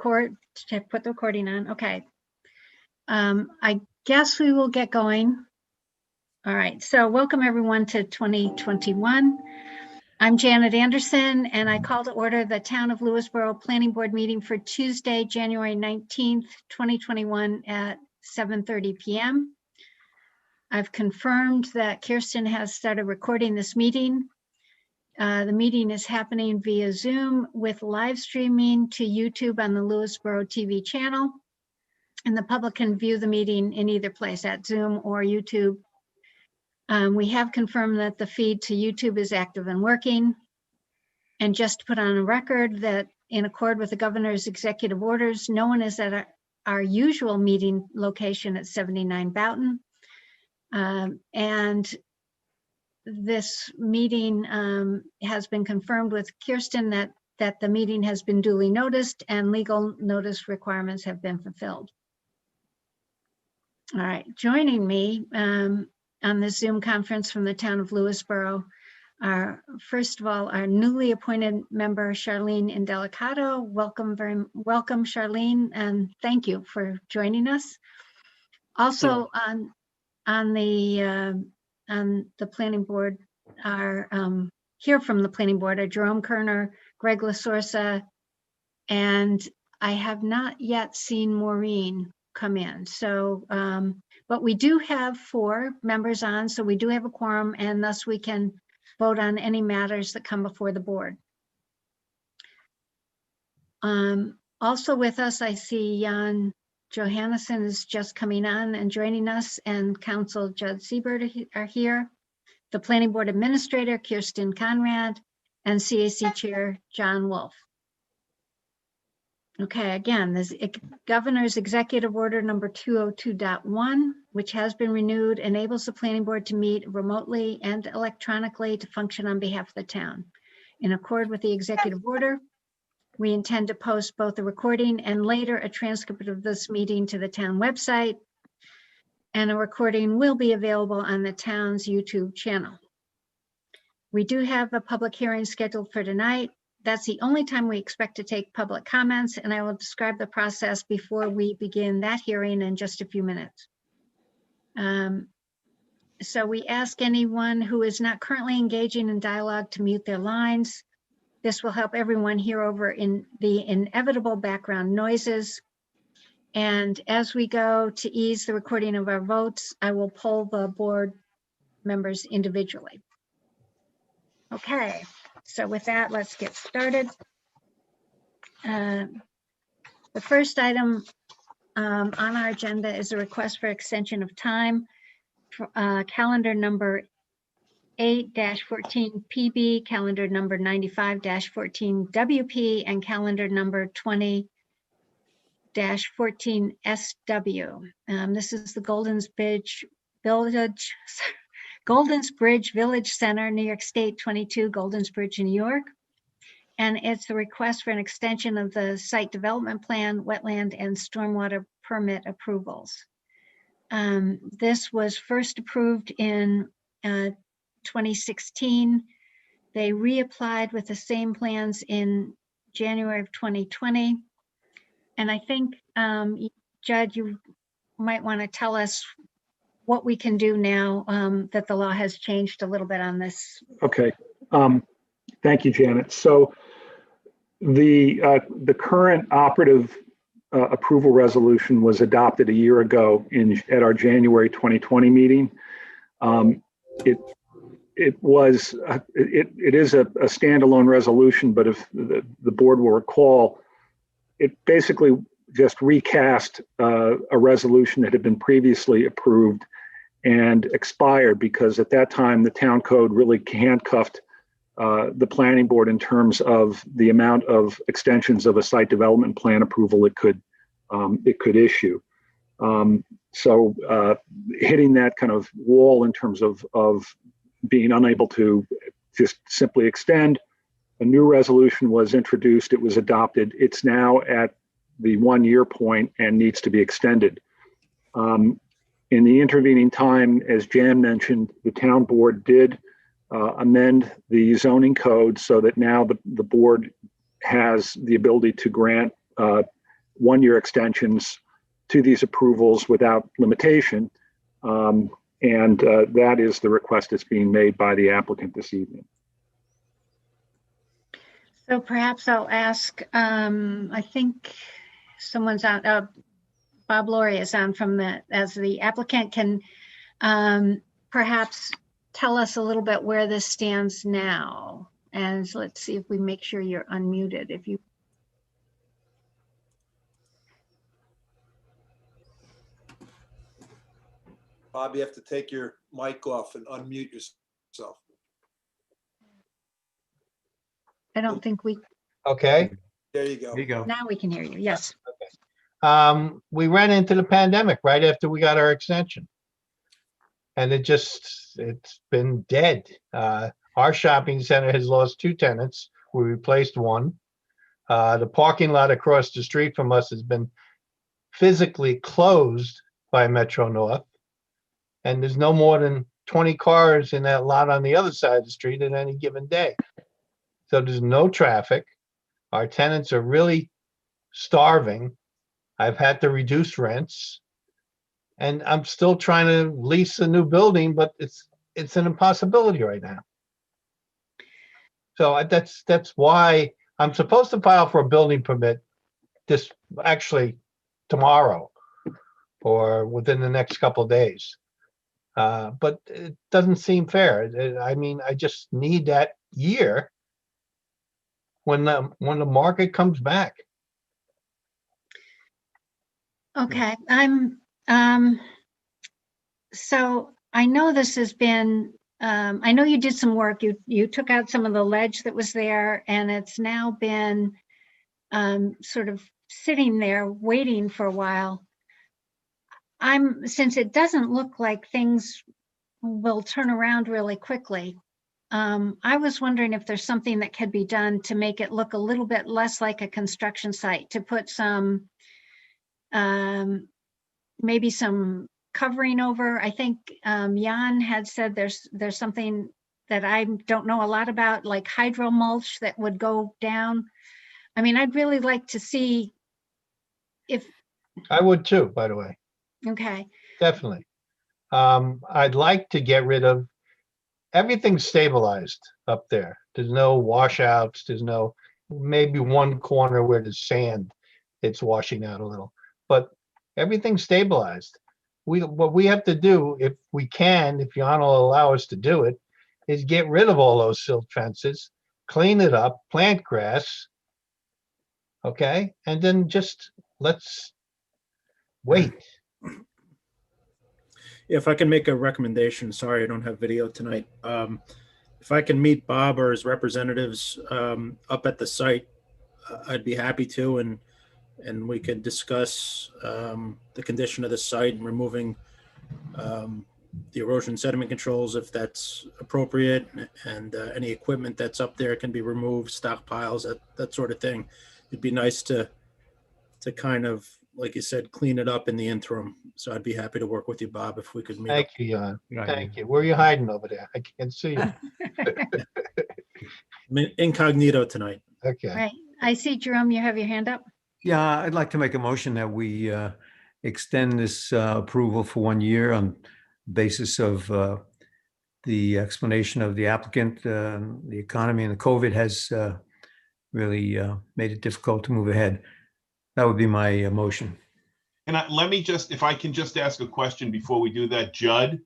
record, to put the recording on. Okay. I guess we will get going. All right, so welcome everyone to 2021. I'm Janet Anderson, and I call to order the Town of Lewisboro Planning Board meeting for Tuesday, January 19th, 2021 at 7:30 p.m. I've confirmed that Kirsten has started recording this meeting. The meeting is happening via Zoom with live streaming to YouTube on the Lewisboro TV channel. And the public can view the meeting in either place, at Zoom or YouTube. We have confirmed that the feed to YouTube is active and working. And just to put on a record that in accord with the governor's executive orders, no one is at our usual meeting location at 79 Boughton. And this meeting has been confirmed with Kirsten that the meeting has been duly noticed and legal notice requirements have been fulfilled. All right, joining me on this Zoom conference from the town of Lewisboro are, first of all, our newly appointed member, Charlene Indelicato. Welcome, Charlene, and thank you for joining us. Also on the planning board are here from the planning board are Jerome Kerner, Greg LaSorsa, and I have not yet seen Maureen come in. So, but we do have 4 members on, so we do have a quorum, and thus we can vote on any matters that come before the board. Also with us, I see Jan Johannesson is just coming on and joining us, and Council Judd Siebert are here. The Planning Board Administrator, Kirsten Conrad, and CAC Chair, John Wolf. Okay, again, this Governor's Executive Order number 202.1, which has been renewed, enables the Planning Board to meet remotely and electronically to function on behalf of the town. In accord with the executive order, we intend to post both a recording and later a transcript of this meeting to the town website, and a recording will be available on the town's YouTube channel. We do have a public hearing scheduled for tonight. That's the only time we expect to take public comments, and I will describe the process before we begin that hearing in just a few minutes. So we ask anyone who is not currently engaging in dialogue to mute their lines. This will help everyone hear over in the inevitable background noises. And as we go to ease the recording of our votes, I will poll the board members individually. Okay. So with that, let's get started. The first item on our agenda is a request for extension of time for calendar number 8-14 PB, calendar number 95-14 WP, and calendar number 20-14 SW. This is the Goldens Bridge Village Center, New York State, 22 Goldens Bridge, New York. And it's a request for an extension of the site development plan, wetland, and stormwater permit approvals. This was first approved in 2016. They reapplied with the same plans in January of 2020. And I think, Judd, you might want to tell us what we can do now that the law has changed a little bit on this. Okay, thank you, Janet. So the current operative approval resolution was adopted a year ago at our January 2020 meeting. It is a standalone resolution, but if the board will recall, it basically just recast a resolution that had been previously approved and expired, because at that time the town code really handcuffed the planning board in terms of the amount of extensions of a site development plan approval it could issue. So hitting that kind of wall in terms of being unable to just simply extend, a new resolution was introduced. It was adopted. It's now at the 1-year point and needs to be extended. In the intervening time, as Jan mentioned, the town board did amend the zoning code so that now the board has the ability to grant one-year extensions to these approvals without limitation. And that is the request that's being made by the applicant this evening. So perhaps I'll ask, I think someone's on, Bob Laurie is on from as the applicant, can perhaps tell us a little bit where this stands now. And let's see if we make sure you're unmuted. If you. Bob, you have to take your mic off and unmute yourself. I don't think we. Okay. There you go. There you go. Now we can hear you. Yes. We ran into the pandemic right after we got our extension. And it's been dead. Our shopping center has lost 2 tenants. We replaced one. The parking lot across the street from us has been physically closed by Metro North. And there's no more than 20 cars in that lot on the other side of the street at any given day. So there's no traffic. Our tenants are really starving. I've had to reduce rents. And I'm still trying to lease a new building, but it's an impossibility right now. So that's why I'm supposed to file for a building permit actually tomorrow or within the next couple of days. But it doesn't seem fair. I mean, I just need that year when the market comes back. Okay, so I know this has been, I know you did some work. You took out some of the ledge that was there, and it's now been sort of sitting there waiting for a while. Since it doesn't look like things will turn around really quickly, I was wondering if there's something that could be done to make it look a little bit less like a construction site, to put some, maybe some covering over. I think Jan had said there's something that I don't know a lot about, like hydro mulch that would go down. I mean, I'd really like to see if. I would too, by the way. Okay. Definitely. I'd like to get rid of everything stabilized up there. There's no washouts. There's no, maybe one corner where there's sand, it's washing out a little, but everything's stabilized. What we have to do, if we can, if Jan will allow us to do it, is get rid of all those silt fences, clean it up, plant grass. Okay. And then just let's wait. If I can make a recommendation, sorry, I don't have video tonight. If I can meet Bob or his representatives up at the site, I'd be happy to, and we could discuss the condition of the site and removing the erosion sediment controls if that's appropriate, and any equipment that's up there can be removed, stockpiles, that sort of thing. It'd be nice to kind of, like you said, clean it up in the interim. So I'd be happy to work with you, Bob, if we could meet. Thank you, Jan. Thank you. Where are you hiding over there? I can't see you. I'm incognito tonight. Okay. Right. I see, Jerome, you have your hand up. Yeah, I'd like to make a motion that we extend this approval for 1 year on basis of the explanation of the applicant. The economy and the COVID has really made it difficult to move ahead. That would be my motion. And let me just, if I can just ask a question before we do that, Judd.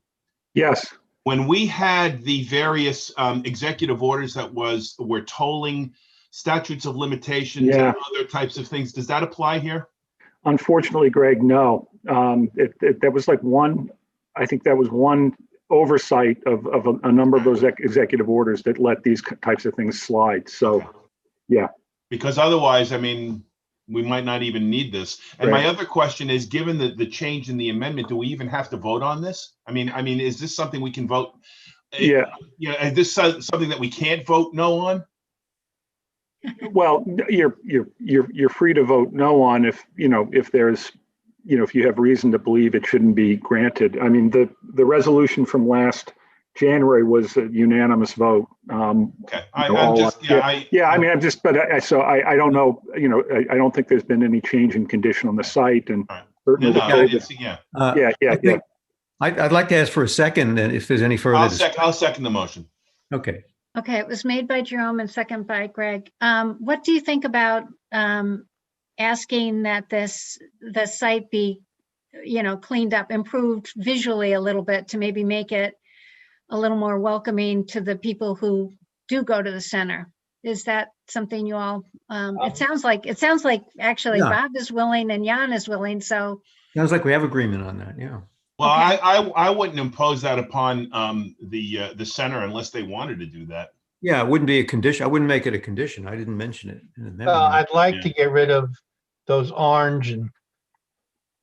Yes. When we had the various executive orders that were tolling statutes of limitations and other types of things, does that apply here? Unfortunately, Greg, no. That was like one, I think that was one oversight of a number of those executive orders that let these types of things slide. So, yeah. Because otherwise, I mean, we might not even need this. And my other question is, given the change in the amendment, do we even have to vote on this? I mean, is this something we can vote? Yeah. Is this something that we can't vote no on? Well, you're free to vote no on if there's, if you have reason to believe it shouldn't be granted. I mean, the resolution from last January was a unanimous vote. Okay, know, I'm all just, up. yeah, Yeah, I mean, I'm just, but I don't know, I don't think there's been any change in condition on the site, and All right. certainly the I didn't COVID. see, yeah. I think I'd like to ask for a second, and if there's any further. I'll second the motion. Okay. Okay, it was made by Jerome and second by Greg. What do you think about asking that the site be, cleaned up, improved visually a little bit to maybe make it a little more welcoming to the people who do go to the center? Is that something you all, it sounds like actually Yeah. Bob is willing and Jan is willing, so. Sounds like we have agreement on that, yeah. Well, Okay. I wouldn't impose that upon the center unless they wanted to do that. Yeah, it wouldn't be a condition. I wouldn't make it a condition. I didn't mention it in the memo. I'd like Yeah. to get rid of those orange and,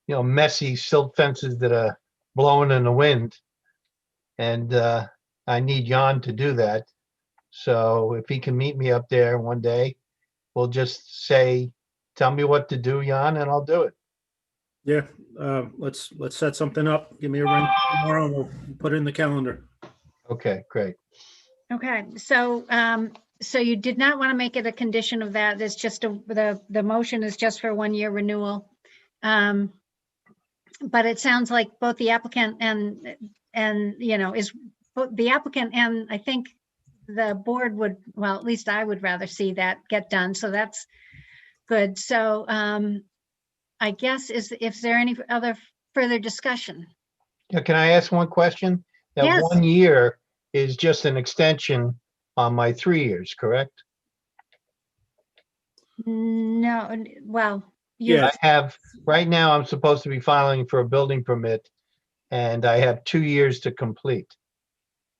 messy silt fences that are blowing in the wind. And I need Jan to do that. So if he can meet me up there one day, we'll just say, tell me what to do, Jan, and I'll do it. Yeah, let's set something up. Give me a ring tomorrow and we'll put it in the calendar. Okay, great. Okay, so, so you did not want to make it a condition of that. It's just the motion is just for 1 year renewal. But it sounds like both the applicant and is both the applicant and I think the board would, well, at least I would rather see that get done. So that's good. So, I guess is there any other further discussion? Yeah, can I ask one question? That Yes. 1 year is just an extension on my 3 years, correct? No, well, Yeah. I have, right now, I'm supposed to be filing for a building permit and I have 2 years to complete.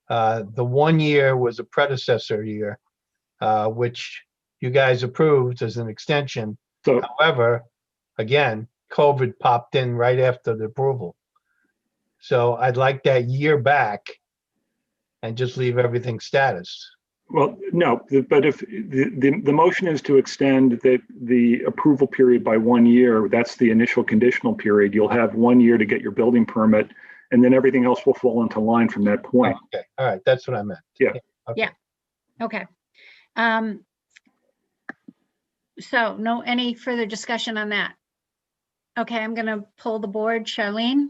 The 1 year was a predecessor year, which you guys approved as an extension. So, However, again, COVID popped in right after the approval. So I'd like that year back and just leave everything status. well, no, but if the motion is to extend the approval period by 1 year, that's the initial conditional period. You'll have 1 year to get your building permit, and then everything else will fall into line from that point. Okay, all right, that's what I meant. Yeah. Okay. okay. So any further discussion on that? Okay, I'm gonna pull the board. Charlene?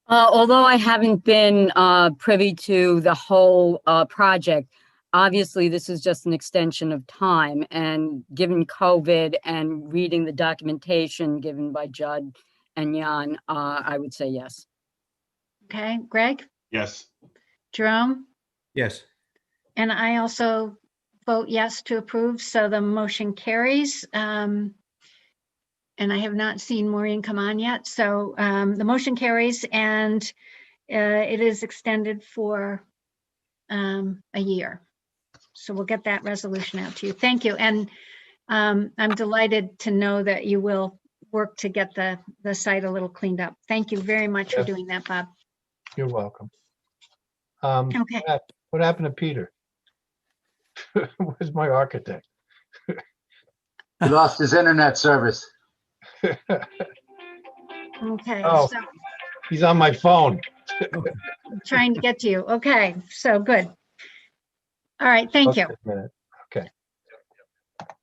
Although I haven't been privy to the whole project, obviously this is just an extension of time. And given COVID and reading the documentation given by Judd and Jan, I would say yes. Okay, Greg? Yes. Jerome? Yes. And I also vote yes to approve, so the motion carries. And I have not seen Maureen come on yet, so the motion carries and it is extended for a year. So we'll get that resolution out to you. Thank you. And I'm delighted to know that you will work to get the site a little cleaned up. Thank you very much for Yes. doing that, Bob. You're welcome. Okay. What happened to Peter? Where's my architect? He lost his internet service. Okay, Oh. so He's on my phone. I'm trying to get to you. Okay, so good. All right, thank you. Just a minute. Okay.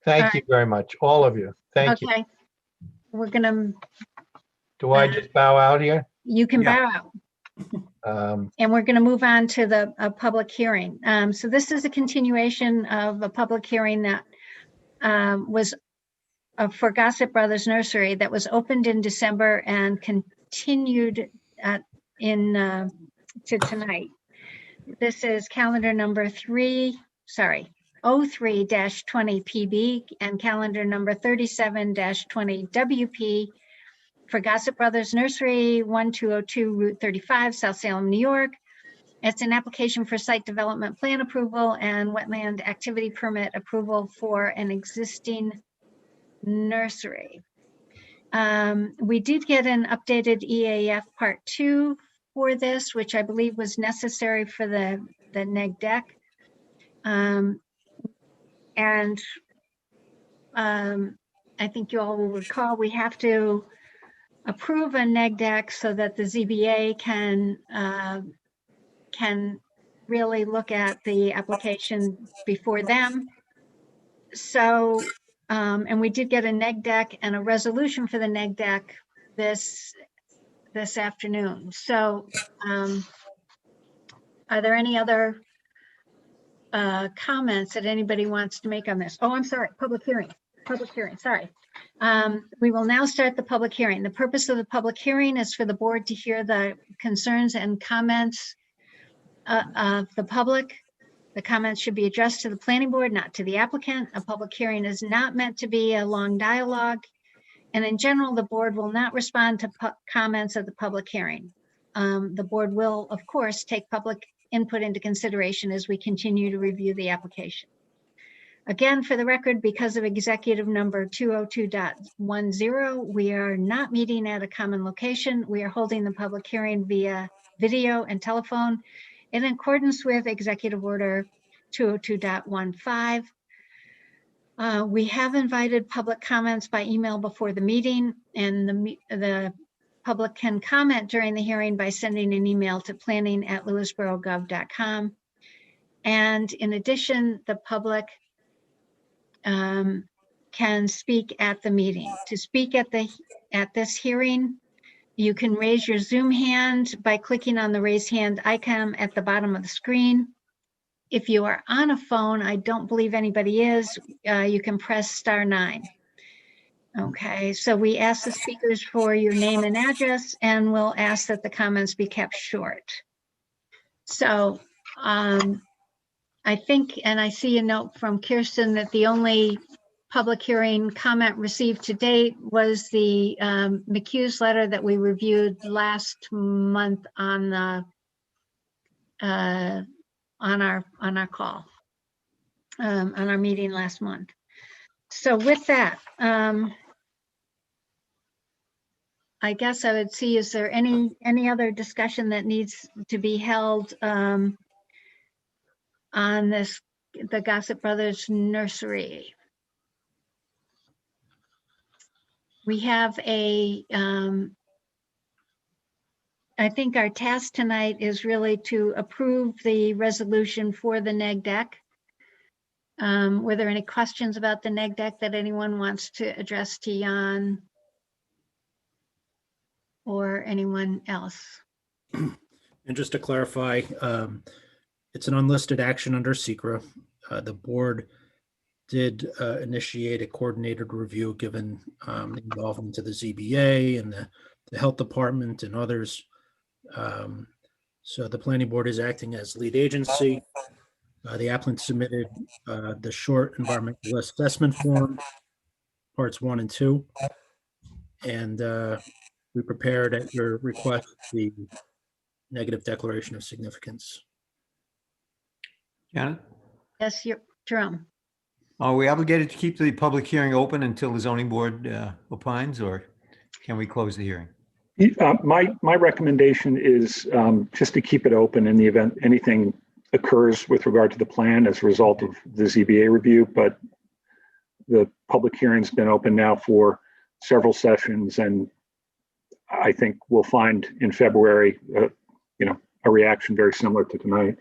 Thank you very much, all of you. Thank you. Okay. We're gonna, Do I just bow out here? you can Yeah. bow out. And we're going to move on to the public hearing. So this is a continuation of a public hearing that was for Gossip Brothers Nursery that was opened in December and continued to tonight. This is calendar number 03-20 PB and calendar number 37-20 WP for Gossip Brothers Nursery, 1202 Route 35, South Salem, New York. It's an application for site development plan approval and wetland activity permit approval for an existing nursery. We did get an updated EAF Part 2 for this, which I believe was necessary for the neg deck. I think you all will recall we have to approve a neg deck so that the ZBA can really look at the application before them. So, and we did get a neg deck and a resolution for the neg deck this afternoon. So, are there any other comments that anybody wants to make on this? Oh, I'm sorry, public hearing, sorry. We will now start the public hearing. The purpose of the public hearing is for the board to hear the concerns and comments of the public. The comments should be addressed to the planning board, not to the applicant. A public hearing is not meant to be a long dialogue. And in general, the board will not respond to comments of the public hearing. The board will, of course, take public input into consideration as we continue to review the application. Again, for the record, because of executive number 202.10, we are not meeting at a common location. We are holding the public hearing via video and telephone in accordance with executive order 202.15. We have invited public comments by email before the meeting, and the public can comment during the hearing by sending an email to planning@lewisborogov.com. And in addition, the public can speak at the meeting. To speak at this hearing, you can raise your Zoom hand by clicking on the raise hand icon at the bottom of the screen. If you are on a phone, I don't believe anybody is, you can press *9. Okay, so we ask the speakers for your name and address, and we'll ask that the comments be kept short. So I think, and I see a note from Kirsten that the only public hearing comment received to date was the McHugh's letter that we reviewed last month on the on our call, on our meeting last month. So with that, I guess I would see, is there any other discussion that needs to be held on this, the Gossip Brothers Nursery? We have I think our task tonight is really to approve the resolution for the neg deck. Were there any questions about the neg deck that anyone wants to address to Jan or anyone else? And just to clarify, it's an unlisted action under SECRA. The board did initiate a coordinated review given the involvement to the ZBA and the health department and others. So the planning board is acting as lead agency. The applicant submitted the short environmental assessment form, parts 1 and 2. And we prepared at your request the negative declaration of significance. Janet, Yes, Jerome. are we obligated to keep the public hearing open until the zoning board opines, or can we close the hearing? My recommendation is just to keep it open in the event anything occurs with regard to the plan as a result of the ZBA review, but the public hearing's been open now for several sessions, and I think we'll find in February, a reaction very similar to tonight.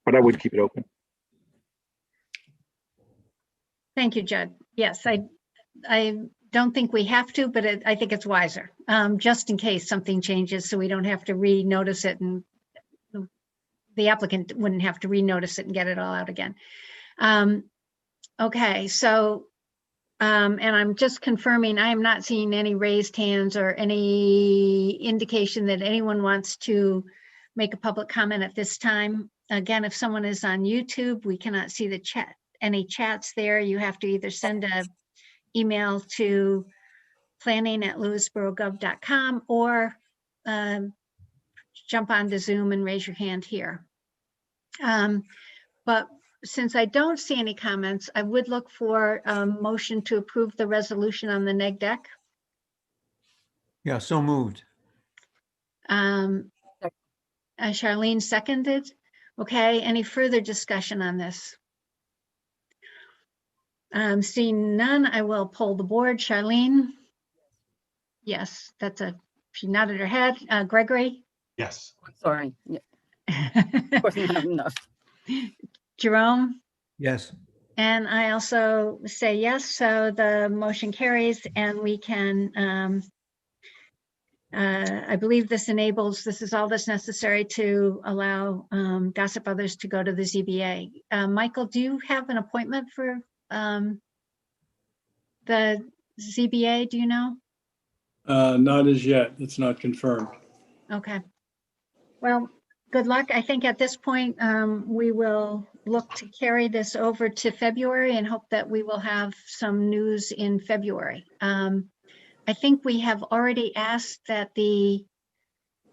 But I would keep it open. Thank you, Judd. Yes, I don't think we have to, but I think it's wiser, just in case something changes, so we don't have to renotice it, and the applicant wouldn't have to renotice it and get it all out again. Okay, so, and I'm just confirming, I am not seeing any raised hands or any indication that anyone wants to make a public comment at this time. Again, if someone is on YouTube, we cannot see the chat, any chats there. You have to either send a email to planning@lewisborogov.com or jump onto Zoom and raise your hand here. But since I don't see any comments, I would look for a motion to approve the resolution on the neg deck. Yeah, so moved. Charlene seconded. Okay, any further discussion on this? Seeing none, I will poll the board. Charlene? Yes, she nodded her head. Gregory? Yes. Sorry. Yeah. Wasn't that enough? Jerome? Yes. And I also say yes, so the motion carries and we can, I believe this is all that's necessary to allow Gossip Brothers to go to the ZBA. Michael, do you have an appointment for the ZBA, do you know? Not as yet. It's not confirmed. Okay. Well, good luck. I think at this point, we will look to carry this over to February and hope that we will have some news in February. I think we have already asked that the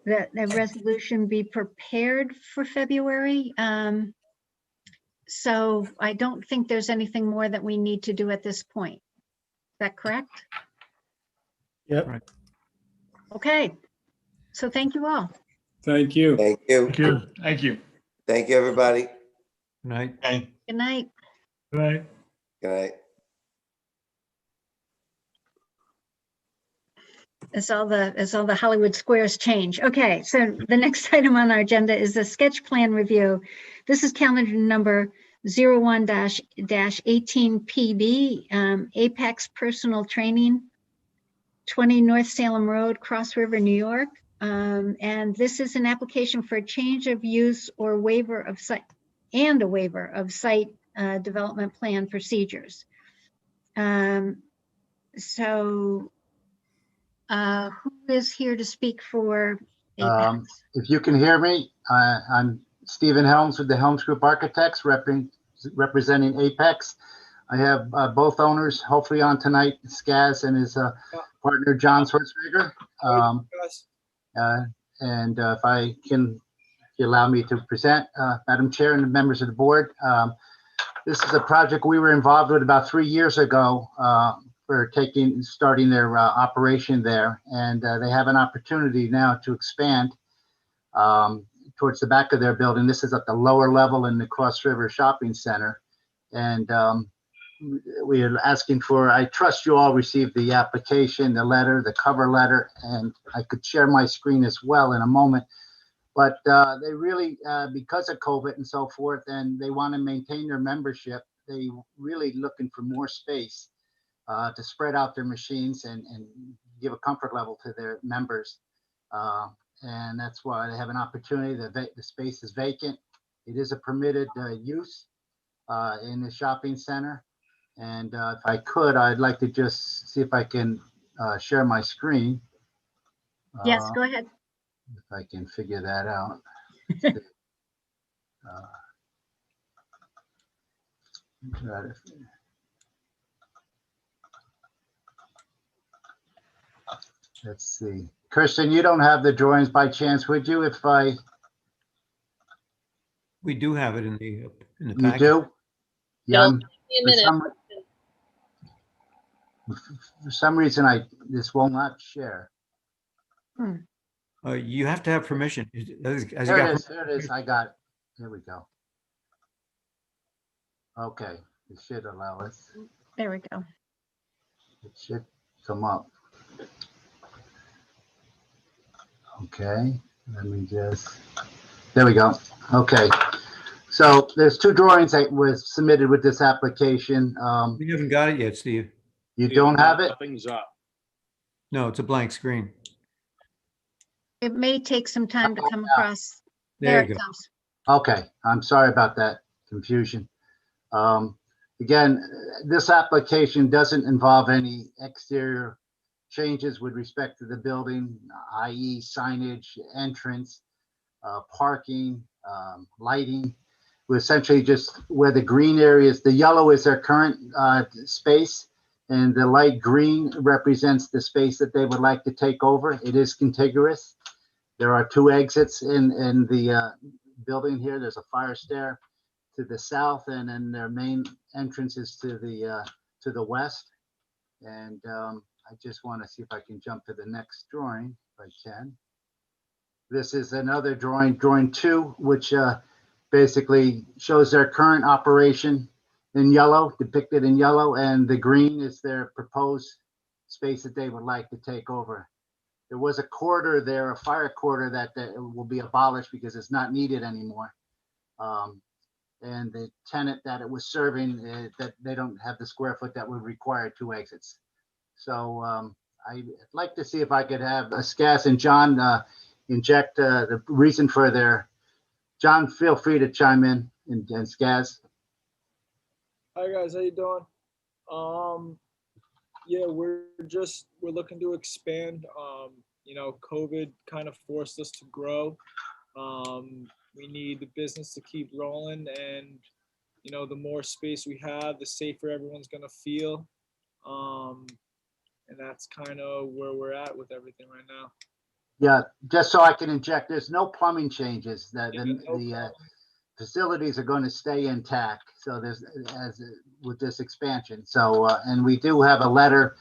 resolution be prepared for February. So I don't think there's anything more that we need to do at this point. Is that correct? Yep. Right. Okay. So thank you all. Thank you. Thank you. Thank you. Thank you. Thank you, everybody. Good night. Okay. Good night. Right. Good night. As all the Hollywood squares change. Okay, so the next item on our agenda is the sketch plan review. This is calendar number 01-18PB, Apex Personal Training, 20 North Salem Road, Cross River, New York. And this is an application for a change of use or waiver of site and a waiver of site development plan procedures. Who is here to speak for Apex? If you can hear me, I'm Stephen Helms with the Helms Group Architects representing Apex. I have both owners hopefully on tonight, Skaz and his partner, John Swartzberger. And if you allow me to present, Madam Chair and the members of the board, this is a project we were involved with about 3 years ago. For starting their operation there, and they have an opportunity now to expand towards the back of their building. This is at the lower level in the Cross River Shopping Center, and we are asking for. I trust you all received the application, the letter, the cover letter, and I could share my screen as well in a moment. But they really, because of COVID and so forth, and they want to maintain their membership. They really looking for more space. To spread out their machines and give a comfort level to their members. And that's why they have an opportunity. The space is vacant. It is a permitted use in the shopping center. And if I could, I'd like to just see if I can share my screen. Yes, go ahead. If I can figure that out. Let's see. Kirsten, you don't have the drawings by chance, would you? If We do have it in the you packet. do? Yeah. For some reason, this will not share. You have to have permission. There it is. I got it. Here we go. Okay, it should allow us. There we go. It should come up. Okay, let me there we go. Okay, so there's two drawings that was submitted with this application. We haven't got it yet, Steve. You don't have it? Nothing's up. No, it's a blank screen. It may take some time to come across. There There you it go. comes. Okay, I'm sorry about that confusion. Again, this application doesn't involve any exterior changes with respect to the building, i.e. signage, entrance, parking, lighting. We're essentially just where the green area is. The yellow is their current space, and the light green represents the space that they would like to take over. It is contiguous. There are two exits in the building here. There's a fire stair to the south, and then their main entrance is to the west. And I just want to see if I can jump to the next drawing, if I can. This is another drawing, drawing 2, which basically shows their current operation in yellow, depicted in yellow, and the green is their proposed space that they would like to take over. there was a corridor there, a fire corridor that will be abolished because it's not needed anymore. And the tenant that it was serving, that they don't have the square foot that would require 2 exits. So I'd like to see if I could have Skaz and John inject the reason for their. John, feel free to chime in, and Skaz. Hi guys, how you doing? Yeah, we're looking to expand. You know, COVID kind of forced us to grow. We need the business to keep rolling, and you know, the more space we have, the safer everyone's gonna feel. And that's kind of where we're at with everything right now. Yeah, just so I can inject, there's no plumbing changes. The problem. facilities are going to stay intact. So there's with this expansion. So and we do have a letter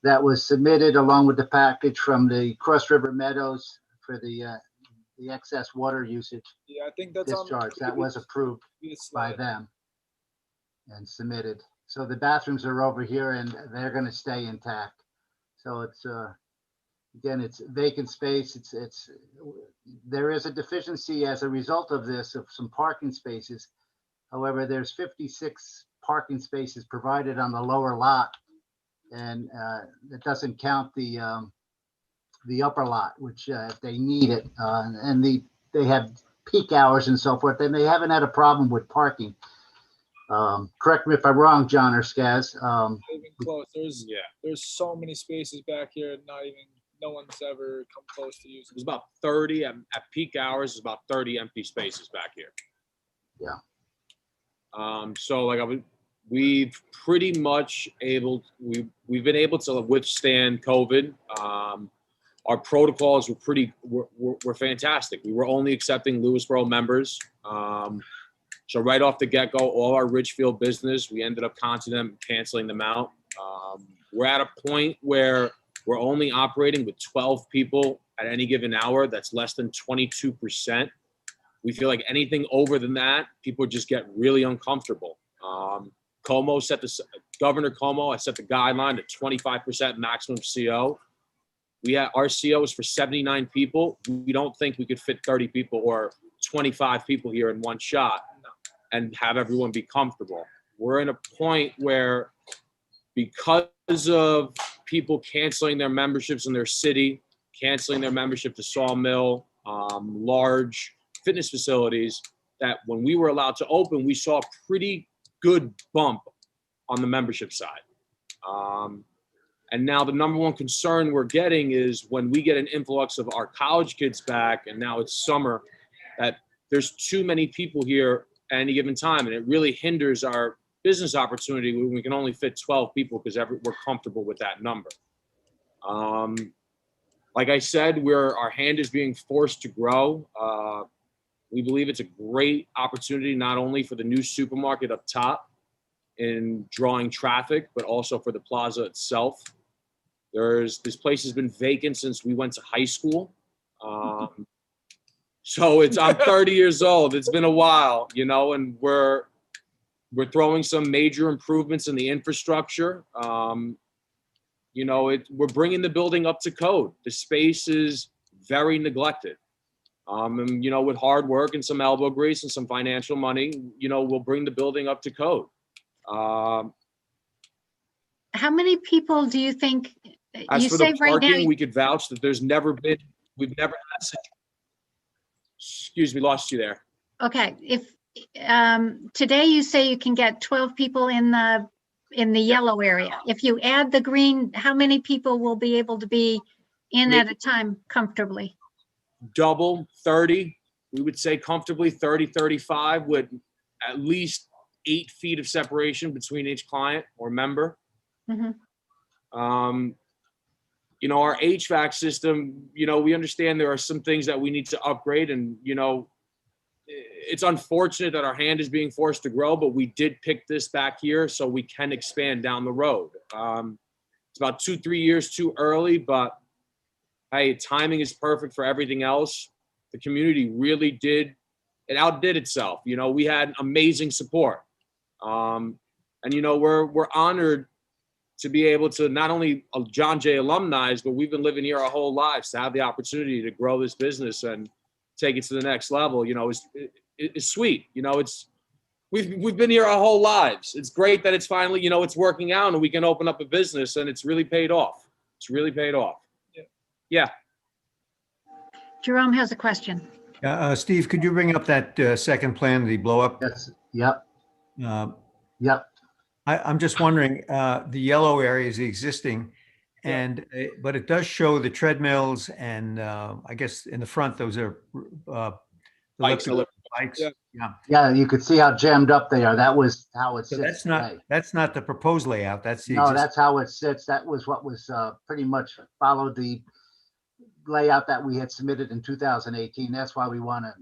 that was submitted along with the package from the Cross River Meadows for the excess water usage Yeah, I think that's discharge. That was approved by them and submitted. So the bathrooms are over here and they're going to stay intact. So it's again, it's vacant space. There is a deficiency as a result of this of some parking spaces. However, there's 56 parking spaces provided on the lower lot, and it doesn't count the upper lot, which if they need it, and they have peak hours and so forth, then they haven't had a problem with parking. Correct me if I'm wrong, John or Skaz. not even close. There's so many spaces back here, no one's ever come close to using. There's about 30 at peak hours. There's about 30 empty spaces back here. Yeah. So like we've pretty much we've been able to withstand COVID. Our protocols were fantastic. We were only accepting Lewisboro members. So right off the get-go, all our Ridgefield business, we ended up canceling them out. We're at a point where we're only operating with 12 people at any given hour. That's less than 22%. We feel like anything over than that, people just get really uncomfortable. Governor Cuomo has set the guideline to 25% maximum CO. Our CO is for 79 people. We don't think we could fit 30 people or 25 people here in one shot and have everyone be comfortable. We're in a point where, because of people canceling their memberships in their city, canceling their membership to Sawmill, large fitness facilities, that when we were allowed to open, we saw a pretty good bump on the membership side. And now the number one concern we're getting is when we get an influx of our college kids back, and now it's summer, that there's too many people here at any given time, and it really hinders our business opportunity when we can only fit 12 people because we're comfortable with that number. Like I said, our hand is being forced to grow. We believe it's a great opportunity, not only for the new supermarket up top in drawing traffic, but also for the plaza itself. This place has been vacant since we went to high school. So I'm 30 years old. It's been a while, and we're throwing some major improvements in the infrastructure. We're bringing the building up to code. The space is very neglected. And, with hard work and some elbow grease and some financial money, we'll bring the building up to code. How many people do you think? As You for say the right parking, now, we could vouch that we've never had such. Excuse me, lost you there. okay, if today you say you can get 12 people in the yellow area. If you add the green, how many people will be able to be in at a time comfortably? Double 30, we would say comfortably 30, 35 with at least 8 feet of separation between each client or member. Mhm. Our HVAC system, we understand there are some things that we need to upgrade, and, it's unfortunate that our hand is being forced to grow, but we did pick this back here so we can expand down the road. It's about 2-3 years too early, but hey, timing is perfect for everything else. The community really outdid itself. We had amazing support. And, we're honored to be able to not only John Jay alumni, but we've been living here our whole lives, to have the opportunity to grow this business and take it to the next level, you know, is sweet. You know, we've been here our whole lives. It's great that it's finally, you know, it's working out and we can open up a business, and it's really paid off. It's really paid off. Yeah. Jerome has a question. Steve, could you bring up that second plan, the blow up? Yes, yep, yep. I'm just wondering, the yellow area is the existing, and but it does show the treadmills, and I guess in the front those are Bikes. bikes. Yeah. Yeah, you could see how jammed up they are. That was how it So sits that's not the proposed layout. That's the No, existing. that's how it sits. That was what was pretty much followed the layout that we had submitted in 2018. That's why we want to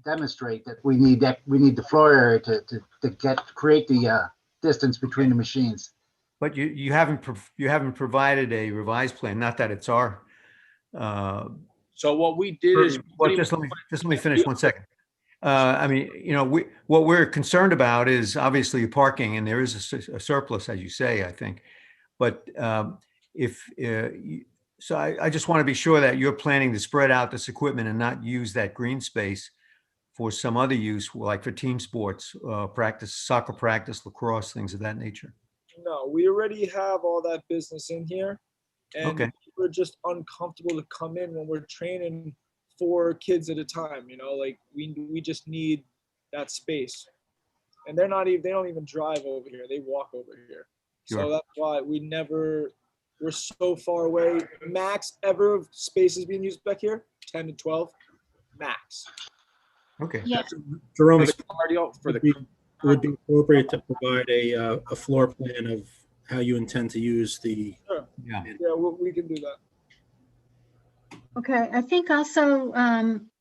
demonstrate that we need the floor area to create the distance between the machines. But you haven't provided a revised plan. Not that it's our. So what we did is. Well, just let me finish 1 second. I mean, you know, what we're concerned about is obviously parking, and there is a surplus, as you say, I think. But so I just want to be sure that you're planning to spread out this equipment and not use that green space for some other use, like for team sports, practice, soccer practice, lacrosse, things of that nature. No, we already have all that business in here. And Okay. we're just uncomfortable to come in when we're training 4 kids at a time, you know, like we just need that space. And they don't even drive over here. They walk over here. Sure. So that's why we're so far away. Max ever of spaces being used back here, 10 to 12, max. Okay. Yeah. Jerome, For the cardio, for the it would be appropriate to provide a floor plan of how you intend to use the. Sure. Yeah. Yeah, we can do that. Okay, I think also,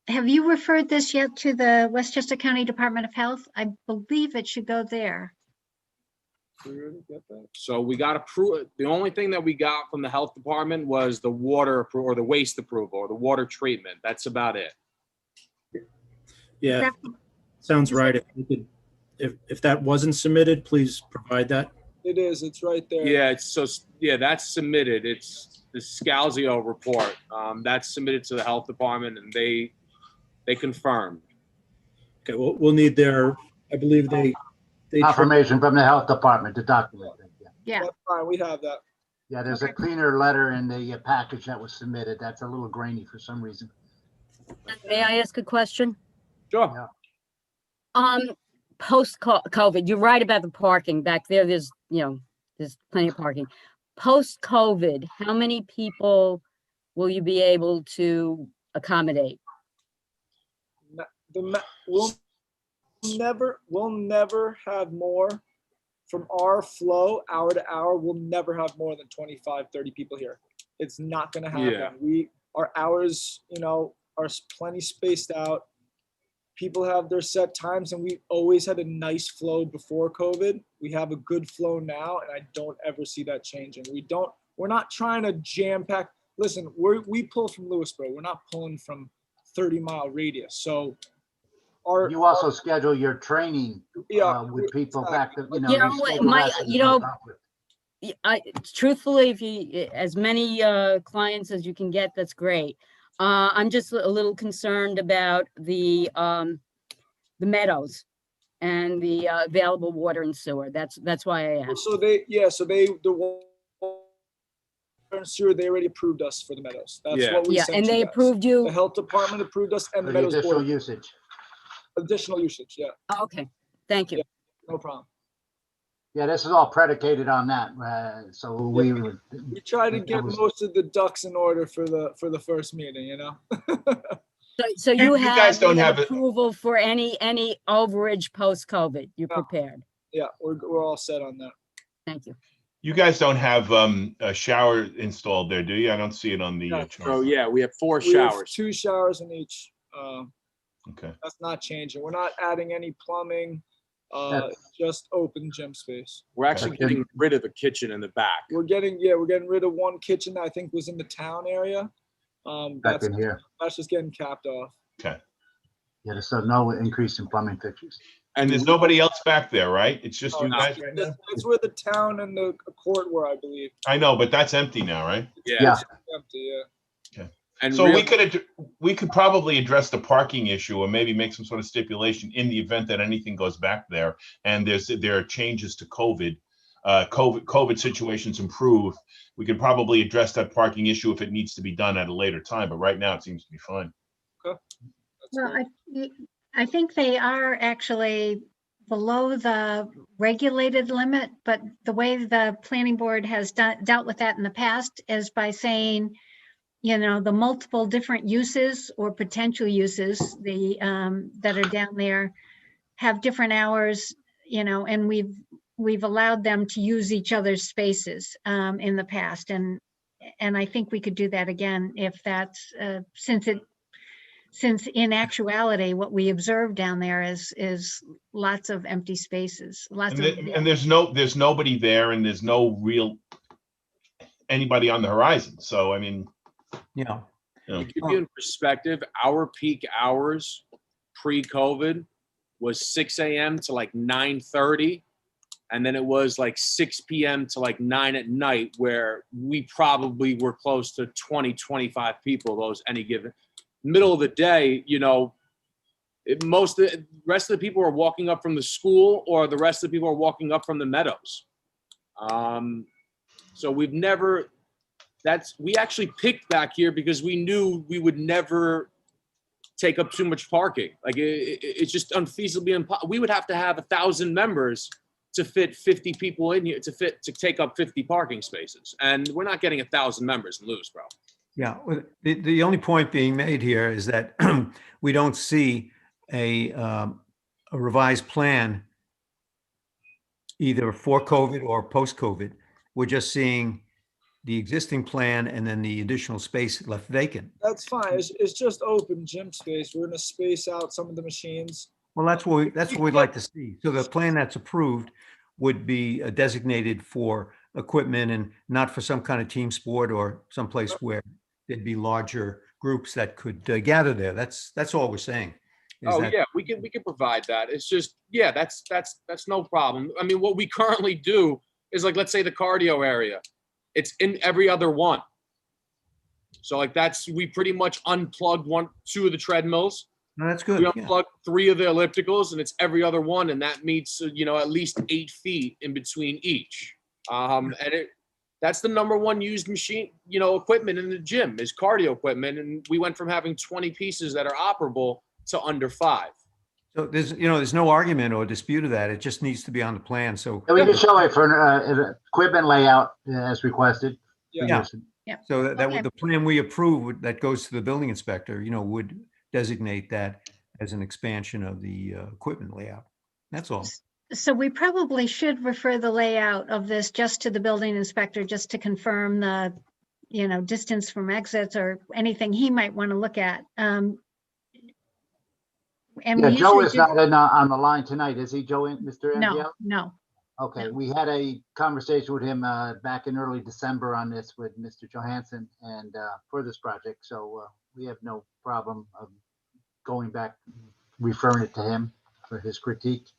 have you referred this yet to the Westchester County Department of Health? I believe it should go there. We already get that? So we got approved. The only thing that we got from the health department was the water or the waste approval or the water treatment. That's about it. Yeah, sounds right. If you could, if that wasn't submitted, please provide that. It is, it's right there. Yeah, that's submitted. It's the Scalzio report. That's submitted to the health department, and they confirmed. Okay, we'll need their, I believe they Confirmation from the health department to document it. Yeah. That's fine, we have that. Yeah, there's a cleaner letter in the package that was submitted. That's a little grainy for some reason. May I ask a question? Sure. Post-COVID, you're right about the parking back there. There's plenty of parking. Post-COVID, how many people will you be able to accommodate? We'll never have more from our flow hour to hour. We'll never have more than 25, 30 people here. It's not going to happen. Yeah. Our hours, are plenty spaced out. People have their set times, and we always had a nice flow before COVID. We have a good flow now, and I don't ever see that changing. We're not trying to jam pack. Listen, we pull from Lewisboro. We're not pulling from 30-mile radius. So you also schedule your training with people back to, Truthfully, if you, as many clients as you can get, that's great. I'm just a little concerned about the meadows and the available water and sewer. That's why I asked. The water and sewer, they already approved us for the meadows. That's what we sent and they you guys. approved you. The health department approved us, and the meadows additional board. usage. Additional usage, yeah. Okay, thank you. Yeah, no problem. Yeah, this is all predicated on that. So we try to get most of the ducks in order for the first meeting, So you guys don't have approval for any overage post-COVID. You're prepared. Yeah, we're all set on that. Thank you. You guys don't have a shower installed there, do you? I don't see it on the chart. So yeah, we have 4 We have showers. 2 showers in each. Okay. That's not changing. We're not adding any plumbing. Just open gym space. We're actually getting rid of the kitchen in the back. We're getting rid of one kitchen that I think was in the town area. back in here. That's just getting capped off. Okay. Yeah, so no increase in plumbing fixtures. And there's nobody else back there, right? It's just you no. guys right now? It's where the town and the court were, I believe. I know, but that's empty now, right? Yeah. It's empty, yeah. And So really, we could probably address the parking issue or maybe make some sort of stipulation in the event that anything goes back there and there are changes to COVID. COVID situations improve. We could probably address that parking issue if it needs to be done at a later time, but right now it seems to be fine. Okay. Well, I think they are actually below the regulated limit, but the way the planning board has dealt with that in the past is by saying, you know, the multiple different uses or potential uses, that are down there have different hours, you know, and we've allowed them to use each other's spaces in the past. And I think we could do that again if that's, since in actuality, what we observe down there is lots of empty spaces, And there's nobody there and there's no real anybody on the horizon. So, I mean, Yeah. to give you in perspective, our peak hours pre-COVID was 6 a.m. to like 9:30. And then it was like 6 p.m. to like 9 at night, where we probably were close to 20, 25 people, those any given. Middle of the day, you know, the rest of the people are walking up from the school, or the rest of the people are walking up from the meadows. So we've never, we actually picked back here because we knew we would never take up too much parking. Like it's just unfeasibly impossible. We would have to have 1,000 members to fit 50 people in here to take up 50 parking spaces. And we're not getting 1,000 members in Lewisboro. Yeah, well, the only point being made here is that we don't see a revised plan either for COVID or post-COVID. We're just seeing the existing plan and then the additional space left vacant. That's fine. It's just open gym space. We're gonna space out some of the machines. Well, that's what we'd like to see. So the plan that's approved would be designated for equipment and not for some kind of team sport or someplace where there'd be larger groups that could gather there. That's all we're saying. Yeah, we can provide that. It's just, yeah, that's no problem. I mean, what we currently do is, like, let's say the cardio area, it's in every other one. So like we pretty much unplugged 2 of the treadmills. No, that's good. We unplugged 3 of the ellipticals, and it's every other one, and that meets, you know, at least 8 feet in between each. And that's the #1 used machine, you know, equipment in the gym is cardio equipment. And we went from having 20 pieces that are operable to under 5. So there's no argument or dispute of that. It just needs to be on the plan. So We can show it for an equipment layout as requested. Yeah. So that Okay. would, the plan we approve that goes to the building inspector, you know, would designate that as an expansion of the equipment layout. That's all. So we probably should refer the layout of this just to the building inspector, just to confirm the, you know, distance from exits or anything he might want to look at. And Yeah, we Joe usually is do- not on the line tonight, is he, Joe, Mr. No, Angiel? no. Okay, we had a conversation with him back in early December on this with Mr. Johansson and for this project. So we have no problem of going back, referring it to him for his critique.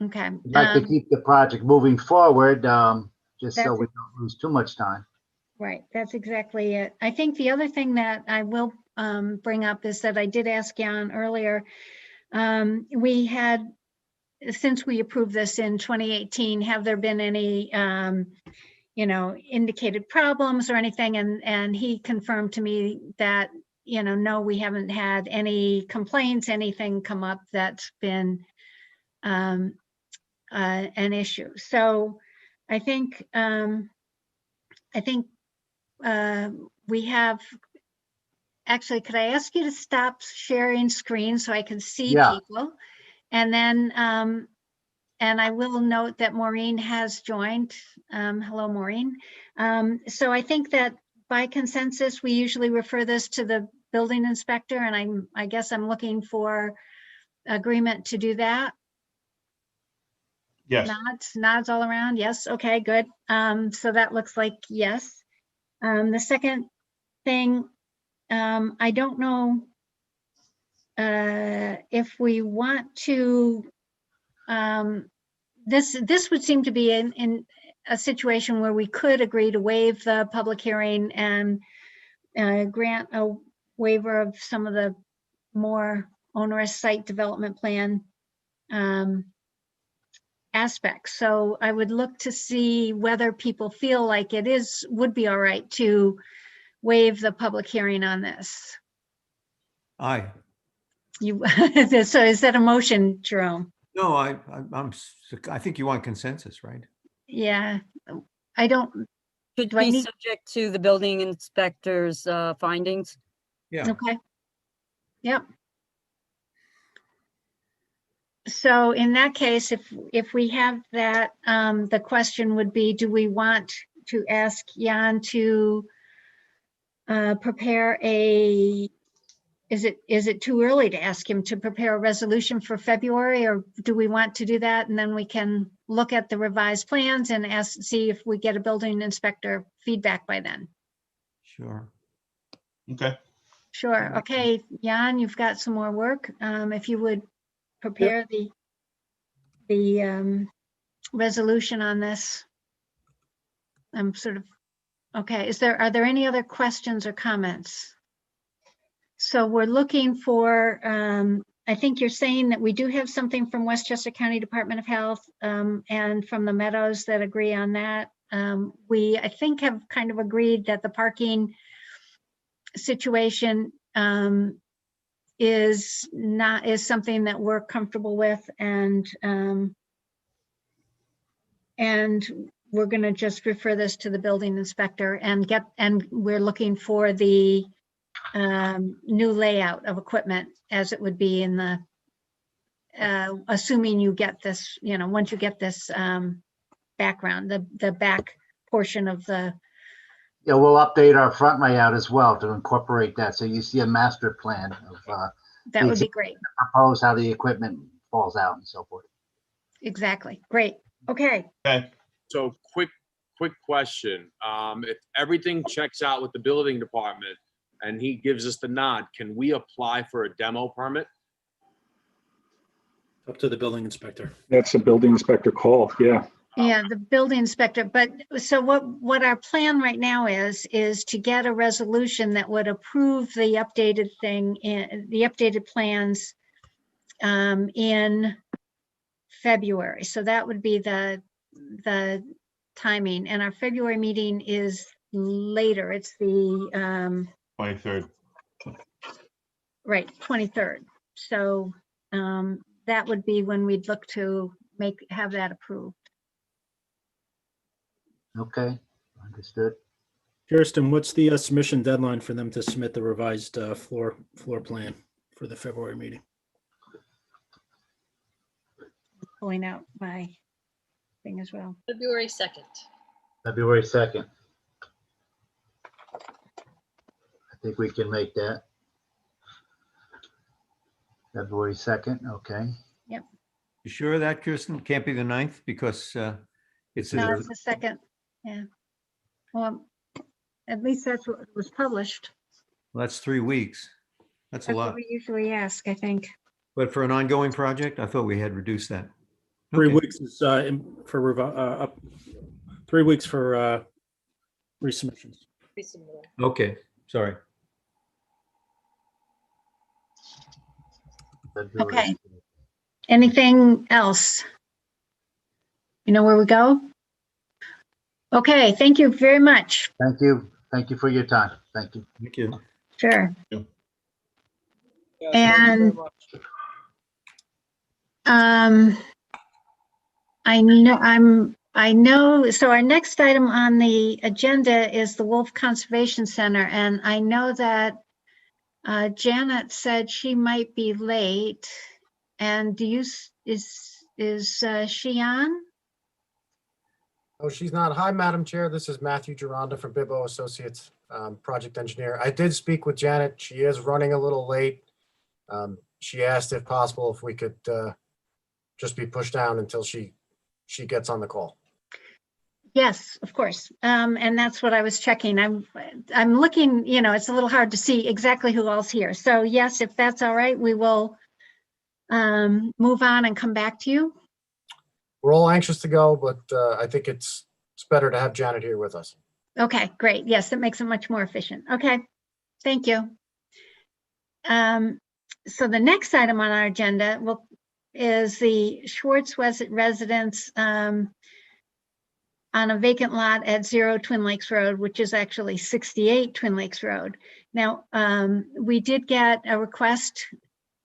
Okay. We'd like to keep the project moving forward, just so That's- we don't lose too much time. Right, that's exactly it. I think the other thing that I will bring up is that I did ask Jan earlier. We had, since we approved this in 2018, have there been any, you know, indicated problems or anything? And he confirmed to me that, you know, no, we haven't had any complaints, anything come up that's been an issue. So I think we have, actually, could I ask you to stop sharing screen so I can see people? And then, and I will note that Maureen has joined. Hello, Maureen. So I think that by consensus, we usually refer this to the building inspector, and I guess I'm looking for agreement to do that. yes. Nods all around. Yes. Okay, good. So that looks like yes. The second thing, I don't know if we want to this would seem to be in a situation where we could agree to waive the public hearing and grant a waiver of some of the more onerous site development plan aspects. So I would look to see whether people feel like would be all right to waive the public hearing on this. Aye. So is that a motion, Jerome? No, I think you want consensus, right? Yeah, I don't, Should Do I be need- subject to the building inspector's findings. Yeah. okay. Yep. So in that case, if we have that, the question would be, do we want to ask Jan to prepare is it too early to ask him to prepare a resolution for February, or do we want to do that? And then we can look at the revised plans and see if we get a building inspector feedback by then. Sure. Okay. Sure. Okay, Jan, you've got some more work. If you would prepare the resolution on this. I'm sort of, okay, are there any other questions or comments? So we're looking for, I think you're saying that we do have something from Westchester County Department of Health and from the Meadows that agree on that. We, I think, have kind of agreed that the parking situation is something that we're comfortable with, and we're going to just refer this to the building inspector and we're looking for the new layout of equipment as it would be in the assuming you get this, once you get this background, the back portion of the. Yeah, we'll update our front layout as well to incorporate that. So you see a master plan of that would be great. Propose how the equipment falls out and so forth. Exactly. Great. Okay. Okay. So quick question. If everything checks out with the building department and he gives us the nod, can we apply for a demo permit? Up to the building inspector. That's a building inspector call, yeah. Yeah, the building inspector. But so what our plan right now is to get a resolution that would approve the updated thing in the updated plans in February. So that would be the timing. And our February meeting is later. It's the 23rd. right, 23rd. So that would be when we'd look to have that approved. Okay, understood. Kirsten, what's the submission deadline for them to submit the revised floor plan for the February meeting? Pulling out my thing as well. February 2nd. February 2nd. I think we can make that. February 2nd, okay. Yep. You sure of that, Kirsten? Can't be the 9th because it's No, it's the 2nd. Yeah. Well, at least that's what was published. well, that's 3 weeks. That's a That's lot. what we usually ask, I think. But for an ongoing project, I thought we had reduced that. 3 Okay. weeks is for 3 weeks for resubmissions. Resubmittal. Okay, sorry. February Okay. Anything else? You know where we go? Okay, thank you very much. Thank you. Thank you for your time. Thank you. Thank you. Sure. Yes, thank you very And much. I know, so our next item on the agenda is the Wolf Conservation Center, and I know that Janet said she might be late. And is she on? Oh, she's not. Hi, Madam Chair. This is Matthew Gironda from Bibbo Associates, project engineer. I did speak with Janet. She is running a little late. She asked if possible if we could just be pushed down until she gets on the call. Yes, of course. And that's what I was checking. I'm looking, it's a little hard to see exactly who all's here. So yes, if that's all right, we will move on and come back to you. we're all anxious to go, but I think it's better to have Janet here with us. Okay, great. Yes, that makes it much more efficient. Okay, thank you. So the next item on our agenda is the Schwartz residence on a vacant lot at 0 Twin Lakes Road, which is actually 68 Twin Lakes Road. Now, we did get a request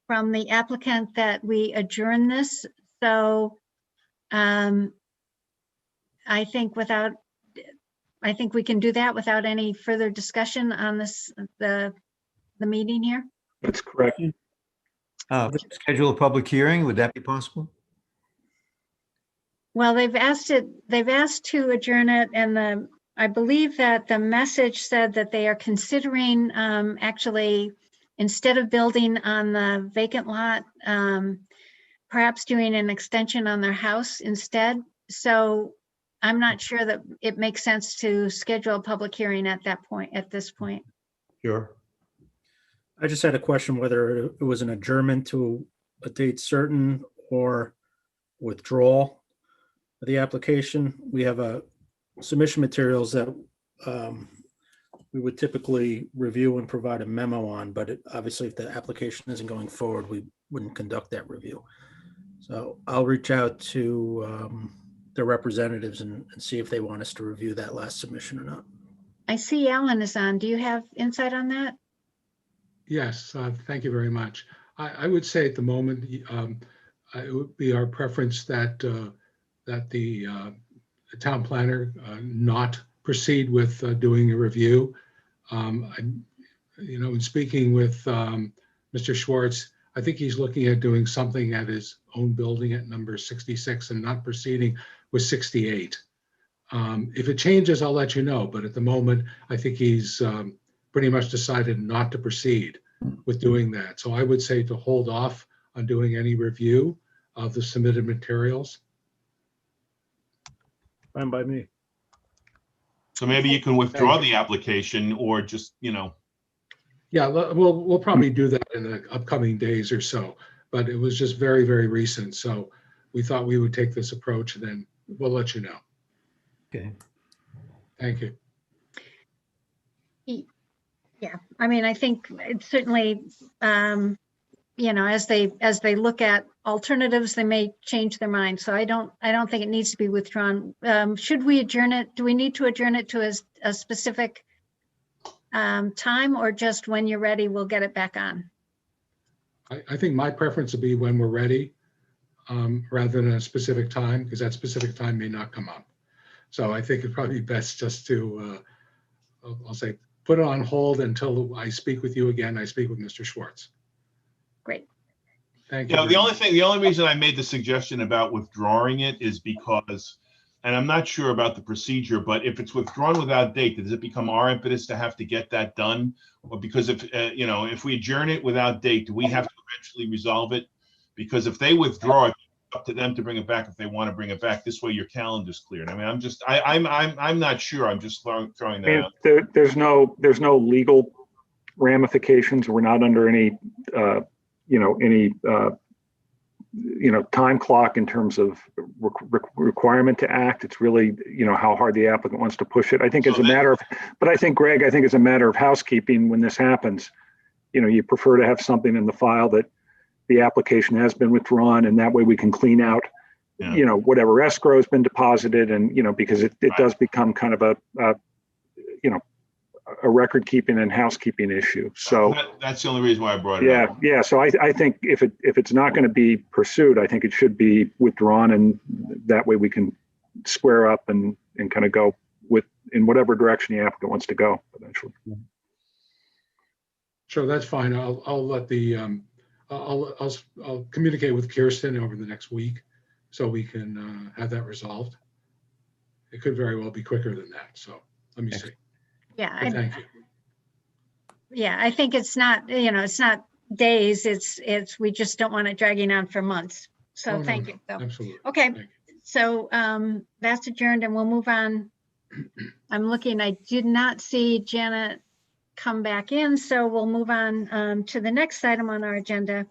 from the applicant that we adjourn this. So I think we can do that without any further discussion on this, the meeting here. That's correct. Schedule a public hearing, would that be possible? Well, they've asked to adjourn it, and I believe that the message said that they are considering actually, instead of building on the vacant lot, perhaps doing an extension on their house instead. So I'm not sure that it makes sense to schedule a public hearing at this point. Sure. I just had a question whether it was an adjournment to a date certain or withdrawal of the application. We have submission materials that we would typically review and provide a memo on, but obviously if the application isn't going forward, we wouldn't conduct that review. So I'll reach out to their representatives and see if they want us to review that last submission or not. I see Alan is on. Do you have insight on that? Yes, thank you very much. I would say at the moment, it would be our preference that the town planner not proceed with doing a review. In speaking with Mr. Schwartz, I think he's looking at doing something at his own building at number 66 and not proceeding with 68. If it changes, I'll let you know. But at the moment, I think he's pretty much decided not to proceed with doing that. So I would say to hold off on doing any review of the submitted materials. Fine by me. So maybe you can withdraw the application or just, Yeah, we'll probably do that in the upcoming days or so, but it was just very, very recent. So we thought we would take this approach and then we'll let you know. Okay. Thank you. Yeah, I mean, I think it's certainly, as they look at alternatives, they may change their mind. So I don't think it needs to be withdrawn. Should we adjourn it? Do we need to adjourn it to a specific time, or just when you're ready, we'll get it back on? I think my preference would be when we're ready, rather than a specific time, because that specific time may not come up. So I think it'd probably be best just to, I'll say, put it on hold until I speak with you again. I speak with Mr. Schwartz. Great. Thank you. Yeah, the only reason I made the suggestion about withdrawing it is because, and I'm not sure about the procedure, but if it's withdrawn without date, does it become our impetus to have to get that done? Or because if we adjourn it without date, do we have to eventually resolve it? Because if they withdraw it, it's up to them to bring it back if they want to bring it back. This way your calendar's cleared. I mean, I'm not sure. I'm just throwing that out. There's no legal ramifications. We're not under any time clock in terms of requirement to act. It's really, how hard the applicant wants to push it. I think Greg, as a matter of housekeeping, when this happens, you prefer to have something in the file that the application has been withdrawn, and that way we can clean out, whatever escrow has been deposited, and, because it does become kind of a record keeping and housekeeping issue. So that's the only reason why I brought it up. Yeah. So I think if it's not going to be pursued, I think it should be withdrawn, and that way we can square up and kind of go in whatever direction the applicant wants to go eventually. Sure, that's fine. I'll let I'll communicate with Kirsten over the next week so we can have that resolved. It could very well be quicker than that. So let me see. Yeah. Thank you. Yeah, I think it's not, it's not days. It's we just don't want it dragging on for months. So thank you. So, absolutely. Okay. So that's adjourned, and we'll move on. I'm looking, I did not see Janet come back in, so we'll move on to the next item on our agenda.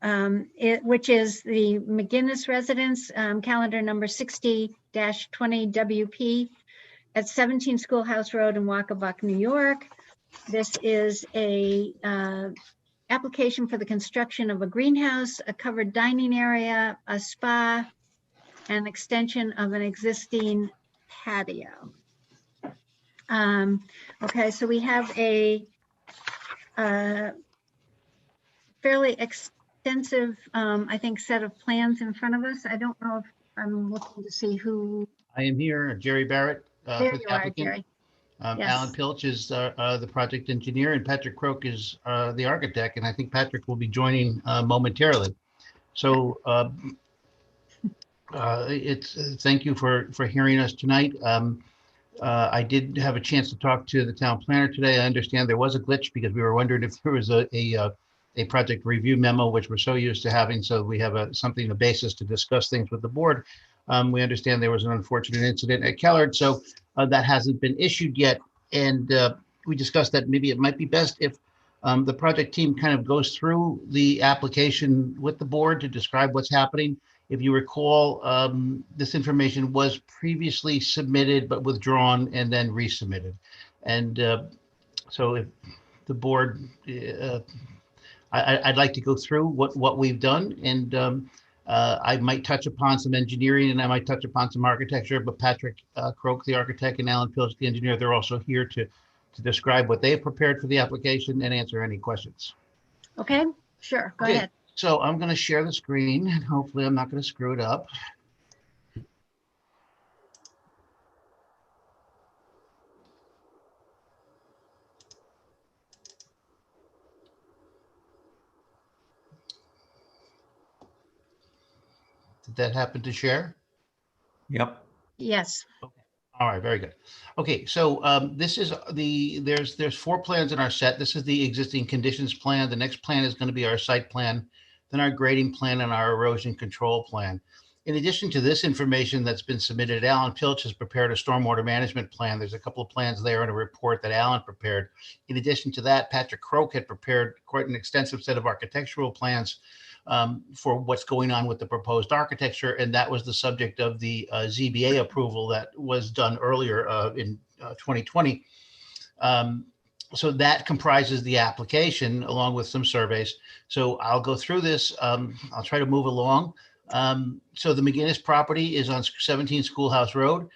which is the McGinnis Residence, calendar number 60-20 WP at 17 Schoolhouse Road in Wacabuck, New York. This is a application for the construction of a greenhouse, a covered dining area, a spa, and extension of an existing patio. Okay, so we have a fairly extensive, I think, set of plans in front of us. I don't know if I'm looking to see who. I am here, Jerry Barrett. There For you the are, applicant. Jerry. Yes. Alan Pilch is the project engineer, and Patrick Croak is the architect, and I think Patrick will be joining momentarily. So thank you for hearing us tonight. I did have a chance to talk to the town planner today. I understand there was a glitch because we were wondering if there was a project review memo, which we're so used to having. So we have a basis to discuss things with the board. We understand there was an unfortunate incident at Kellard, so that hasn't been issued yet. And we discussed that maybe it might be best if the project team kind of goes through the application with the board to describe what's happening. If you recall, this information was previously submitted but withdrawn and then resubmitted. And so if the board, I'd like to go through what we've done, and I might touch upon some engineering and I might touch upon some architecture, but Patrick Croak, the architect, and Alan Pilch, the engineer, they're also here to describe what they have prepared for the application and answer any questions. Okay, sure, go Okay. ahead. So I'm going to share the screen and hopefully I'm not going to screw it up. Did that happen to share? Yep. Yes. All right, very good. Okay, so this is there's 4 plans in our set. This is the existing conditions plan. The next plan is going to be our site plan, then our grading plan and our erosion control plan. In addition to this information that's been submitted, Alan Pilch has prepared a stormwater management plan. There's a couple of plans there in a report that Alan prepared. In addition to that, Patrick Croak had prepared quite an extensive set of architectural plans for what's going on with the proposed architecture, and that was the subject of the ZBA approval that was done earlier in 2020. So that comprises the application along with some surveys. So I'll go through this. I'll try to move along. So the McGinnis property is on 17 Schoolhouse Road.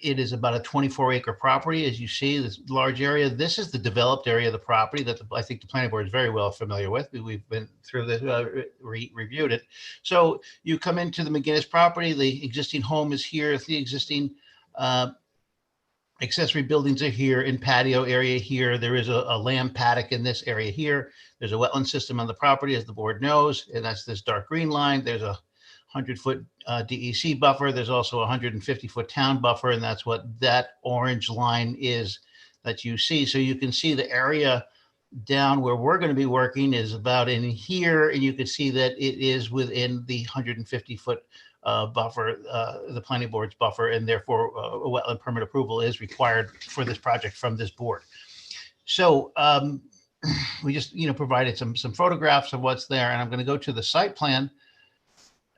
It is about a 24-acre property. As you see, this large area. This is the developed area of the property that I think the planning board is very well familiar with. We've been through this, reviewed it. So you come into the McGinnis property. The existing home is here. The existing accessory buildings are here. In patio area here, there is a lamb paddock in this area here. There's a wetland system on the property, as the board knows, and that's this dark green line. There's a 100-foot DEC buffer. There's also a 150-foot town buffer, and that's what that orange line is that you see. So you can see the area down where we're going to be working is about in here, and you can see that it is within the 150-foot buffer, the planning board's buffer, and therefore a wetland permit approval is required for this project from this board. So we just provided some photographs of what's there, and I'm going to go to the site plan.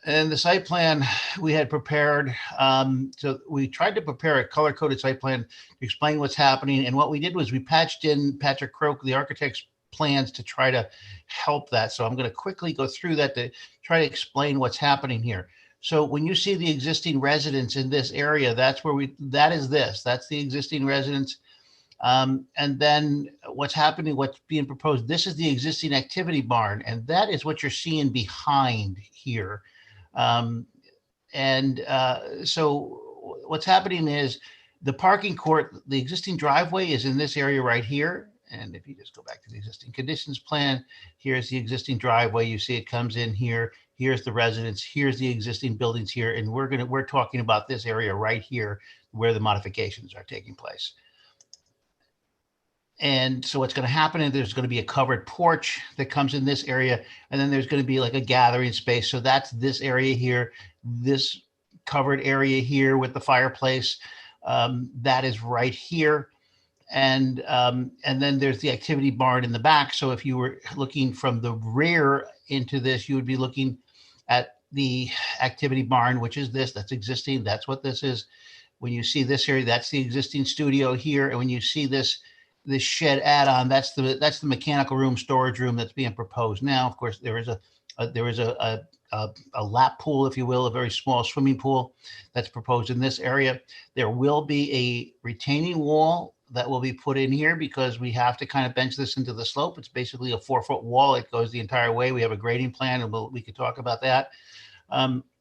And the site plan we had prepared, so we tried to prepare a color-coded site plan to explain what's happening. And what we did was we patched in Patrick Croak, the architect's plans, to try to help that. So I'm going to quickly go through that to try to explain what's happening here. So when you see the existing residence in this area, that's where that's the existing residence. And then what's happening, what's being proposed, this is the existing activity barn. And that is what you're seeing behind here. So what's happening is the parking court, the existing driveway is in this area right here. And if you just go back to the existing conditions plan, here's the existing driveway. You see it comes in here. Here's the residence. Here's the existing buildings here. And we're talking about this area right here where the modifications are taking place. And so what's going to happen is there's going to be a covered porch that comes in this area, and then there's going to be like a gathering space. So that's this area here, this covered area here with the fireplace. That is right here. And then there's the activity barn in the back. So if you were looking from the rear into this, you would be looking at the activity barn, which is this, that's existing. That's what this is. When you see this area, that's the existing studio here. And when you see this shed add-on, that's the mechanical room, storage room that's being proposed now. Of course, there is a lap pool, if you will, a very small swimming pool that's proposed in this area. There will be a retaining wall that will be put in here because we have to kind of bench this into the slope. It's basically a 4-foot wall. It goes the entire way. We have a grading plan, and we could talk about that.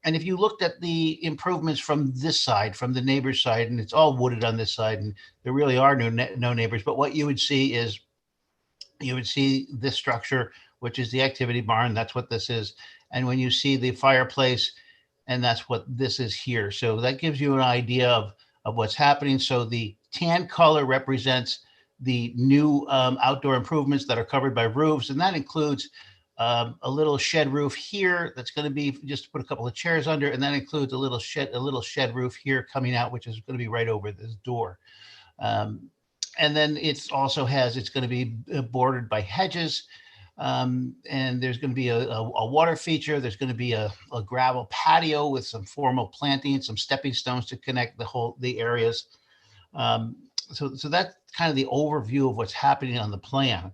And if you looked at the improvements from this side, from the neighbor's side, and it's all wooded on this side, and there really are no neighbors, but what you would see is you would see this structure, which is the activity barn. That's what this is. And when you see the fireplace, and that's what this is here. So that gives you an idea of what's happening. So the tan color represents the new outdoor improvements that are covered by roofs, and that includes a little shed roof here that's going to be just to put a couple of chairs under, and that includes a little shed roof here coming out, which is going to be right over this door. And then it's going to be bordered by hedges, and there's going to be a water feature. There's going to be a gravel patio with some formal planting, some stepping stones to connect the areas. So that's kind of the overview of what's happening on the plan.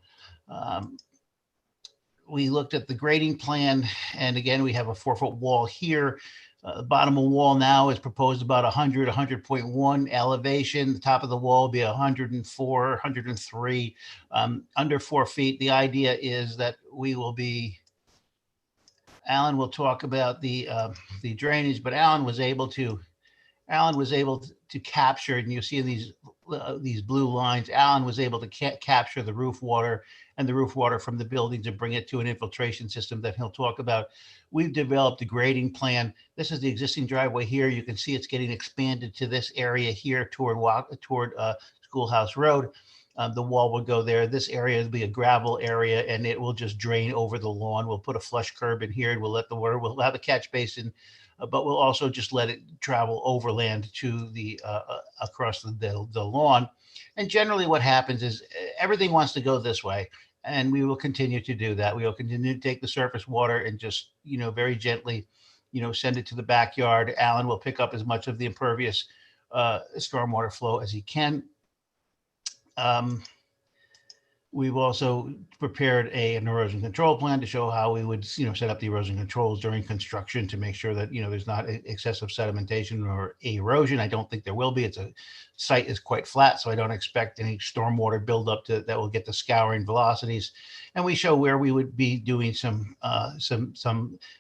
We looked at the grading plan, and again, we have a 4-foot wall here. The bottom of the wall now is proposed about 100.1 elevation. The top of the wall will be 104, 103, under 4 feet. The idea is that we will be, Alan will talk about the drainage, but Alan was able to capture, and you see in these blue lines, Alan was able to capture the roof water and the roof water from the buildings and bring it to an infiltration system that he'll talk about. We've developed a grading plan. This is the existing driveway here. You can see it's getting expanded to this area here toward Schoolhouse Road. The wall will go there. This area will be a gravel area, and it will just drain over the lawn. We'll put a flush curb in here, and we'll let the water, we'll have a catch basin, but we'll also just let it travel overland to the across the lawn. And generally what happens is everything wants to go this way, and we will continue to do that. We will continue to take the surface water and just, very gently, send it to the backyard. Alan will pick up as much of the impervious stormwater flow as he can. We've also prepared an erosion control plan to show how we would, set up the erosion controls during construction to make sure that, there's not excessive sedimentation or erosion. I don't think there will be. It's a site is quite flat, so I don't expect any stormwater buildup that will get the scouring velocities. And we show where we would be doing some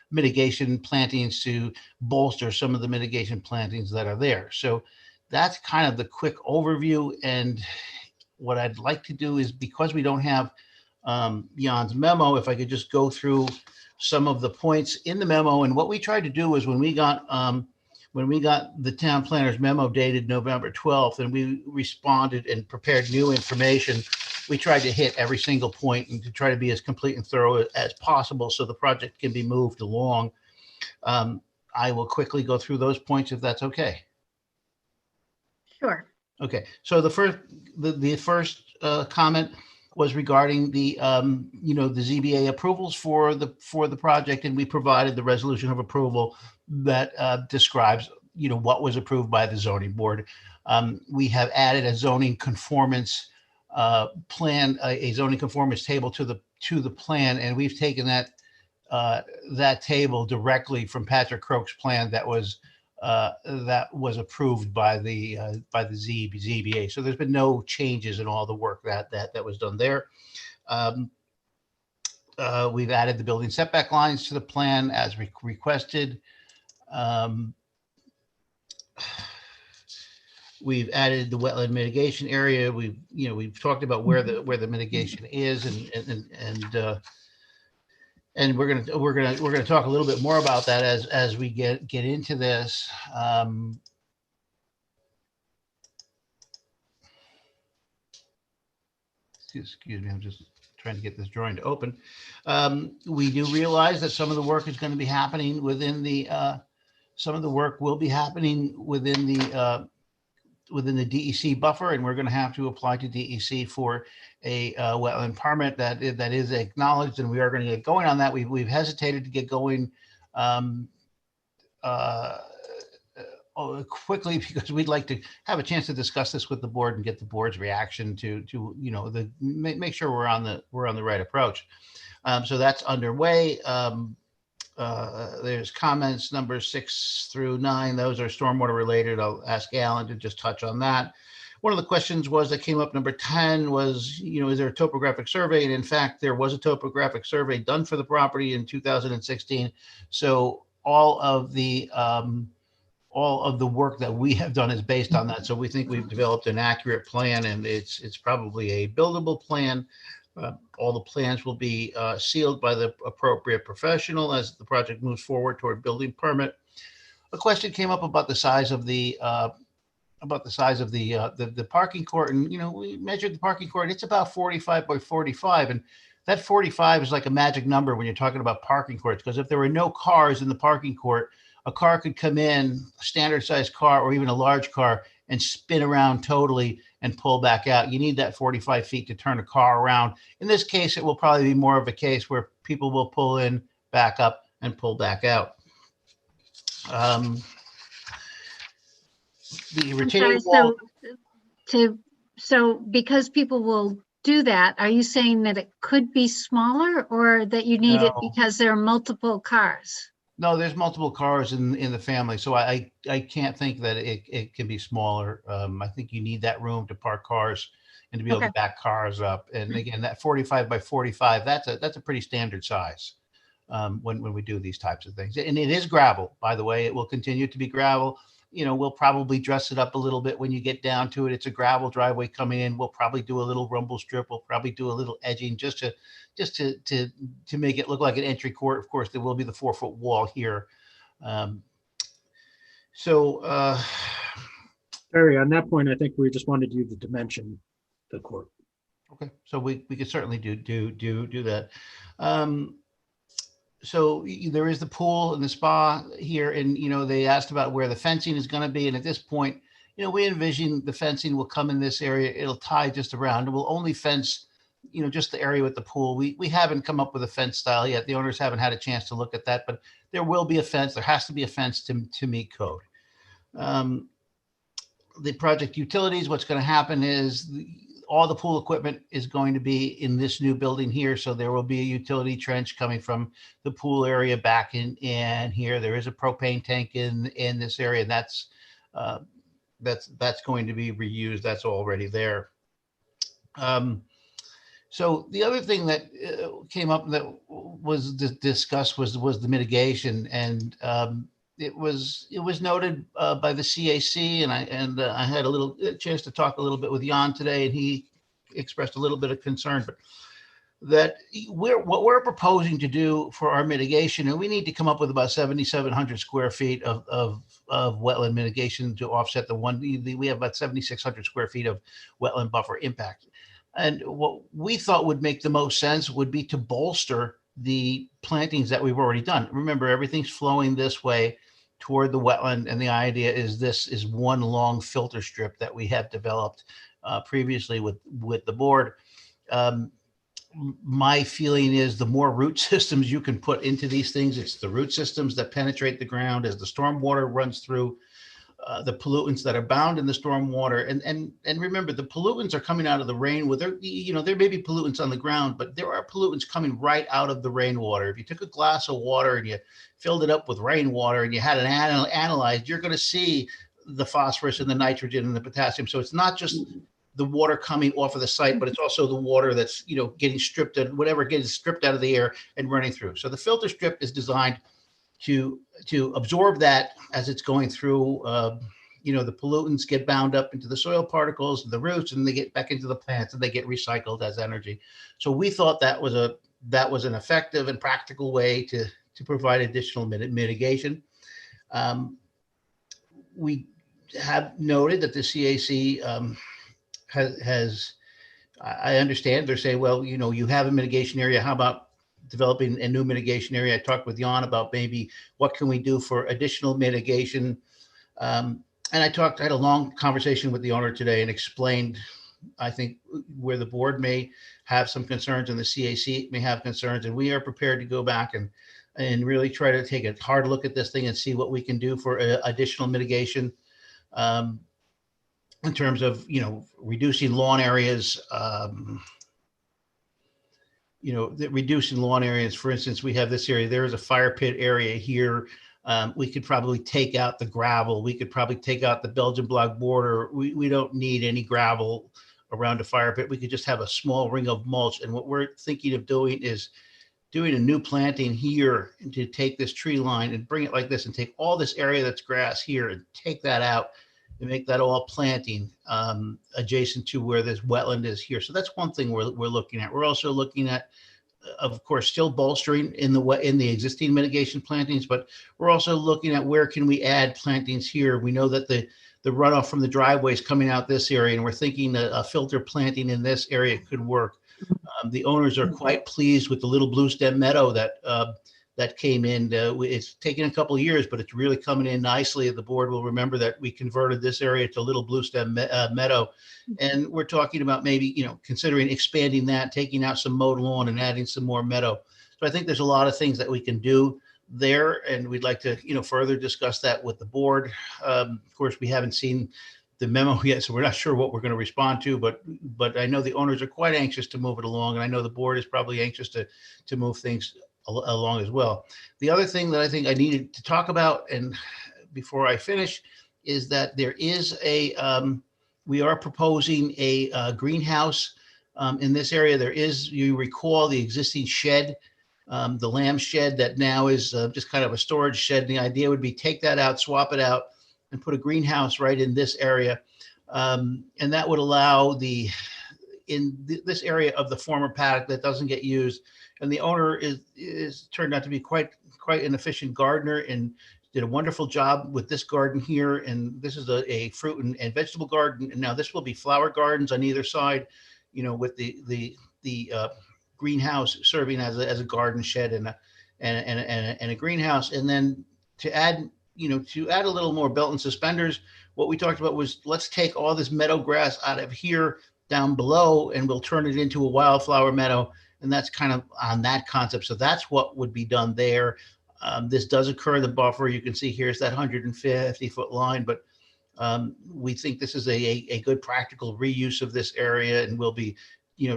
mitigation plantings to bolster some of the mitigation plantings that are there. So that's kind of the quick overview. And what I'd like to do is, because we don't have Jan's memo, if I could just go through some of the points in the memo. And what we tried to do is when we got the town planner's memo dated November 12th, and we responded and prepared new information, we tried to hit every single point and to try to be as complete and thorough as possible so the project can be moved along. I will quickly go through those points if that's okay. Sure. Okay, so the first comment was regarding the the ZBA approvals for the project, and we provided the resolution of approval that describes what was approved by the zoning board. We have added a zoning conformance plan, a zoning conformance table to the plan, and we've taken that table directly from Patrick Croak's plan that was approved by the ZBA. So there's been no changes in all the work that was done there. We've added the building setback lines to the plan as requested. We've added the wetland mitigation area. We've talked about where the mitigation is, and we're gonna talk a little bit more about that as we get into this. Excuse me, I'm just trying to get this drawing to open. We do realize that some of the work is going to be happening within the. Some of the work will be happening within the within the DEC buffer, and we're going to have to apply to DEC for a wetland permit that is acknowledged, and we are going to get going on that. We've hesitated to get going quickly because we'd like to have a chance to discuss this with the board and get the board's reaction to make sure we're on the right approach. So that's underway. There's comments number 6 through 9. Those are stormwater related. I'll ask Alan to just touch on that. One of the questions that came up, number 10, was, is there a topographic survey? And in fact, there was a topographic survey done for the property in 2016. So all of the work that we have done is based on that. So we think we've developed an accurate plan, and it's probably a buildable plan. All the plans will be sealed by the appropriate professional as the project moves forward toward building permit. A question came up about the size of the parking court, and we measured the parking court. It's about 45 by 45, and that 45 is like a magic number when you're talking about parking courts, because if there were no cars in the parking court, a car could come in, a standard sized car or even a large car, and spin around totally and pull back out. You need that 45 feet to turn a car around. In this case, it will probably be more of a case where people will pull in, back up, and pull back out. The retaining wall. So because people will do that, are you saying that it could be smaller, or that you need it because there are multiple cars? No, there's multiple cars in the family, so I can't think that it can be smaller. I think you need that room to park cars and to be able to back cars up. And again, that 45 by 45, that's a pretty standard size when we do these types of things. And it is gravel, by the way. It will continue to be gravel. We'll probably dress it up a little bit when you get down to it. It's a gravel driveway coming in. We'll probably do a little rumble strip. We'll probably do a little edging just to make it look like an entry court. Of course, there will be the 4-foot wall here. Barry, on that point, I think we just wanted you to dimension the court. Okay, so we could certainly do that. So there is the pool and the spa here, and they asked about where the fencing is going to be, and at this point, we envision the fencing will come in this area. It'll tie just around. It will only fence, just the area with the pool. We haven't come up with a fence style yet. The owners haven't had a chance to look at that, but there will be a fence. There has to be a fence to meet code. The project utilities, what's going to happen is all the pool equipment is going to be in this new building here. So there will be a utility trench coming from the pool area back in here. There is a propane tank in this area, and that's going to be reused. That's already there. So the other thing that came up that was discussed was the mitigation, and it was noted by the CAC, and I had a little chance to talk a little bit with Jan today, and he expressed a little bit of concern, but that what we're proposing to do for our mitigation, and we need to come up with about 7,700 square feet of wetland mitigation to offset we have about 7,600 square feet of wetland buffer impact. And what we thought would make the most sense would be to bolster the plantings that we've already done. Remember, everything's flowing this way toward the wetland, and the idea is this is one long filter strip that we have developed previously with the board. My feeling is the more root systems you can put into these things, it's the root systems that penetrate the ground as the stormwater runs through, the pollutants that are bound in the stormwater. And remember, the pollutants are coming out of the rain. There may be pollutants on the ground, but there are pollutants coming right out of the rainwater. If you took a glass of water and you filled it up with rainwater and you had it analyzed, you're going to see the phosphorus and the nitrogen and the potassium. So it's not just the water coming off of the site, but it's also the water that's, getting stripped and whatever gets stripped out of the air and running through. So the filter strip is designed to absorb that as it's going through. The pollutants get bound up into the soil particles, the roots, and they get back into the plants and they get recycled as energy. So we thought that was an effective and practical way to provide additional mitigation. We have noted that the CAC has, I understand they're saying, well, you have a mitigation area. How about developing a new mitigation area? I talked with Jan about maybe what can we do for additional mitigation. And I had a long conversation with the owner today and explained, I think, where the board may have some concerns and the CAC may have concerns, and we are prepared to go back and really try to take a hard look at this thing and see what we can do for additional mitigation, in terms of, reducing lawn areas, reducing lawn areas. For instance, we have this area, there is a fire pit area here. We could probably take out the gravel. We could probably take out the Belgian block border. We don't need any gravel around a fire pit. We could just have a small ring of mulch. And what we're thinking of doing is doing a new planting here and to take this tree line and bring it like this and take all this area that's grass here and take that out and make that all planting adjacent to where this wetland is here. So that's one thing we're looking at. We're also looking at, of course, still bolstering in the existing mitigation plantings, but we're also looking at where can we add plantings here. We know that the runoff from the driveway is coming out this area, and we're thinking that a filter planting in this area could work. The owners are quite pleased with the little blue stem meadow that came in. It's taken a couple of years, but it's really coming in nicely. The board will remember that we converted this area to little blue stem meadow. And we're talking about maybe, considering expanding that, taking out some mowed lawn and adding some more meadow. So I think there's a lot of things that we can do there. And we'd like to, further discuss that with the board. Of course, we haven't seen the memo yet, so we're not sure what we're going to respond to, but I know the owners are quite anxious to move it along. And I know the board is probably anxious to move things along as well. The other thing that I think I needed to talk about, and before I finish, is that there is we are proposing a greenhouse in this area. There is, you recall, the existing shed, the lamb shed that now is just kind of a storage shed. And the idea would be take that out, swap it out, and put a greenhouse right in this area. And that would allow this area of the former paddock that doesn't get used. And the owner is turned out to be quite an efficient gardener and did a wonderful job with this garden here. And this is a fruit and vegetable garden. And now this will be flower gardens on either side, with the greenhouse serving as a garden shed and a greenhouse. And then to add a little more belt and suspenders, what we talked about was, let's take all this meadow grass out of here down below and we'll turn it into a wildflower meadow. And that's kind of on that concept. So that's what would be done there. This does occur in the buffer. You can see here's that 150-foot line, but we think this is a good practical reuse of this area, and we'll be,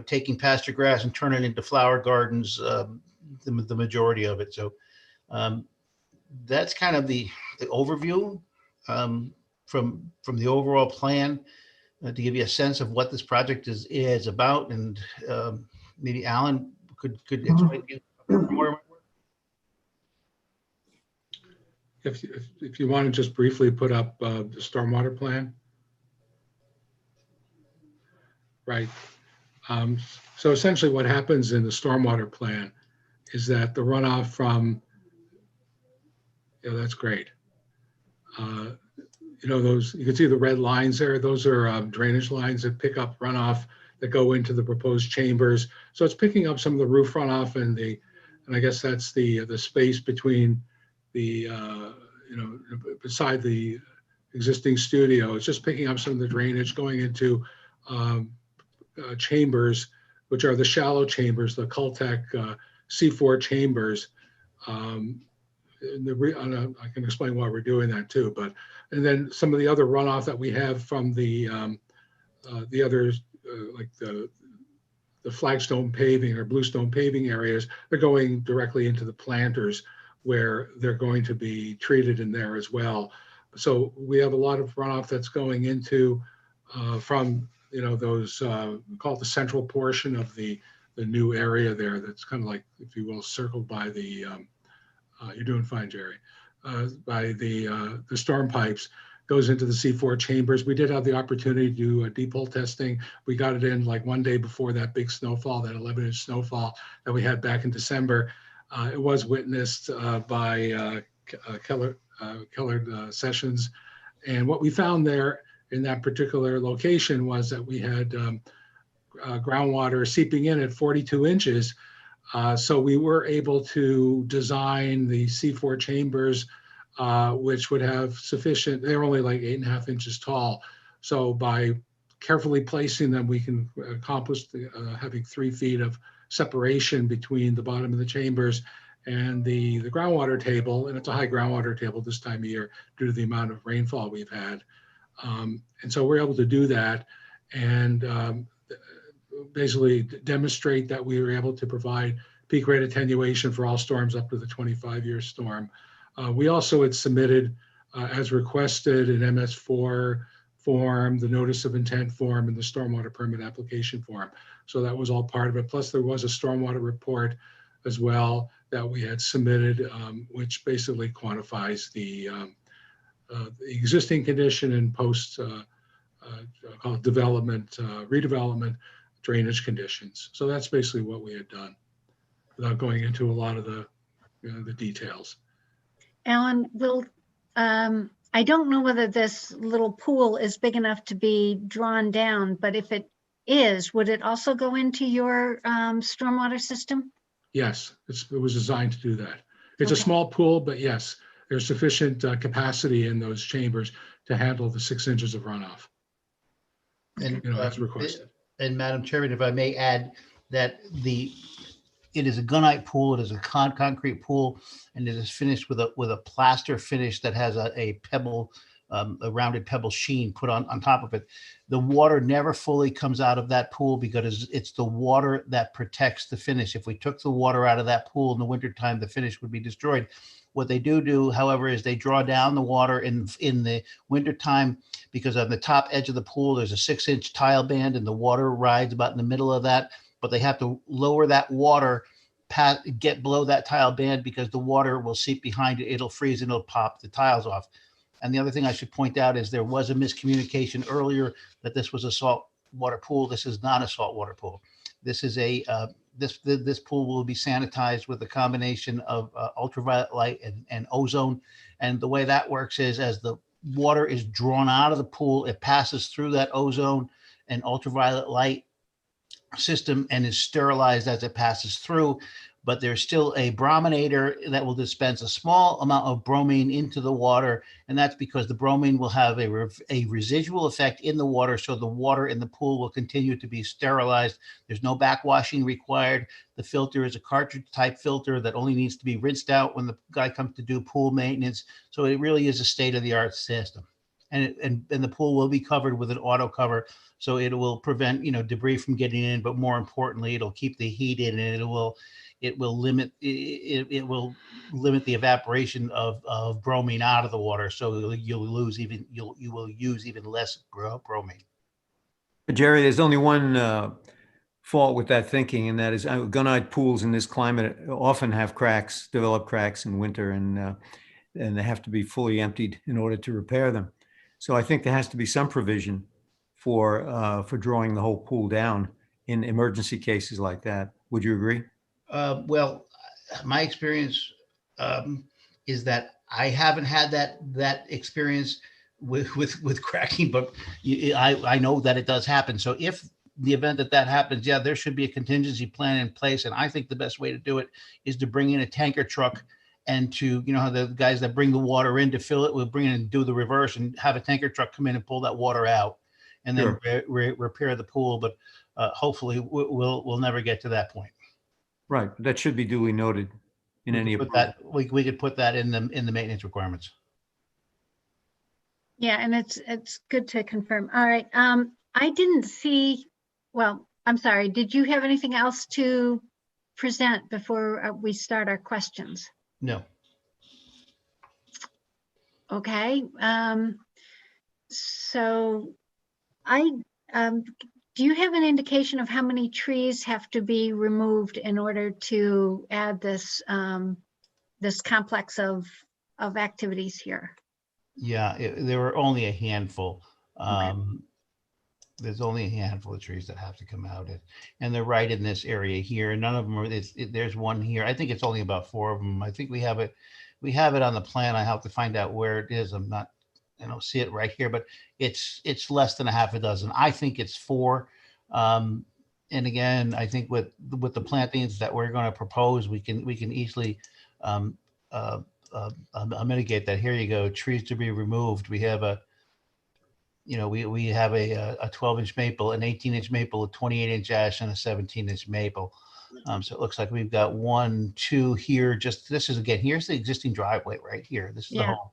taking pasture grass and turning it into flower gardens, the majority of it. So that's kind of the overview from the overall plan to give you a sense of what this project is about. And maybe Alan could explain to you more. If you want to just briefly put up the stormwater plan. Right. So essentially what happens in the stormwater plan is that the runoff from, that's great. Those, you can see the red lines there. Those are drainage lines that pick up runoff that go into the proposed chambers. So it's picking up some of the roof runoff and I guess that's the space between the, beside the existing studio. It's just picking up some of the drainage going into chambers, which are the shallow chambers, the Cultec C4 chambers. I can explain why we're doing that too, and then some of the other runoff that we have from the others, like the flagstone paving or bluestone paving areas, they're going directly into the planters where they're going to be treated in there as well. So we have a lot of runoff that's going into from those call it the central portion of the new area there. That's kind of like, if you will, circled by the you're doing fine, Jerry. By the storm pipes, goes into the C4 chambers. We did have the opportunity to do a deep hole testing. We got it in like one day before that big snowfall, that 11-inch snowfall that we had back in December. It was witnessed by Keller Sessions. And what we found there in that particular location was that we had groundwater seeping in at 42 inches. So we were able to design the C4 chambers which would have sufficient, they're only like 8.5 inches tall. So by carefully placing them, we can accomplish having 3 feet of separation between the bottom of the chambers and the groundwater table. And it's a high groundwater table this time of year due to the amount of rainfall we've had. And so we're able to do that and basically demonstrate that we were able to provide peak rate attenuation for all storms up to the 25-year storm. We also had submitted, as requested, an MS4 form, the notice of intent form, and the stormwater permit application form. So that was all part of it. Plus there was a stormwater report as well that we had submitted, which basically quantifies the existing condition and post call it development, redevelopment drainage conditions. So that's basically what we had done without going into a lot of the details. Alan, I don't know whether this little pool is big enough to be drawn down, but if it is, would it also go into your stormwater system? Yes, it was designed to do that. It's Okay. a small pool, but yes, there's sufficient capacity in those chambers to handle the 6 inches of runoff, And, as requested. And Madam Chairman, if I may add that it is a gunite pool, it is a concrete pool, and it is finished with a plaster finish that has a pebble, a rounded pebble sheen put on top of it. The water never fully comes out of that pool because it's the water that protects the finish. If we took the water out of that pool in the wintertime, the finish would be destroyed. What they do, however, is they draw down the water in the wintertime because on the top edge of the pool, there's a 6-inch tile band and the water rides about in the middle of that. But they have to lower that water, get below that tile band because the water will seep behind it. It'll freeze and it'll pop the tiles off. And the other thing I should point out is there was a miscommunication earlier that this was a saltwater pool. This is not a saltwater pool. This is this pool will be sanitized with a combination of ultraviolet light and ozone. And the way that works is as the water is drawn out of the pool, it passes through that ozone and ultraviolet light system and is sterilized as it passes through. But there's still a brominator that will dispense a small amount of bromine into the water. And that's because the bromine will have a residual effect in the water. So the water in the pool will continue to be sterilized. There's no backwashing required. The filter is a cartridge type filter that only needs to be rinsed out when the guy comes to do pool maintenance. So it really is a state of the art system. And the pool will be covered with an auto cover. So it will prevent, debris from getting in, but more importantly, it'll keep the heat in and it will limit the evaporation of bromine out of the water. So you will use even less bromine. But Jerry, there's only one fault with that thinking, and that is gunite pools in this climate often have cracks, develop cracks in winter, and they have to be fully emptied in order to repair them. So I think there has to be some provision for drawing the whole pool down in emergency cases like that. Would you agree? Well, my experience is that I haven't had that experience with cracking, but I know that it does happen. So if the event that happens, yeah, there should be a contingency plan in place. And I think the best way to do it is to bring in a tanker truck and to, how the guys that bring the water in to fill it will bring in and do the reverse and have a tanker truck come in and pull that water out and then repair the pool. But hopefully we'll never get to that point. Right. That should be duly noted in any of that. We could put that in the maintenance requirements. Yeah, and it's good to confirm. All right. I didn't see, well, I'm sorry. Did you have anything else to present before we start our questions? No. Okay. So do you have an indication of how many trees have to be removed in order to add this this complex of activities here? Yeah, there were only a handful. Okay. There's only a handful of trees that have to come out, and they're right in this area here. None of them are. There's one here. I think it's only about 4 of them. I think we have it. We have it on the plan. I have to find out where it is. I'm not. I don't see it right here, but it's less than a half a dozen. I think it's 4. And again, I think with the plantings that we're going to propose, we can easily I'll mitigate that. Here you go. Trees to be removed. We have a, we have a 12-inch maple, an 18-inch maple, a 28-inch ash, and a 17-inch maple. So it looks like we've got 1, 2 here. This is, again, here's the existing driveway right here. This is the home.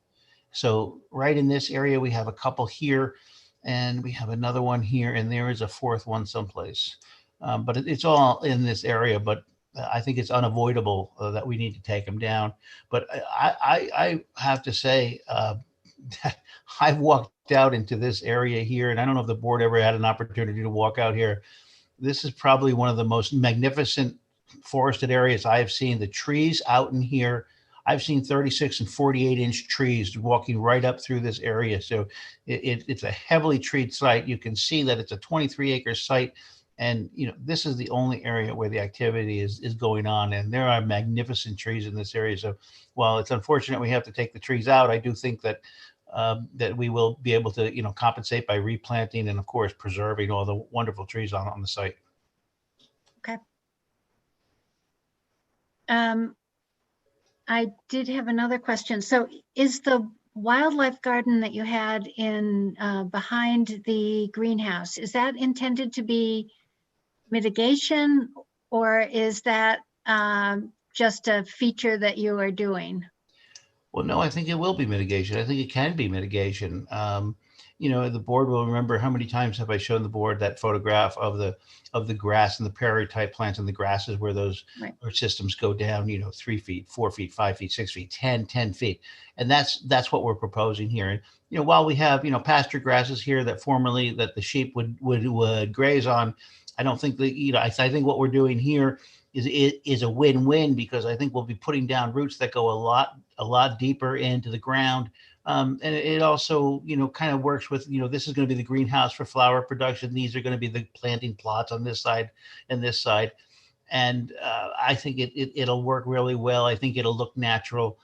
So right in this area, we have a couple here, and we have another one here, and there is a fourth one someplace. But it's all in this area, but I think it's unavoidable that we need to take them down. But I have to say, I've walked out into this area here, and I don't know if the board ever had an opportunity to walk out here. This is probably one of the most magnificent forested areas I have seen. The trees out in here, I've seen 36 and 48-inch trees walking right up through this area. So it's a heavily treed site. You can see that it's a 23-acre site. And, this is the only area where the activity is going on. And there are magnificent trees in this area. So while it's unfortunate we have to take the trees out, I do think that that we will be able to, compensate by replanting and, of course, preserving all the wonderful trees on the site. Okay. I did have another question. So is the wildlife garden that you had in behind the greenhouse, is that intended to be mitigation, or is that just a feature that you are doing? Well, no, I think it will be mitigation. I think it can be mitigation. The board will remember how many times have I shown the board that photograph of the grass and the prairie type plants and the grasses where those systems go down, 3 feet, 4 feet, 5 feet, 6 feet, 10 feet. And that's what we're proposing here. And, while we have, pasture grasses here that formerly that the sheep would graze on, I don't think that, I think what we're doing here is a win-win, because I think we'll be putting down roots that go a lot deeper into the ground. And it also, kind of works with, this is going to be the greenhouse for flower production. These are going to be the planting plots on this side and this side. And I think it'll work really well. I think it'll look natural,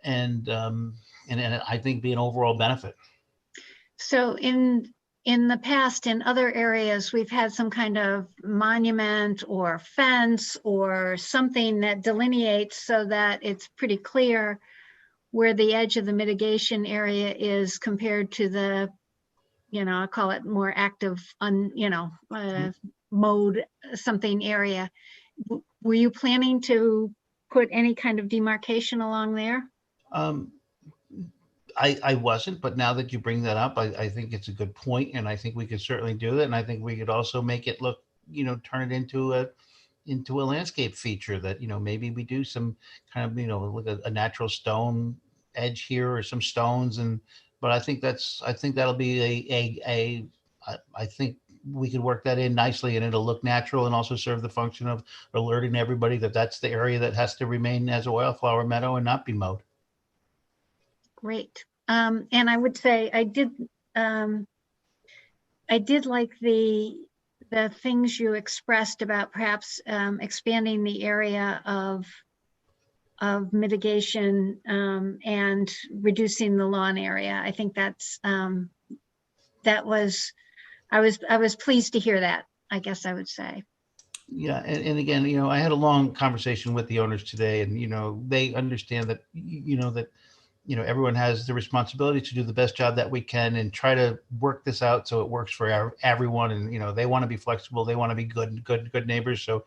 and I think be an overall benefit. So in the past, in other areas, we've had some kind of monument or fence or something that delineates so that it's pretty clear where the edge of the mitigation area is compared to the, I call it more active, mode something area. Were you planning to put any kind of demarcation along there? I wasn't, but now that you bring that up, I think it's a good point, and I think we could certainly do that. And I think we could also make it look, turn it into a landscape feature that, maybe we do some kind of, like a natural stone edge here or some stones. But I think that'll be I think we could work that in nicely, and it'll look natural and also serve the function of alerting everybody that that's the area that has to remain as a wildflower meadow and not be mowed. Great. And I would say I did like the things you expressed about perhaps expanding the area of mitigation and reducing the lawn area. I think I was pleased to hear that, I guess I would say. Yeah, and again, I had a long conversation with the owners today, and they understand that everyone has the responsibility to do the best job that we can and try to work this out so it works for everyone. And they want to be flexible, they want to be good neighbors. So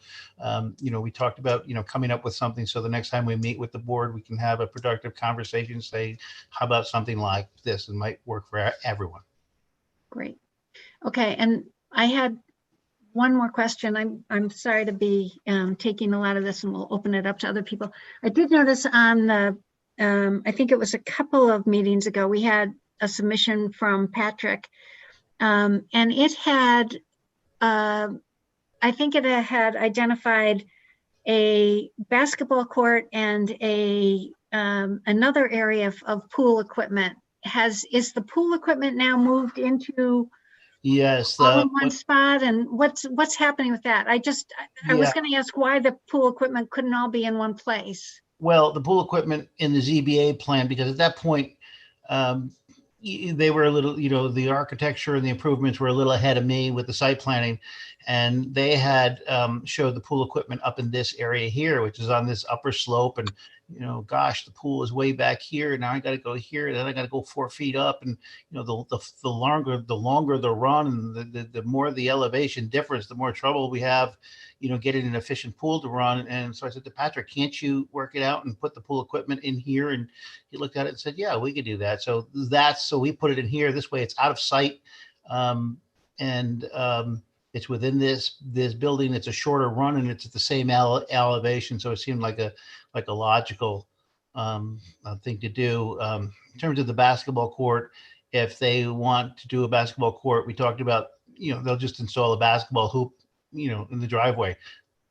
we talked about coming up with something so the next time we meet with the board, we can have a productive conversation, say, how about something like this? It might work for everyone. Great. Okay, and I had one more question. I'm sorry to be taking a lot of this, and we'll open it up to other people. I did notice on the I think it was a couple of meetings ago, we had a submission from Patrick, and it had, I think it had identified a basketball court and another area of pool equipment. Is the pool equipment now moved into Yes, all in one spot, and what's happening with that? I was going to ask why the pool equipment couldn't all be in one place. Well, the pool equipment in the ZBA plan, because at that point, they were a little, the architecture and the improvements were a little ahead of me with the site planning. And they had showed the pool equipment up in this area here, which is on this upper slope. And you know, gosh, the pool is way back here. Now I got to go here. Then I got to go 4 feet up. And, you know, the longer the run and the more the elevation difference, the more trouble we have, you know, getting an efficient pool to run. And so I said to Patrick, can't you work it out and put the pool equipment in here? And he looked at it and said, yeah, we could do that. So so we put it in here. This way it's out of sight. It's within this building. It's a shorter run and it's at the same elevation. So it seemed like a logical thing to do. In terms of the basketball court, if they want to do a basketball court, we talked about, you know, they'll just install a basketball hoop, you know, in the driveway,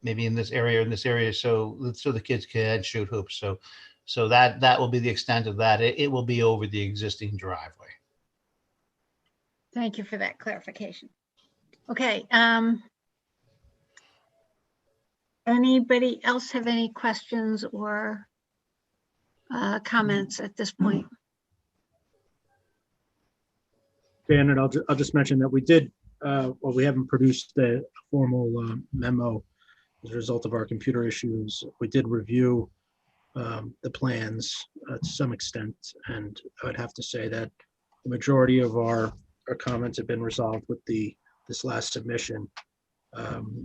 maybe in this area, so the kids can shoot hoops. So that will be the extent of that. It will be over the existing driveway. Thank you for that clarification. Okay. Anybody else have any questions or comments at this point? Janet, I'll just mention that we did, well, we haven't produced a formal memo as a result of our computer issues. We did review the plans to some extent, and I would have to say that the majority of our comments have been resolved with this last submission.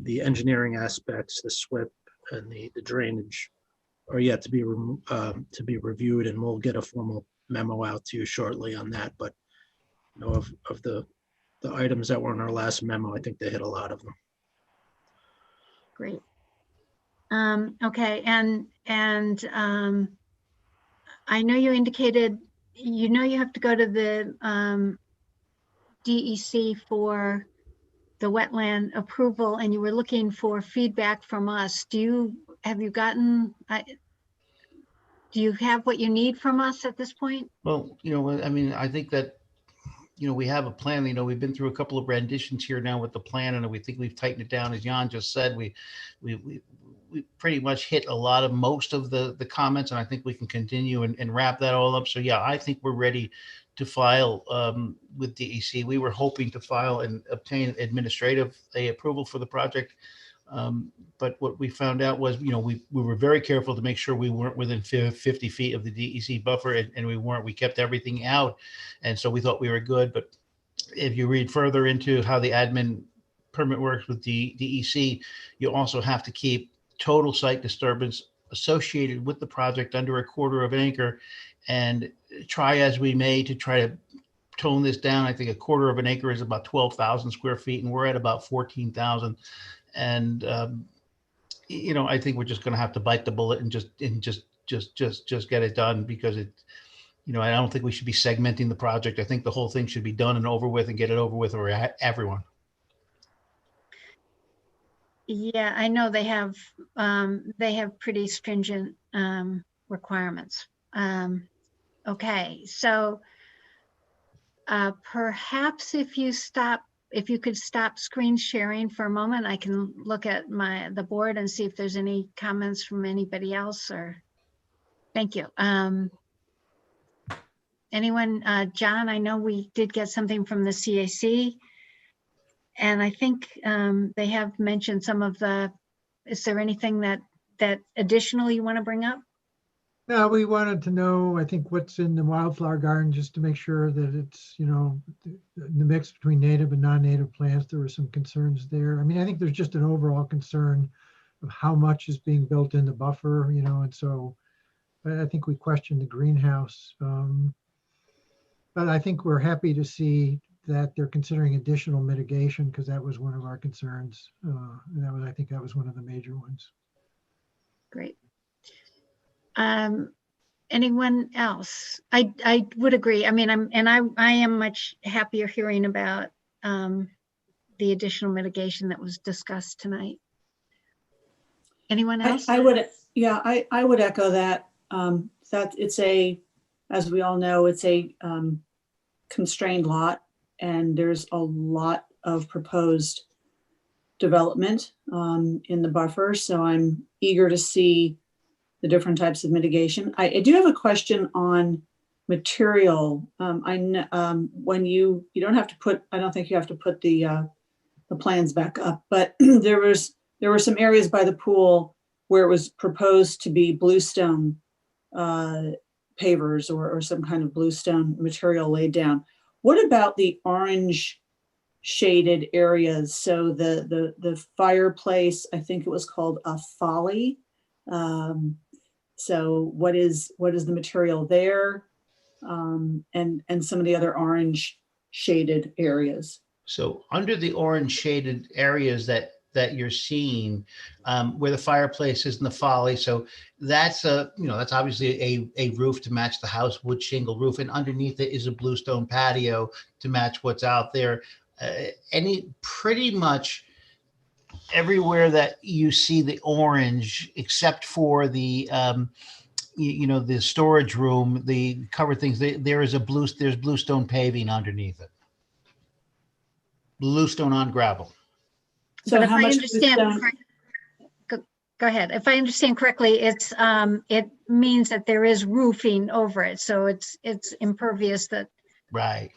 The engineering aspects, the SWIP and the drainage are yet to be reviewed, and we'll get a formal memo out to you shortly on that. But you know, of the items that were in our last memo, I think they hit a lot of them. Great. Okay, and I know you indicated, you know, you have to go to the DEC for the wetland approval, and you were looking for feedback from us. Do you have what you need from us at this point? Well, you know, I mean, I think that, you know, we have a plan. You know, we've been through a couple of renditions here now with the plan, and we think we've tightened it down. As Jan just said, we pretty much hit most of the comments, and I think we can continue and wrap that all up. So yeah, I think we're ready to file with DEC. We were hoping to file and obtain administrative approval for the project. But what we found out was, you know, we were very careful to make sure we weren't within 50 feet of the DEC buffer, and we weren't. We kept everything out, and so we thought we were good. But if you read further into how the admin permit works with the DEC, you also have to keep total site disturbance associated with the project under a quarter of an acre, and try as we may to try to tone this down. I think a quarter of an acre is about 12,000 square feet, and we're at about 14,000. And you know, I think we're just going to have to bite the bullet and just get it done, because it, you know, I don't think we should be segmenting the project. I think the whole thing should be done and over with, and get it over with for everyone. Yeah, I know they have pretty stringent requirements. Okay, so perhaps if you could stop screen sharing for a moment, I can look at the board and see if there's any comments from anybody else. Or thank you. Anyone? John, I know we did get something from the CAC, and I think they have mentioned some of the. Is there anything that additional you want to bring up? No, we wanted to know, I think, what's in the wildflower garden, just to make sure that it's, you know, the mix between native and non-native plants. There were some concerns there. I mean, I think there's just an overall concern of how much is being built in the buffer, you know, and so I think we questioned the greenhouse. But I think we're happy to see that they're considering additional mitigation, because that was one of our concerns. And I think that was one of the major ones. Great. Anyone else? I would agree. I mean, I am much happier hearing about the additional mitigation that was discussed tonight. Anyone else? I would echo that. That it's as we all know, it's a constrained lot, and there's a lot of proposed development in the buffer. So I'm eager to see the different types of mitigation. I do have a question on material. When you don't have to put, I don't think you have to put the plans back up, but there were some areas by the pool where it was proposed to be bluestone pavers or some kind of bluestone material laid down. What about the orange shaded areas? So the fireplace, I think it was called a folly. So what is the material there? And some of the other orange shaded areas. So under the orange shaded areas that you're seeing, where the fireplace is in the folly, so that's that's obviously a roof to match the house, wood shingle roof, and underneath it is a bluestone patio to match what's out there. Pretty much everywhere that you see the orange, except for the the storage room, the covered things, there's bluestone paving underneath it. Bluestone on gravel. So but if how I much understand, go ahead. If I understand correctly, it's it means that there is roofing over it, so it's impervious. That right.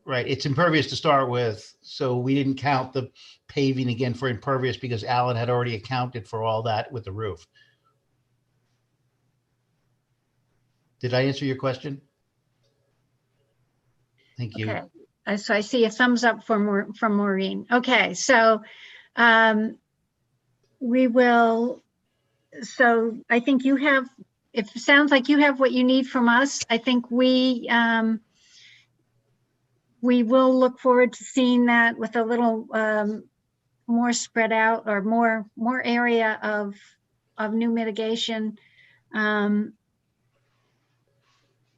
It's impervious to start with, so we didn't count the paving again for impervious because Alan had already accounted for all that with the roof. Did I answer your question? Thank you. Okay. So I see a thumbs up from Maureen. Okay, so we will. So I think you have. It sounds like you have what you need from us. I think we will look forward to seeing that with a little more spread out or more area of new mitigation.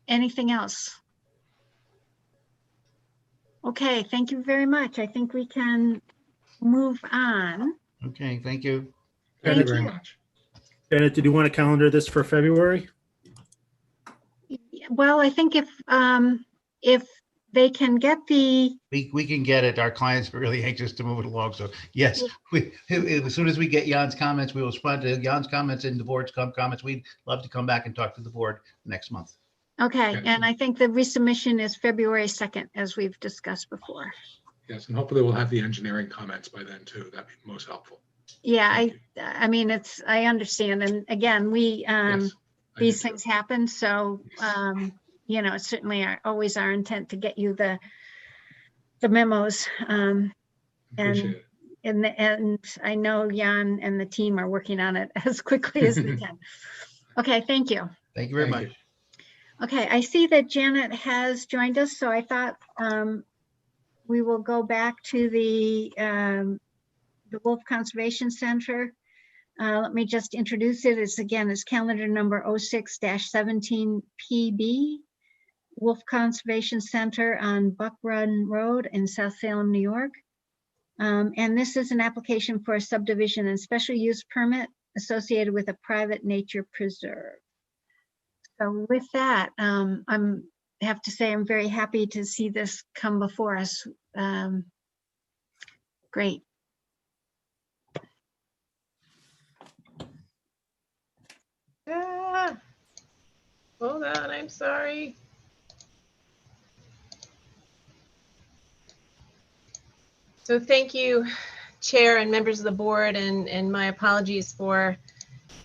Anything else? Okay, thank you very much. I think we can move on. Okay, thank you. Thank you very much. Janet, did you want to calendar this for February? Well, I think if they can get the. We can get it. Our clients are really anxious to move it along. So yes, as soon as we get Jan's comments, we will respond to Jan's comments and the board's comments. We'd love to come back and talk to the board next month. Okay, and I think the resubmission is February 2nd, as we've discussed before. Yes, and hopefully we'll have the engineering comments by then too. That'd be most helpful. Yeah, I mean, I understand. And again, these things happen. So, it's certainly always our intent to get you the memos. Appreciate it. And I know Jan and the team are working on it as quickly as they can. Okay, thank you. Thank you very much. Okay, I see that Janet has joined us, so I thought we will go back to the Wolf Conservation Center. Let me just introduce it. It's calendar number 06-17 PB, Wolf Conservation Center on Buck Run Road in South Salem, New York. And this is an application for a subdivision and special use permit associated with a private nature preserve. So with that, I have to say I'm very happy to see this come before us. Great. Hold on, I'm sorry. So thank you, Chair and members of the board, and my apologies for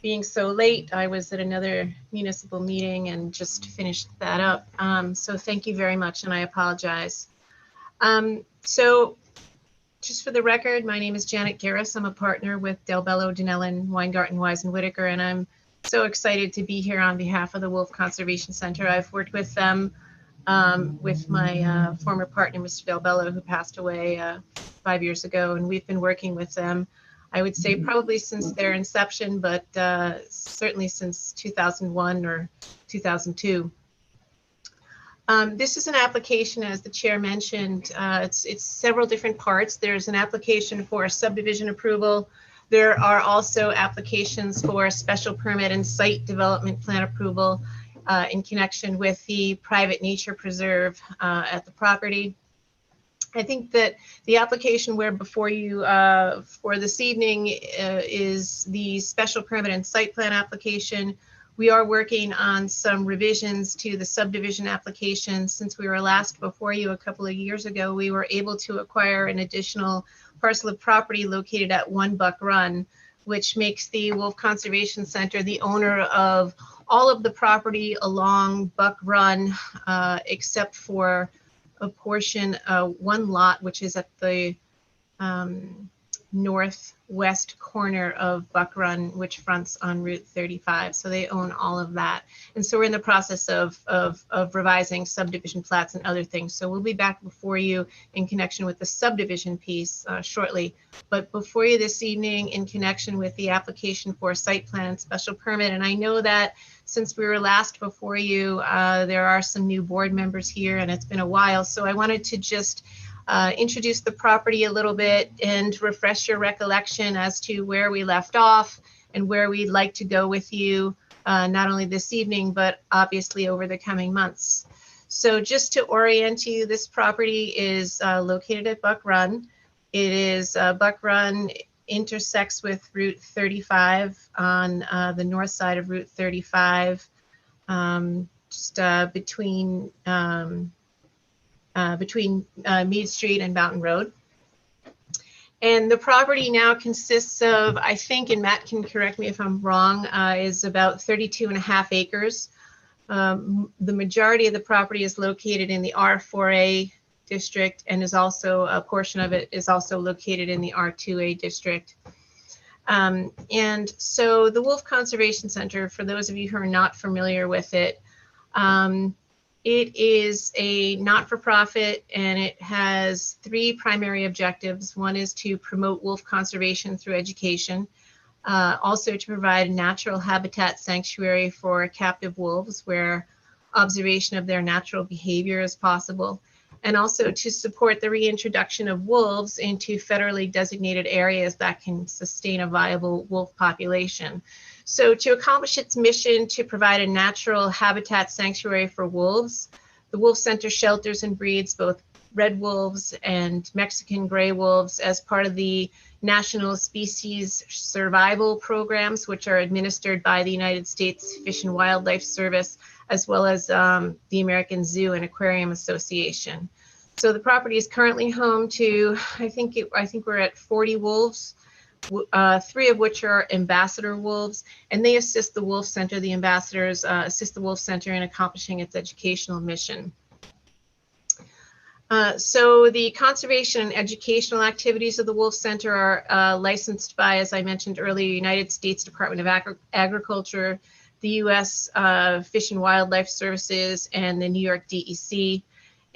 being so late. I was at another municipal meeting and just finished that up. So thank you very much, and I apologize. So just for the record, my name is Janet Garris. I'm a partner with Del Bello, Dinellen, Weingarten, Wise, and Whitaker, and I'm so excited to be here on behalf of the Wolf Conservation Center. I've worked with them with my former partner, Mr. Del Bello, who passed away 5 years ago, and we've been working with them, I would say probably since their inception, but certainly since 2001 or 2002. This is an application, as the chair mentioned, it's several different parts. There's an application for subdivision approval. There are also applications for special permit and site development plan approval in connection with the private nature preserve at the property. I think that the application we're before you for this evening is the special permit and site plan application. We are working on some revisions to the subdivision application. Since we were last before you a couple of years ago, we were able to acquire an additional parcel of property located at 1 Buck Run, which makes the Wolf Conservation Center the owner of all of the property along Buck Run, except for a portion, one lot, which is at the northwest corner of Buck Run, which fronts on Route 35. So they own all of that. And so we're in the process of revising subdivision plats and other things. So we'll be back before you in connection with the subdivision piece shortly. But before you this evening in connection with the application for a site plan and special permit. And I know that since we were last before you, there are some new board members here and it's been a while. So I wanted to just introduce the property a little bit and refresh your recollection as to where we left off and where we'd like to go with you, not only this evening, but obviously over the coming months. So just to orient you, this property is located at Buck Run. It is Buck Run intersects with Route 35 on the north side of Route 35, just between Mead Street and Mountain Road. And the property now consists of, I think, and Matt can correct me if I'm wrong, is about 32.5 acres. The majority of the property is located in the R4A district and is also, a portion of it is also located in the R2A district. And so the Wolf Conservation Center, for those of you who are not familiar with it, it is a not-for-profit and it has three primary objectives. One is to promote wolf conservation through education, also to provide a natural habitat sanctuary for captive wolves where observation of their natural behavior is possible, and also to support the reintroduction of wolves into federally designated areas that can sustain a viable wolf population. So to accomplish its mission to provide a natural habitat sanctuary for wolves, the Wolf Center shelters and breeds both red wolves and Mexican gray wolves as part of the National Species Survival Programs, which are administered by the United States Fish and Wildlife Service, as well as the American Zoo and Aquarium Association. So the property is currently home to, I think we're at 40 wolves. 3 of which are ambassador wolves, and they assist the Wolf Center, the ambassadors assist the Wolf Center in accomplishing its educational mission. So the conservation and educational activities of the Wolf Center are licensed by, as I mentioned earlier, United States Department of Agriculture, the U.S. Fish and Wildlife Services, and the New York DEC.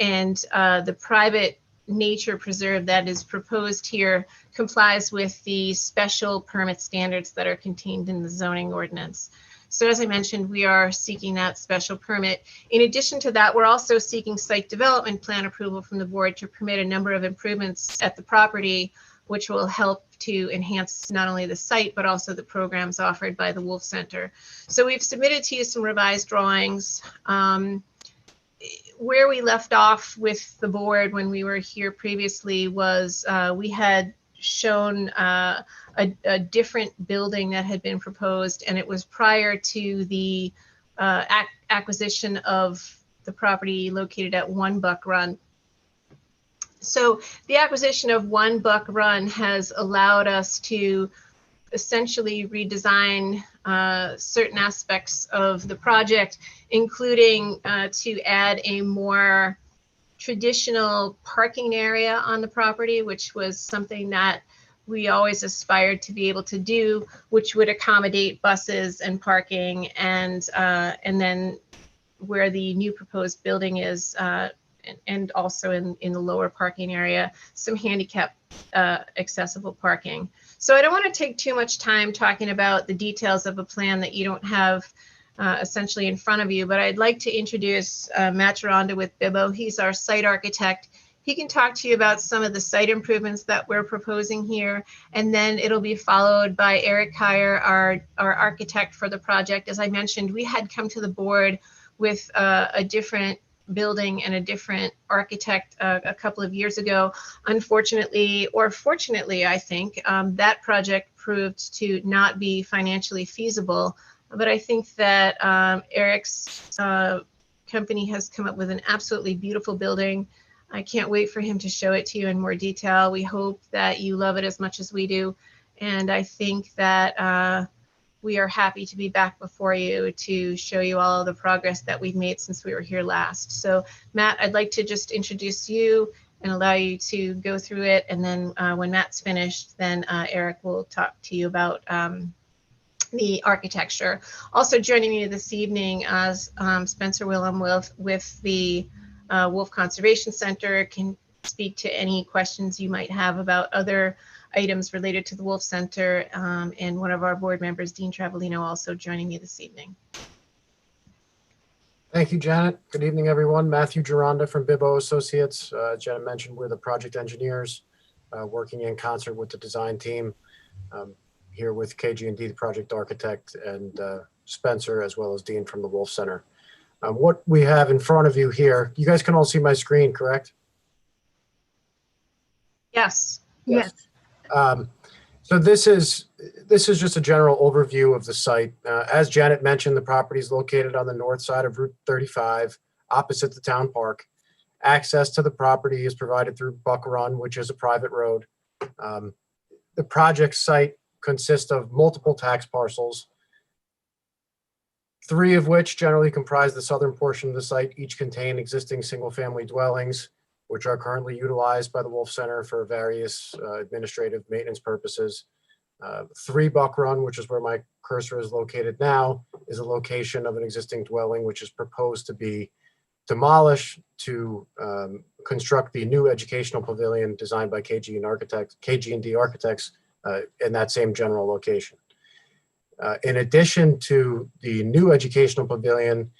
And the private nature preserve that is proposed here complies with the special permit standards that are contained in the zoning ordinance. So as I mentioned, we are seeking that special permit. In addition to that, we're also seeking site development plan approval from the board to permit a number of improvements at the property, which will help to enhance not only the site, but also the programs offered by the Wolf Center. So we've submitted to you some revised drawings. Where we left off with the board when we were here previously was we had shown a different building that had been proposed, and it was prior to the acquisition of the property located at 1 Buck Run. So the acquisition of 1 Buck Run has allowed us to essentially redesign certain aspects of the project, including to add a more traditional parking area on the property, which was something that we always aspired to be able to do, which would accommodate buses and parking, and then where the new proposed building is, and also in the lower parking area, some handicap accessible parking. So I don't want to take too much time talking about the details of a plan that you don't have essentially in front of you, but I'd like to introduce Matt Gironda with Bibbo. He's our site architect. He can talk to you about some of the site improvements that we're proposing here, and then it'll be followed by Eric Kyer, our architect for the project. As I mentioned, we had come to the board with a different building and a different architect a couple of years ago. Unfortunately, or fortunately, I think, that project proved to not be financially feasible. But I think that Eric's company has come up with an absolutely beautiful building. I can't wait for him to show it to you in more detail. We hope that you love it as much as we do. And I think that we are happy to be back before you to show you all of the progress that we've made since we were here last. So Matt, I'd like to just introduce you and allow you to go through it. And then when Matt's finished, then Eric will talk to you about the architecture. Also joining me this evening as Spencer Willem with the Wolf Conservation Center can speak to any questions you might have about other items related to the Wolf Center, and one of our board members, Dean Travellino, also joining me this evening. Thank you, Janet. Good evening, everyone. Matthew Gironda from Bibbo Associates. Janet mentioned we're the project engineers working in concert with the design team. Here with KG&D, the project architect, and Spencer, as well as Dean from the Wolf Center. What we have in front of you here, you guys can all see my screen, correct? Yes. Yes. So this is just a general overview of the site. As Janet mentioned, the property is located on the north side of Route 35, opposite the town park. Access to the property is provided through Buck Run, which is a private road. The project site consists of multiple tax parcels, 3 of which generally comprise the southern portion of the site. Each contain existing single-family dwellings, which are currently utilized by the Wolf Center for various administrative maintenance purposes. 3 Buck Run, which is where my cursor is located now, is a location of an existing dwelling, which is proposed to be demolished to construct the new educational pavilion designed by KG&D Architects in that same general location. In addition to the new educational pavilion,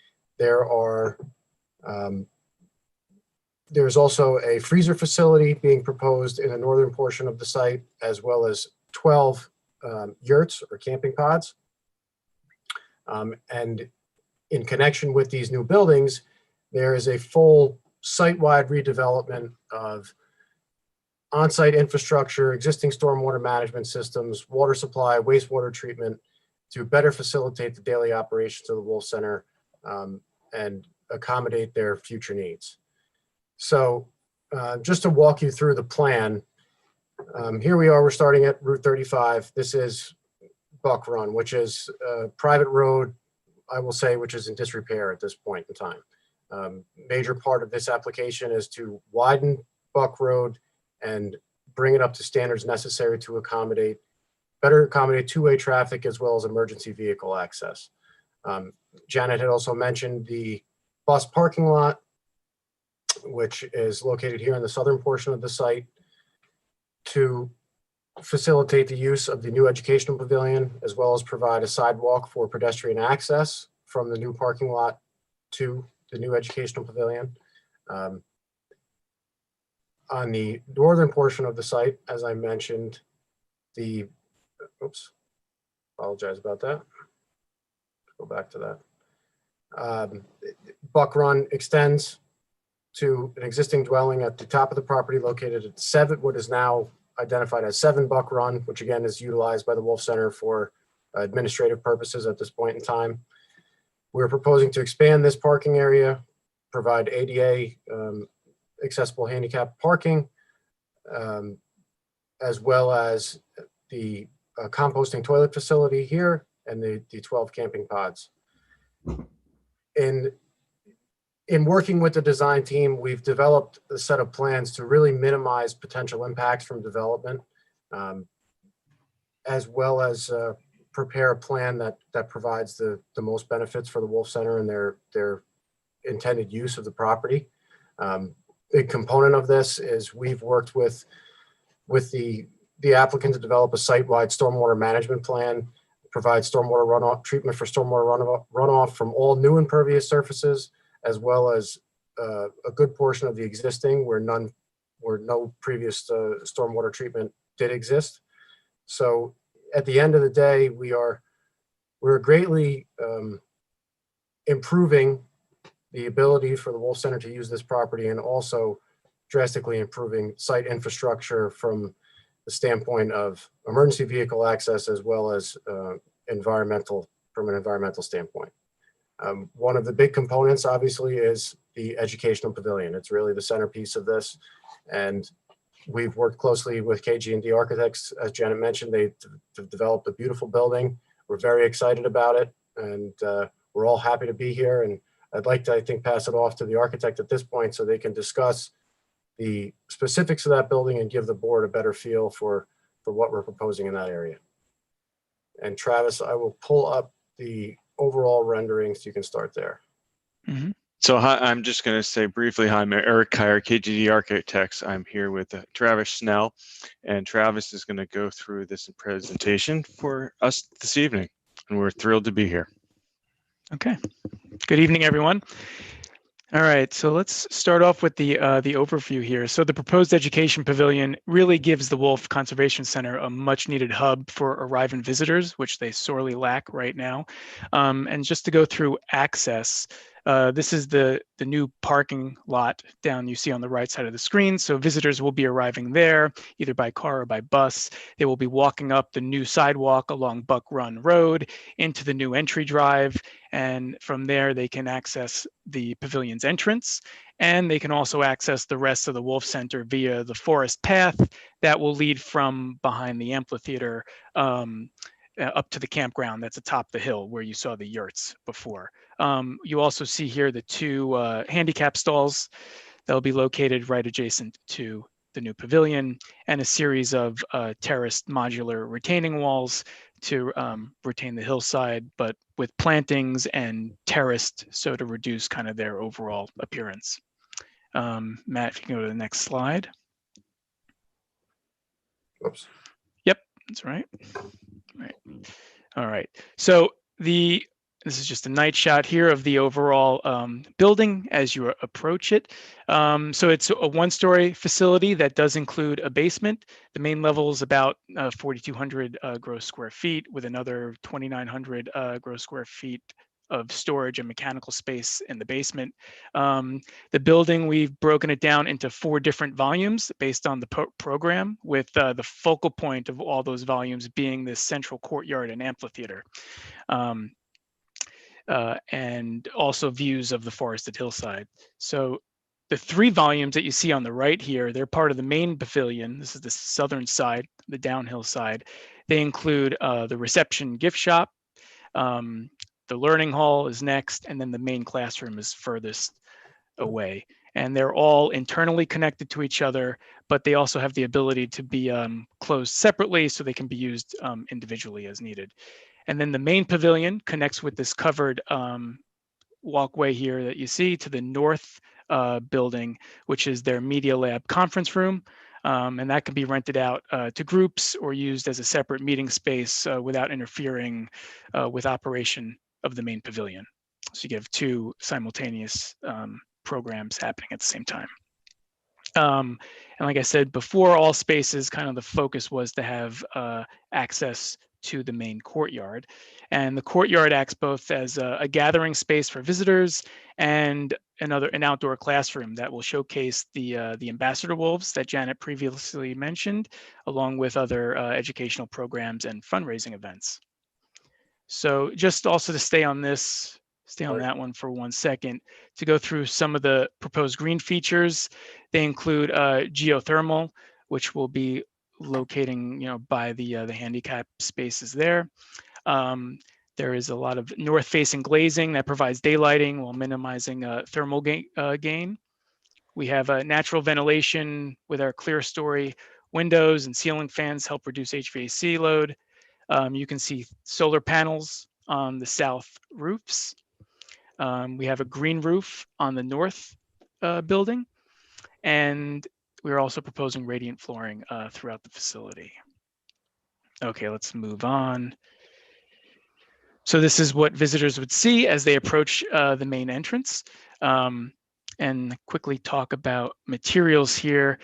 there's also a freezer facility being proposed in the northern portion of the site, as well as 12 yurts or camping pods. And in connection with these new buildings, there is a full site-wide redevelopment of on-site infrastructure, existing stormwater management systems, water supply, wastewater treatment, to better facilitate the daily operations of the Wolf Center and accommodate their future needs. So just to walk you through the plan, here we are, we're starting at Route 35. This is Buck Run, which is a private road, I will say, which is in disrepair at this point in time. Major part of this application is to widen Buck Road and bring it up to standards necessary to better accommodate two-way traffic as well as emergency vehicle access. Janet had also mentioned the bus parking lot, which is located here in the southern portion of the site, to facilitate the use of the new educational pavilion, as well as provide a sidewalk for pedestrian access from the new parking lot to the new educational pavilion. On the northern portion of the site, as I mentioned, apologize about that. Go back to that. Buck Run extends to an existing dwelling at the top of the property located at what is now identified as 7 Buck Run, which again is utilized by the Wolf Center for administrative purposes at this point in time. We're proposing to expand this parking area, provide ADA accessible handicap parking, as well as the composting toilet facility here and the 12 camping pods. In working with the design team, we've developed a set of plans to really minimize potential impacts from development, as well as prepare a plan that provides the most benefits for the Wolf Center and their intended use of the property. A component of this is we've worked with the applicant to develop a site-wide stormwater management plan, provide stormwater runoff treatment for stormwater runoff from all new impervious surfaces, as well as a good portion of the existing where no previous stormwater treatment did exist. So at the end of the day, we're greatly improving the ability for the Wolf Center to use this property, and also drastically improving site infrastructure from the standpoint of emergency vehicle access, as well as from an environmental standpoint. One of the big components, obviously, is the educational pavilion. It's really the centerpiece of this. And we've worked closely with KG&D Architects. As Janet mentioned, they've developed a beautiful building we're very excited about it, and we're all happy to be here. And I'd like to, I think, pass it off to the architect at this point so they can discuss the specifics of that building and give the board a better feel for what we're proposing in that area. And Travis, I will pull up the overall renderings. You can start there. Mm-hmm. So hi, I'm just going to say briefly, hi, I'm Eric Kyer, KGD Architects. I'm here with Travis Snell, and Travis is going to go through this presentation for us this evening, and we're thrilled to be here. Okay. Good evening, everyone. All right, so let's start off with the overview here. So the proposed education pavilion really gives the Wolf Conservation Center a much needed hub for arriving visitors, which they sorely lack right now. And just to go through access, this is the new parking lot down you see on the right side of the screen. So visitors will be arriving there either by car or by bus. They will be walking up the new sidewalk along Buck Run Road into the new entry drive. And from there, they can access the pavilion's entrance, and they can also access the rest of the Wolf Center via the forest path that will lead from behind the amphitheater up to the campground that's atop the hill where you saw the yurts before. You also see here the two handicap stalls that will be located right adjacent to the new pavilion, and a series of terraced modular retaining walls to retain the hillside, but with plantings and terraced, so to reduce kind of their overall appearance. Matt, if you can go to the next slide. Oops. Yep, that's right. Right. All right. So this is just a night shot here of the overall building as you approach it. So it's a one-story facility that does include a basement. The main level is about 4,200 gross square feet, with another 2,900 gross square feet of storage and mechanical space in the basement. The building, we've broken it down into 4 different volumes based on the program, with the focal point of all those volumes being this central courtyard and amphitheater. And also views of the forested hillside. So the 3 volumes that you see on the right here, they're part of the main pavilion. This is the southern side, the downhill side. They include the reception gift shop, the learning hall is next, and then the main classroom is furthest away. And they're all internally connected to each other, but they also have the ability to be closed separately so they can be used individually as needed. And then the main pavilion connects with this covered walkway here that you see to the north building, which is their Media Lab conference room. And that can be rented out to groups or used as a separate meeting space without interfering with operation of the main pavilion. So you have 2 simultaneous programs happening at the same time. And like I said before, all spaces, kind of the focus was to have access to the main courtyard. And the courtyard acts both as a gathering space for visitors and an outdoor classroom that will showcase the ambassador wolves that Janet previously mentioned, along with other educational programs and fundraising events. So just also to stay on that one for 1 second, to go through some of the proposed green features. They include geothermal, which will be locating, by the handicap spaces there. There is a lot of north-facing glazing that provides daylighting while minimizing thermal gain. We have natural ventilation with our clear story windows, and ceiling fans help reduce HVAC load. You can see solar panels on the south roofs. We have a green roof on the north building, and we're also proposing radiant flooring throughout the facility. Okay, let's move on. So this is what visitors would see as they approach the main entrance. And quickly talk about materials here.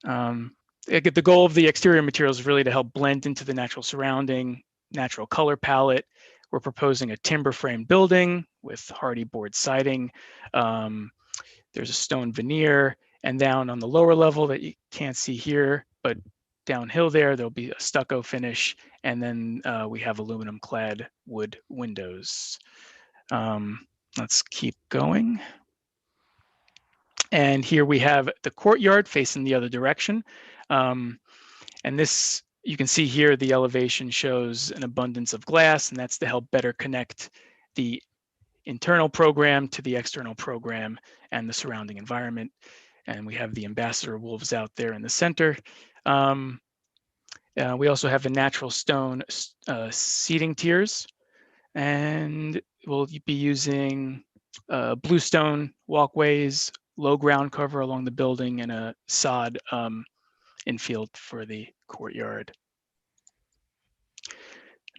The goal of the exterior materials is really to help blend into the natural surrounding, natural color palette. We're proposing a timber frame building with hardy board siding. There's a stone veneer, and down on the lower level that you can't see here, but downhill there'll be a stucco finish, and then we have aluminum clad wood windows. Let's keep going. And here we have the courtyard facing the other direction. And this you can see here the elevation shows an abundance of glass, and that's to help better connect the internal program to the external program and the surrounding environment. And we have the ambassador wolves out there in the center. We also have the natural stone seating tiers, and we'll be using bluestone walkways, low ground cover along the building, and a sod infield for the courtyard.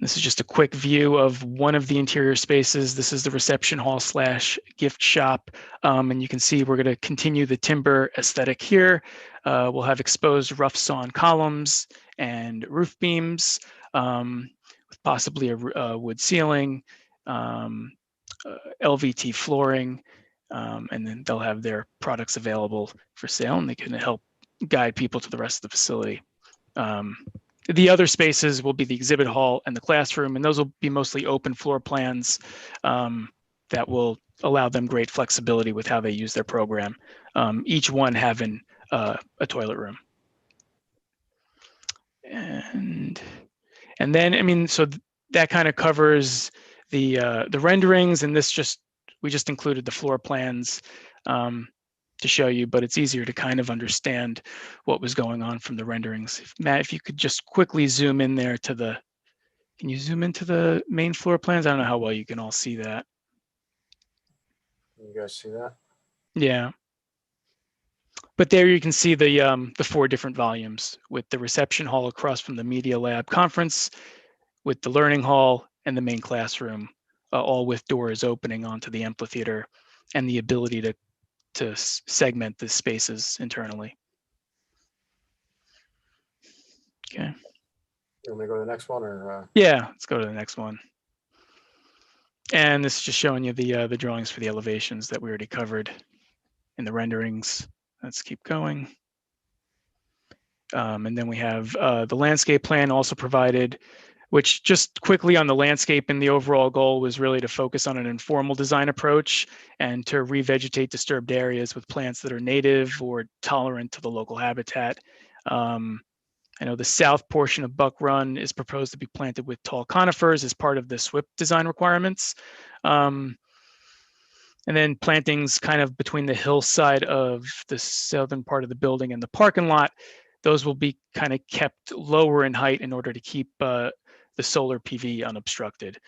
This is just a quick view of one of the interior spaces. This is the reception hall / gift shop. And you can see we're going to continue the timber aesthetic here. We'll have exposed rough sawn columns and roof beams with possibly a wood ceiling, LVT flooring, and then they'll have their products available for sale, and they can help guide people to the rest of the facility. The other spaces will be the exhibit hall and the classroom, and those will be mostly open floor plans that will allow them great flexibility with how they use their program, each one having a toilet room. And then, I mean, so that kind of covers the renderings, and we just included the floor plans to show you, but it's easier to kind of understand what was going on from the renderings. Matt, if you could just quickly zoom in there to can you zoom into the main floor plans? I don't know how well you can all see that. You guys see that? Yeah. But there you can see the 4 different volumes, with the reception hall across from the media lab conference, with the learning hall and the main classroom, all with doors opening onto the amphitheater, and the ability to segment the spaces internally. Okay. You want me to go to the next one, or? Yeah, let's go to the next one. And this is just showing you the drawings for the elevations that we already covered in the renderings. Let's keep going. And then we have the landscape plan also provided, which just quickly on the landscape, and the overall goal was really to focus on an informal design approach and to revegetate disturbed areas with plants that are native or tolerant to the local habitat. I know the south portion of Buck Run is proposed to be planted with tall conifers as part of the SWIP design requirements. And then plantings kind of between the hillside of the southern part of the building and the parking lot, those will be kind of kept lower in height in order to keep the solar PV unobstructed.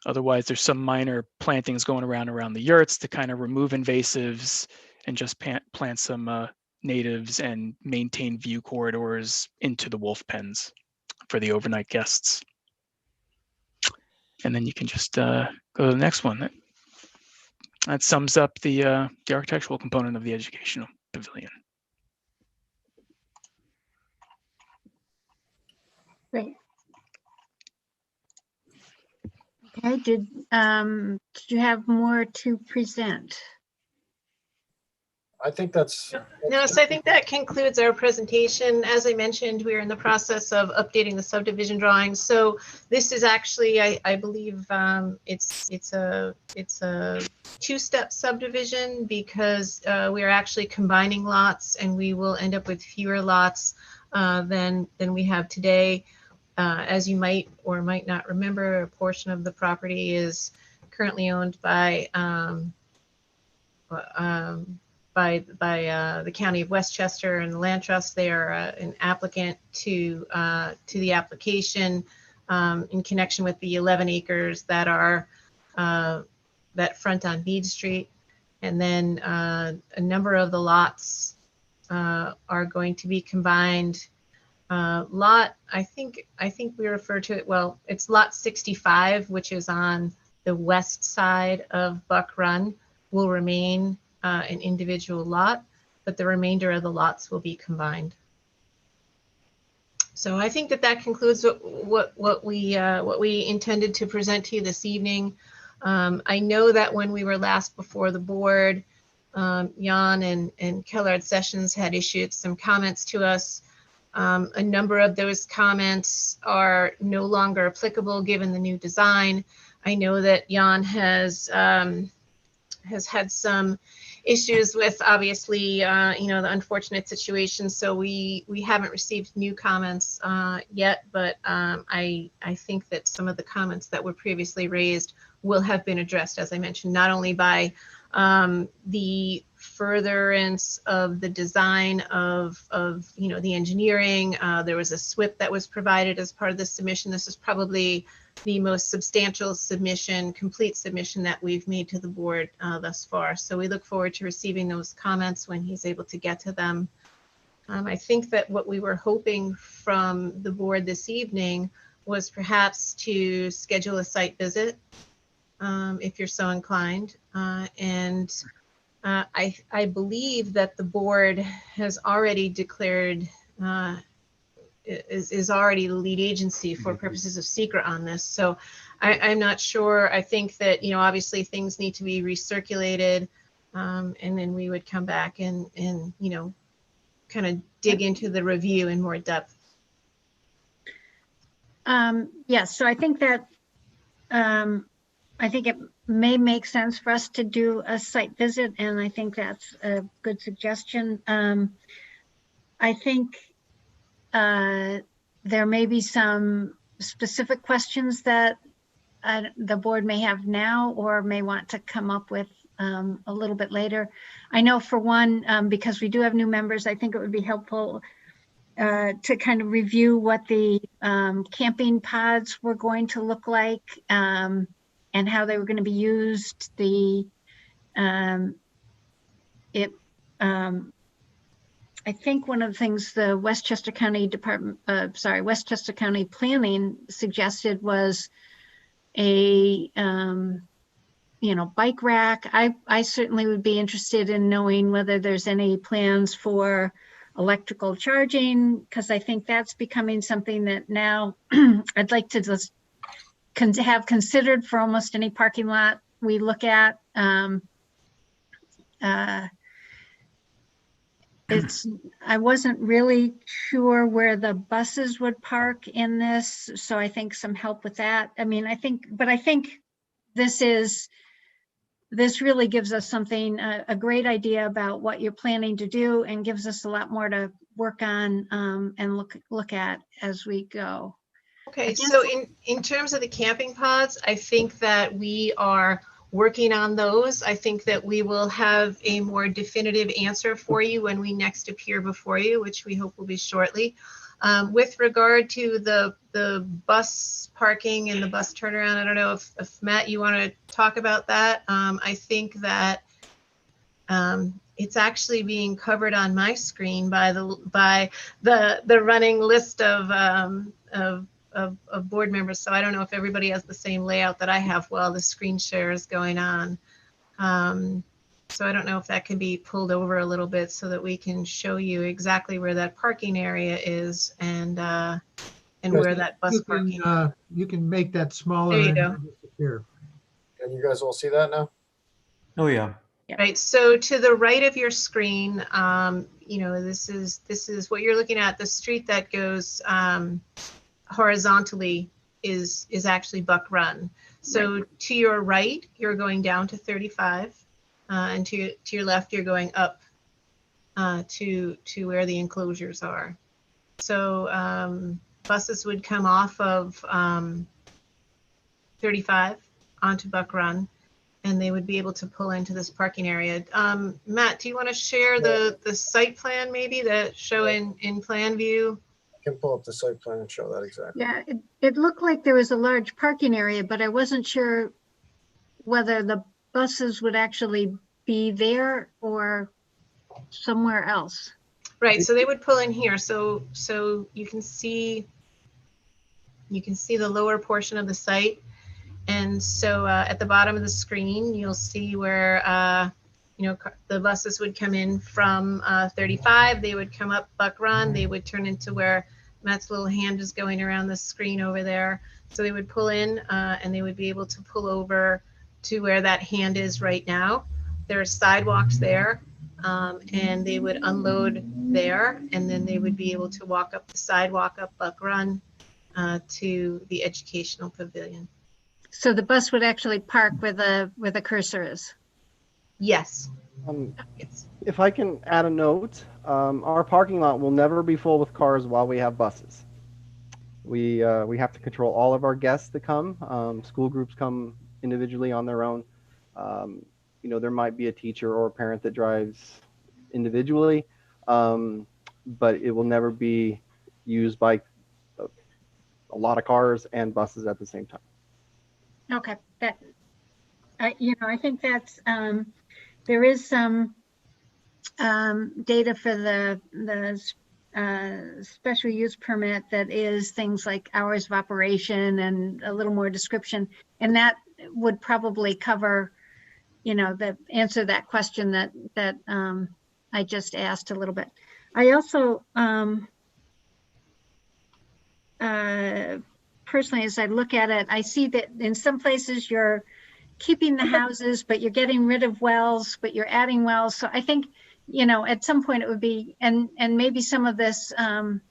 Otherwise, there's some minor plantings going around the yurts to kind of remove invasives and just plant some natives and maintain view corridors into the wolf pens for the overnight guests. And then you can just go to the next one. That sums up the architectural component of the educational pavilion. Great. Okay, did you have more to present? I think that's. No, so I think that concludes our presentation. As I mentioned, we are in the process of updating the subdivision drawings. So this is actually, I believe, it's a 2-step subdivision, because we are actually combining lots, and we will end up with fewer lots than we have today. As you might or might not remember, a portion of the property is currently owned by the County of Westchester and the Land Trust. They are an applicant to the application in connection with the 11 acres that are that front on Bead Street. And then a number of the lots are going to be combined. Lot, I think we refer to it, well, it's lot 65, which is on the west side of Buck Run, will remain an individual lot, but the remainder of the lots will be combined. So I think that concludes what we intended to present to you this evening. I know that when we were last before the board, Jan and Kellard Sessions had issued some comments to us. A number of those comments are no longer applicable given the new design. I know that Jan has had some issues with obviously, the unfortunate situation. So we haven't received new comments yet, but I think that some of the comments that were previously raised will have been addressed, as I mentioned, not only by the furtherance of the design of the engineering. There was a SWIP that was provided as part of the submission. This is probably the most substantial submission, complete submission that we've made to the board thus far. So we look forward to receiving those comments when he's able to get to them. I think that what we were hoping from the board this evening was perhaps to schedule a site visit if you're so inclined. I believe that the board has already declared, is already the lead agency for purposes of secret on this. So I'm not sure. I think that, obviously things need to be recirculated, and then we would come back and kind of dig into the review in more depth. Yes, so I think that I think it may make sense for us to do a site visit, and I think that's a good suggestion. I think there may be some specific questions that the board may have now or may want to come up with a little bit later. I know for one, because we do have new members, I think it would be helpful to kind of review what the camping pods were going to look like, and how they were going to be used. I think one of the things the Westchester County Westchester County Planning suggested was a bike rack. I certainly would be interested in knowing whether there's any plans for electrical charging, because I think that's becoming something that now I'd like to just have considered for almost any parking lot we look at. I wasn't really sure where the buses would park in this, so I think some help with that. I think this really gives us something, a great idea about what you're planning to do, and gives us a lot more to work on and look at as we go. Okay, so in terms of the camping pods, I think that we are working on those. I think that we will have a more definitive answer for you when we next appear before you, which we hope will be shortly. With regard to the bus parking and the bus turnaround, I don't know if Matt, you want to talk about that. I think that it's actually being covered on my screen by the running list of board members. So I don't know if everybody has the same layout that I have while the screen share is going on. So I don't know if that can be pulled over a little bit so that we can show you exactly where that parking area is and where that bus parking. You can make that smaller. There you go. Here. Can you guys all see that now? Oh, yeah. Right. So to the right of your screen, this is what you're looking at. The street that goes horizontally is actually Buck Run. So right. To your right, you're going down to 35, and to your left, you're going up to where the enclosures are. So buses would come off of 35 onto Buck Run, and they would be able to pull into this parking area. Matt, do you want to share the site plan maybe that show in plan view? I can pull up the site plan and show that exactly. Yeah, it looked like there was a large parking area, but I wasn't sure whether the buses would actually be there or somewhere else. Right, so they would pull in here. So you can see the lower portion of the site. And so at the bottom of the screen, you'll see where the buses would come in from 35. They would come up Buck Run. They would turn into where Matt's little hand is going around the screen over there. So they would pull in and they would be able to pull over to where that hand is right now. There are sidewalks there, and they would unload there, and then they would be able to walk up the sidewalk up Buck Run to the educational pavilion. So the bus would actually park where the cursor is? Yes. If I can add a note, our parking lot will never be full with cars while we have buses. We have to control all of our guests that come. School groups come individually on their own. You know, there might be a teacher or a parent that drives individually, but it will never be used by a lot of cars and buses at the same time. Okay, that, you know, I think that's, there is some data for the special use permit that is things like hours of operation and a little more description. And that would probably cover, you know, the answer that question that I just asked a little bit. I also, personally, as I look at it, I see that in some places you're keeping the houses, but you're getting rid of wells, but you're adding wells. So I think, you know, at some point it would be, and maybe some of this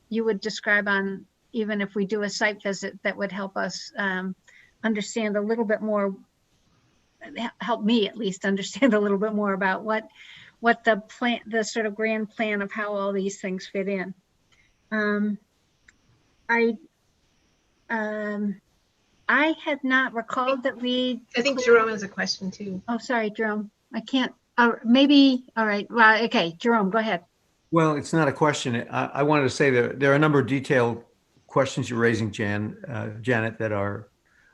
you would describe on, even if we do a site visit, that would help us understand a little bit more, help me at least understand a little bit more about what the plan, the sort of grand plan of how all these things fit in. I had not recalled that we. I think Jerome has a question too. Oh, sorry, Jerome. I can't. Maybe. All right. Well, okay, Jerome, go ahead. Well, it's not a question. I wanted to say that there are a number of detailed questions you're raising, Janet, that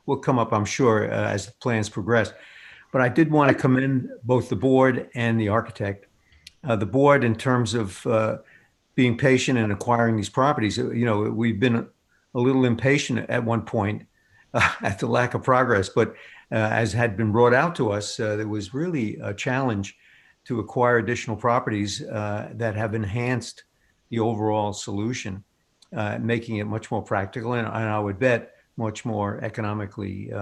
will come up, I'm sure, as the plans progress. But I did want to commend both the board and the architect. The board, in terms of being patient and acquiring these properties, you know, we've been a little impatient at one point at the lack of progress, but as had been brought out to us, there was really a challenge to acquire additional properties that have enhanced the overall solution, making it much more practical and I would bet much more economically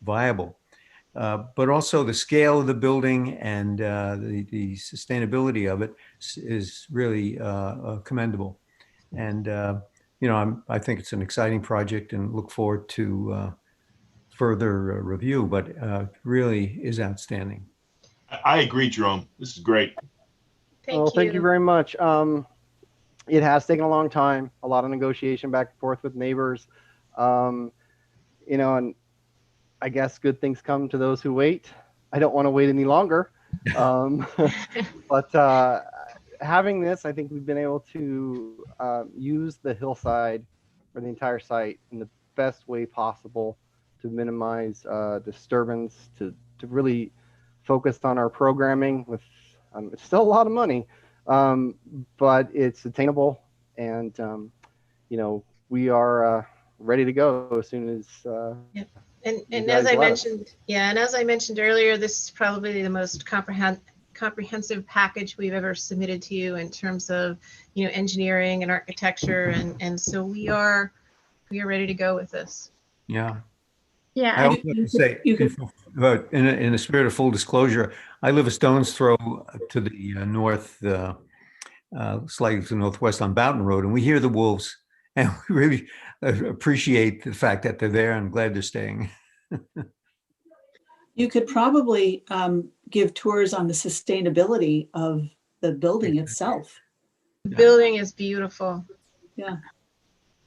viable. But also the scale of the building and the sustainability of it is really commendable. And you know, I think it's an exciting project and look forward to further review, but really is outstanding. I agree, Jerome. This is great. Thank you very much. It has taken a long time, a lot of negotiation back and forth with neighbors. You know, and I guess good things come to those who wait. I don't want to wait any longer. But having this, I think we've been able to use the hillside or the entire site in the best way possible to minimize disturbance, to really focus on our programming with, it's still a lot of money, but it's attainable. And, you know, we are ready to go as soon as Yep. And as I mentioned, and as I mentioned earlier, this is probably the most comprehensive package we've ever submitted to you in terms of, you know, engineering and architecture, and so we are ready to go with this. Yeah. Yeah. I also have to say, in the spirit of full disclosure, I live a stone's throw to the north, slightly to the northwest on Boughton Road, and we hear the wolves, and we really appreciate the fact that they're there. I'm glad they're staying. You could probably give tours on the sustainability of the building itself. The building is beautiful. Yeah.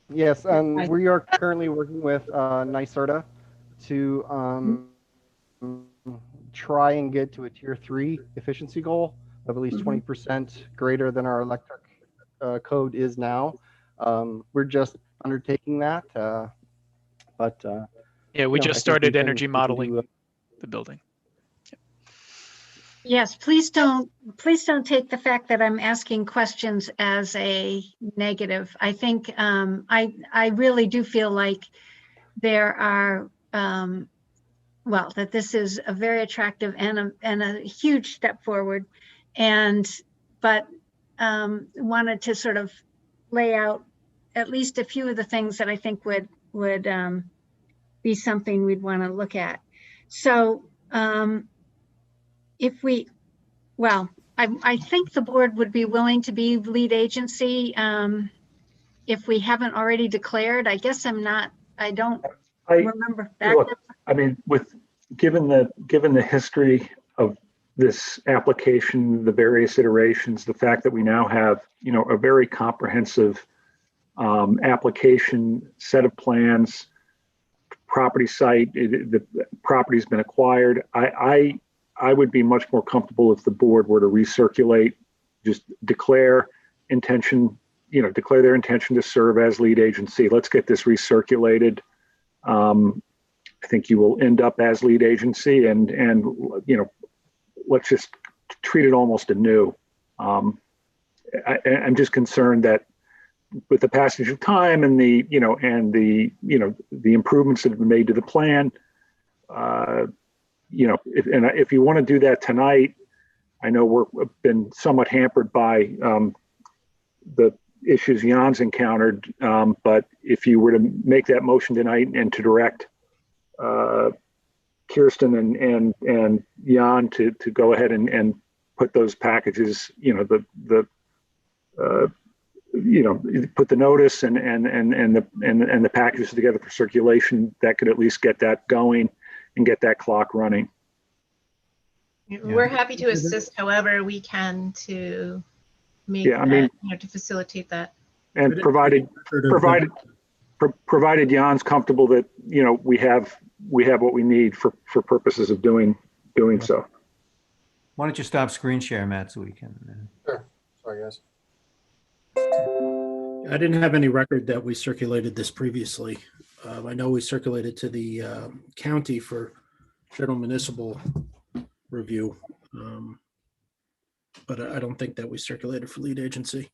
Yes, and we are currently working with NYSERDA to try and get to a tier 3 efficiency goal of at least 20% greater than our electric code is now. We're just undertaking that, but yeah, we just started energy modeling the building. Yes, please don't take the fact that I'm asking questions as a negative. I think I really do feel like there are well, that this is a very attractive and a huge step forward, but wanted to sort of lay out at least a few of the things that I think would be something we'd want to look at. So if we, well, I think the board would be willing to be lead agency if we haven't already declared. I guess I don't remember that. Look, I mean, given the history of this application, the various iterations, the fact that we now have, a very comprehensive application, set of plans, property site, the property's been acquired. I would be much more comfortable if the board were to recirculate, just declare their intention to serve as lead agency. Let's get this recirculated. I think you will end up as lead agency, and let's just treat it almost anew. I'm just concerned that with the passage of time and the improvements that have been made to the plan, if you want to do that tonight, I know we've been somewhat hampered by the issues Jan's encountered, but if you were to make that motion tonight and to direct Kirsten and Jan to go ahead and put those packages, put the notice and the packages together for circulation, that could at least get that going and get that clock running. We're happy to assist however we can to make that, to facilitate that. And provided Jan's comfortable that we have what we need for purposes of doing so. Why don't you stop screen share, Matt, so we can. Sure. Sorry, guys. I didn't have any record that we circulated this previously. I know we circulated to the county for general municipal review, but I don't think that we circulated for lead agency.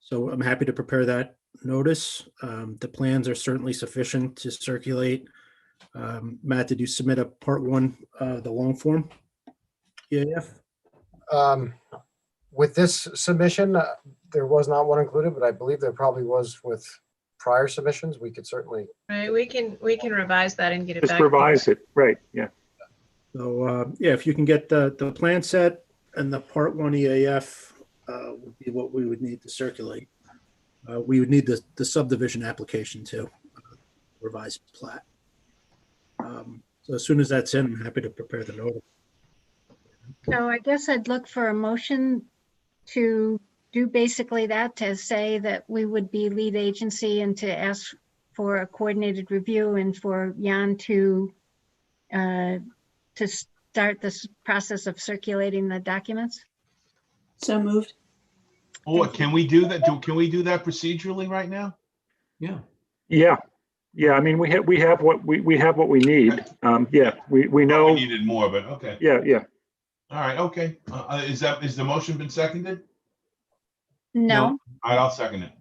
So I'm happy to prepare that notice. The plans are certainly sufficient to circulate. Matt, did you submit a part one, the long form EAF? With this submission, there was not one included, but I believe there probably was with prior submissions. We could certainly. Right, we can revise that and get it back. Just revise it, right? Yeah. So if you can get the plan set and the part one EAF would be what we would need to circulate. We would need the subdivision application too, revised plat. So as soon as that's in, I'm happy to prepare the notice. So I guess I'd look for a motion to do basically that, to say that we would be lead agency and to ask for a coordinated review and for Jan to start this process of circulating the documents. So moved. Oh, can we do that? Can we do that procedurally right now? Yeah. Yeah. I mean, we have what we need. We know we needed more, but okay. Yeah. All right. Okay. Is the motion been seconded? No. All right. I'll second it.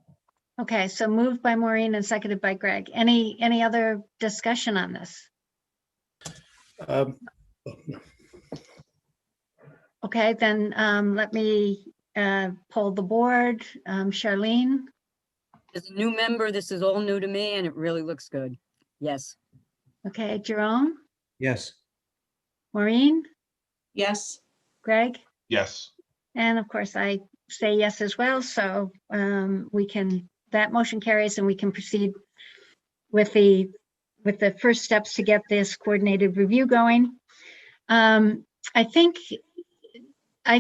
Okay. So moved by Maureen and seconded by Greg. Any other discussion on this? Okay, then let me poll the board. Charlene? As a new member, this is all new to me and it really looks good. Yes. Okay, Jerome? Yes. Maureen? Yes. Greg? Yes. And of course, I say yes as well. So that motion carries and we can proceed with the first steps to get this coordinated review going. I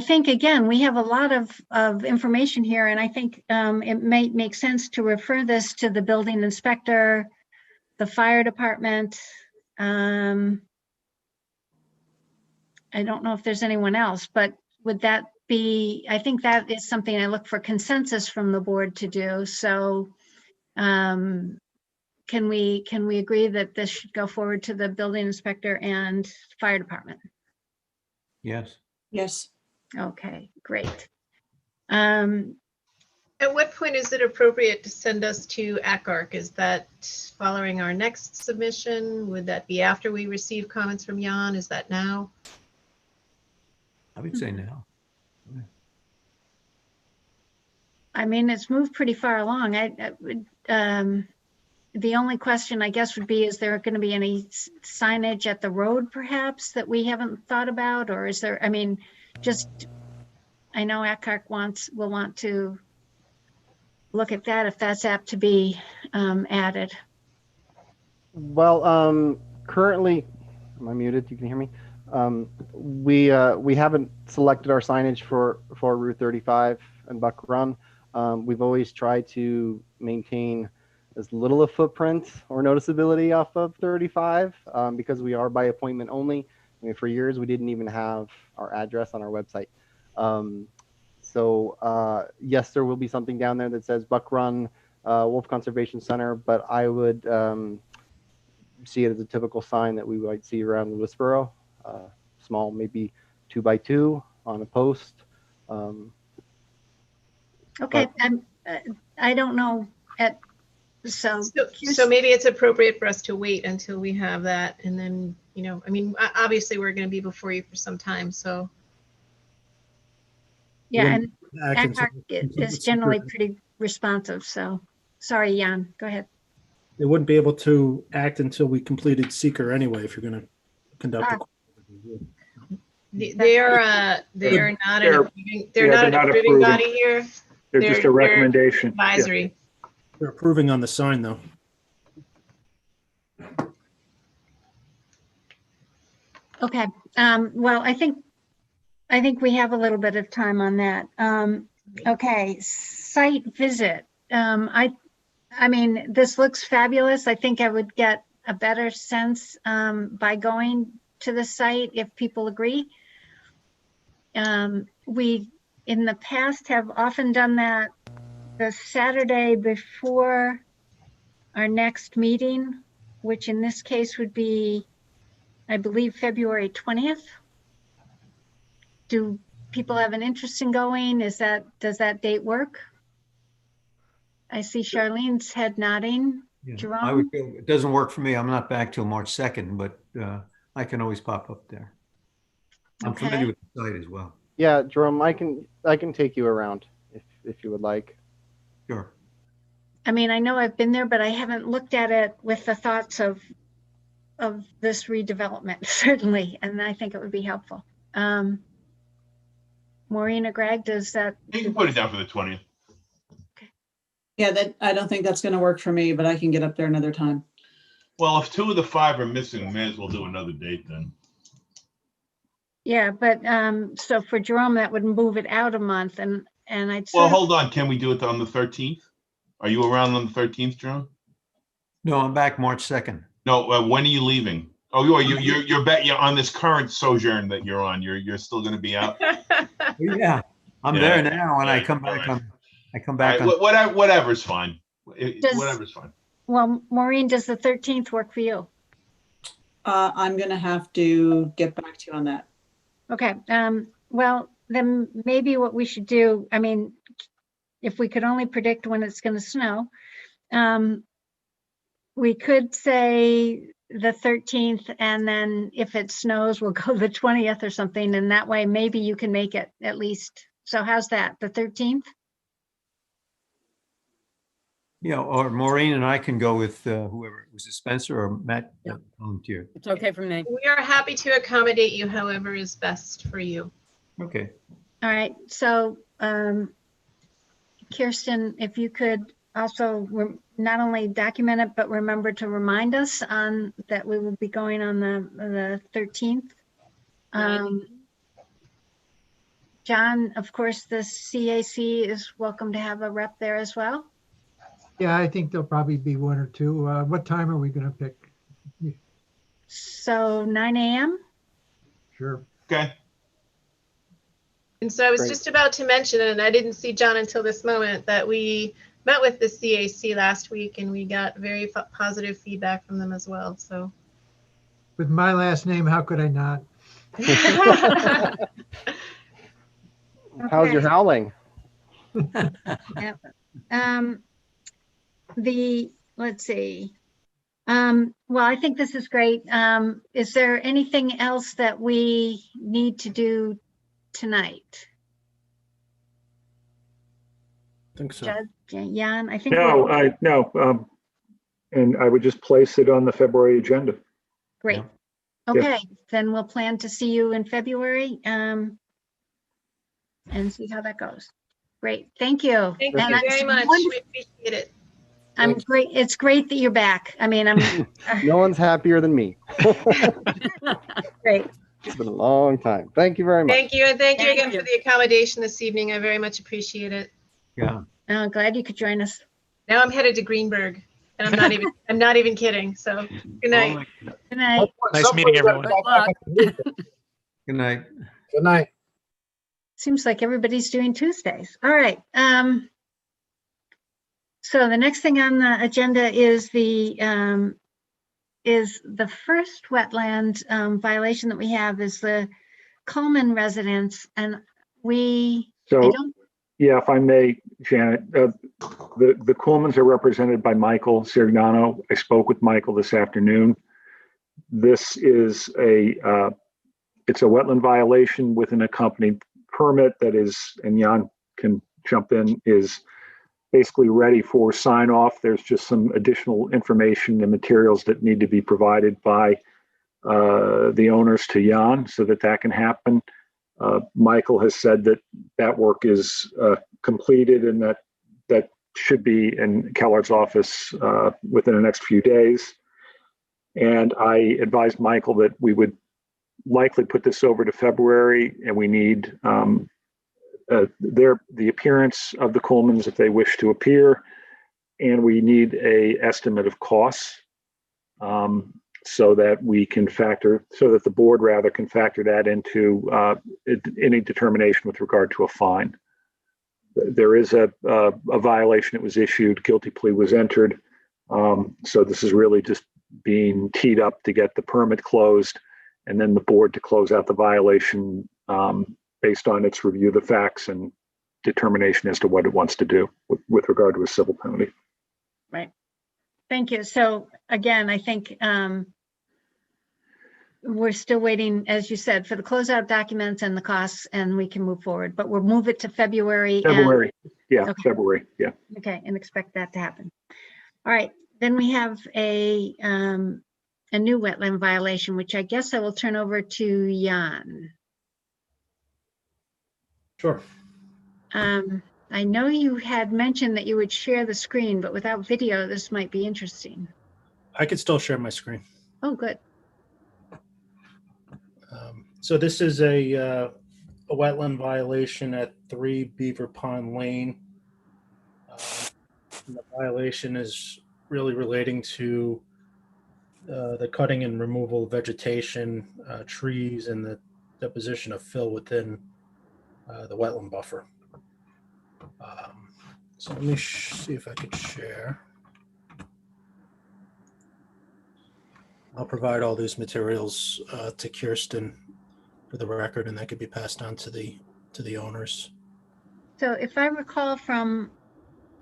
think again, we have a lot of information here, and I think it may make sense to refer this to the building inspector, the fire department. I don't know if there's anyone else, but would that be, I think that is something I look for consensus from the board to do. So can we agree that this should go forward to the building inspector and fire department? Yes. Yes. Okay, great. At what point is it appropriate to send us to ACARC? Is that following our next submission? Would that be after we receive comments from Jan? Is that now? I would say now. I mean, it's moved pretty far along. The only question I guess would be, is there going to be any signage at the road perhaps that we haven't thought about? Or is there, I mean, I know ACARC will want to look at that if that's apt to be added. Well, currently, am I muted? You can hear me? We haven't selected our signage for Route 35 and Buck Run. We've always tried to maintain as little a footprint or noticeability off of 35 because we are by appointment only. I mean, for years, we didn't even have our address on our website. Yes, there will be something down there that says Buck Run Wolf Conservation Center, but I would see it as a typical sign that we might see around Lewisboro, small, maybe 2x2 on a post. Okay, I don't know so maybe it's appropriate for us to wait until we have that, and then, you know, I mean, obviously we're going to be before you for some time, so. Yeah, and ACARC is generally pretty responsive, so, sorry, Jan, go ahead. They wouldn't be able to act until we completed seeker anyway, if you're going to conduct a They are not an approving body here. They're just a recommendation. Advisory. Yeah. They're approving on the sign, though. Okay, well, I think we have a little bit of time on that. Okay, site visit. I mean, this looks fabulous. I think I would get a better sense by going to the site if people agree. We, in the past, have often done that the Saturday before our next meeting, which in this case would be, I believe, February 20th. Do people have an interest in going? Does that date work? I see Charlene's head nodding. Yeah, Jerome? it doesn't work for me. I'm not back till March 2nd, but I can always pop up there. I'm familiar with the site as well. Yeah, Jerome, I can take you around if you would like. Sure. I mean, I know I've been there, but I haven't looked at it with the thoughts of this redevelopment, certainly, and I think it would be helpful. Maureen or Greg, does that? You can put it down for the 20th. Yeah, I don't think that's going to work for me, but I can get up there another time. Well, if 2 of the 5 are missing, we may as well do another date then. Yeah, but so for Jerome, that would move it out a month, and I'd. Well, hold on. Can we do it on the 13th? Are you around on the 13th, Jerome? No, I'm back March 2nd. No, when are you leaving? Oh, you're back. You're on this current sojourn that you're on. You're still going to be out. Yeah, I'm there now, and I come back on. I come back on. Whatever's fine. Whatever's fine. Well, Maureen, does the 13th work for you? I'm going to have to get back to you on that. Okay. Well, then maybe what we should do, I mean, if we could only predict when it's going to snow, we could say the 13th, and then if it snows, we'll go the 20th or something, and that way maybe you can make it at least. So how's that, the 13th? Yeah, or Maureen and I can go with whoever, was it Spencer or Matt volunteered? It's okay for me. We are happy to accommodate you however is best for you. Okay. All right, so Kirsten, if you could also not only document it, but remember to remind us on that we will be going on the 13th. John, of course, the CAC is welcome to have a rep there as well. Yeah, I think there'll probably be 1 or 2. What time are we going to pick? So 9 a.m.? Sure. Okay. And so I was just about to mention, and I didn't see John until this moment, that we met with the CAC last week and we got very positive feedback from them as well. So with my last name, how could I not? How's your howling? Yeah. Let's see. Well, I think this is great. Is there anything else that we need to do tonight? I think so. Judge, Jan, I think. No, and I would just place it on the February agenda. Great. Yeah. Okay, then we'll plan to see you in February and see how that goes. Great, thank you. Thank you very much. We appreciate it. I'm great. It's great that you're back. I mean, I'm. No one's happier than me. Great. It's been a long time. Thank you very much. Thank you, and thank you Thank again you. for the accommodation this evening. I very much appreciate it. Yeah. Oh, glad you could join us. Now I'm headed to Greenberg, and I'm not even kidding. So good night. Good night. Nice meeting everyone. Good luck. Good night. Good night. Seems like everybody's doing Tuesdays. All right. So the next thing on the agenda is the first wetland violation that we have is the Coleman residence, and I So, don't. yeah, if I may, Janet, the Coolmans are represented by Michael Sirignano. I spoke with Michael this afternoon. This is it's a wetland violation with an accompanied permit that is, and Jan can jump in, is basically ready for sign off. There's just some additional information and materials that need to be provided by the owners to Jan so that can happen. Michael has said that work is completed and that should be in Keller's office within the next few days. And I advised Michael that we would likely put this over to February, and we need the appearance of the Colemans if they wish to appear, and we need a estimate of costs so that the board rather can factor that into any determination with regard to a fine. There is a violation that was issued, guilty plea was entered, so this is really just being teed up to get the permit closed, and then the board to close out the violation based on its review of the facts and determination as to what it wants to do with regard to a civil penalty. Right. Thank you. So again, I think we're still waiting, as you said, for the closeout documents and the costs, and we can move forward, but we'll move it to February. February. Yeah, Okay. February. Yeah. Okay, and expect that to happen. All right, then we have a new wetland violation, which I guess I will turn over to Jan. Sure. I know you had mentioned that you would share the screen, but without video, this might be interesting. I could still share my screen. Oh, good. So this is a wetland violation at 3 Beaver Pond Lane. The violation is really relating to the cutting and removal of vegetation, trees, and the deposition of fill within the wetland buffer. So let me see if I could share. I'll provide all these materials to Kirsten for the record, and that could be passed on to the owners. So if I recall from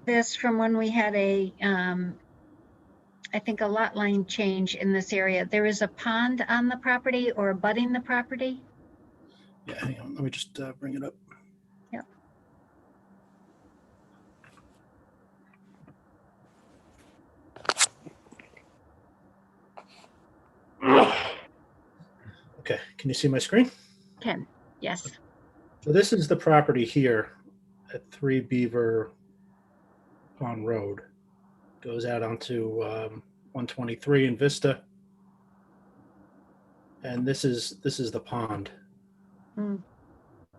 when we had I think a lot line change in this area, there is a pond on the property or abutting the property? Yeah, hang on, let me just bring it up. Yep. Okay, can you see my screen? Ken, yes. So this is the property here at 3 Beaver Pond Road. Goes out onto 123 in Vista. And this is the pond.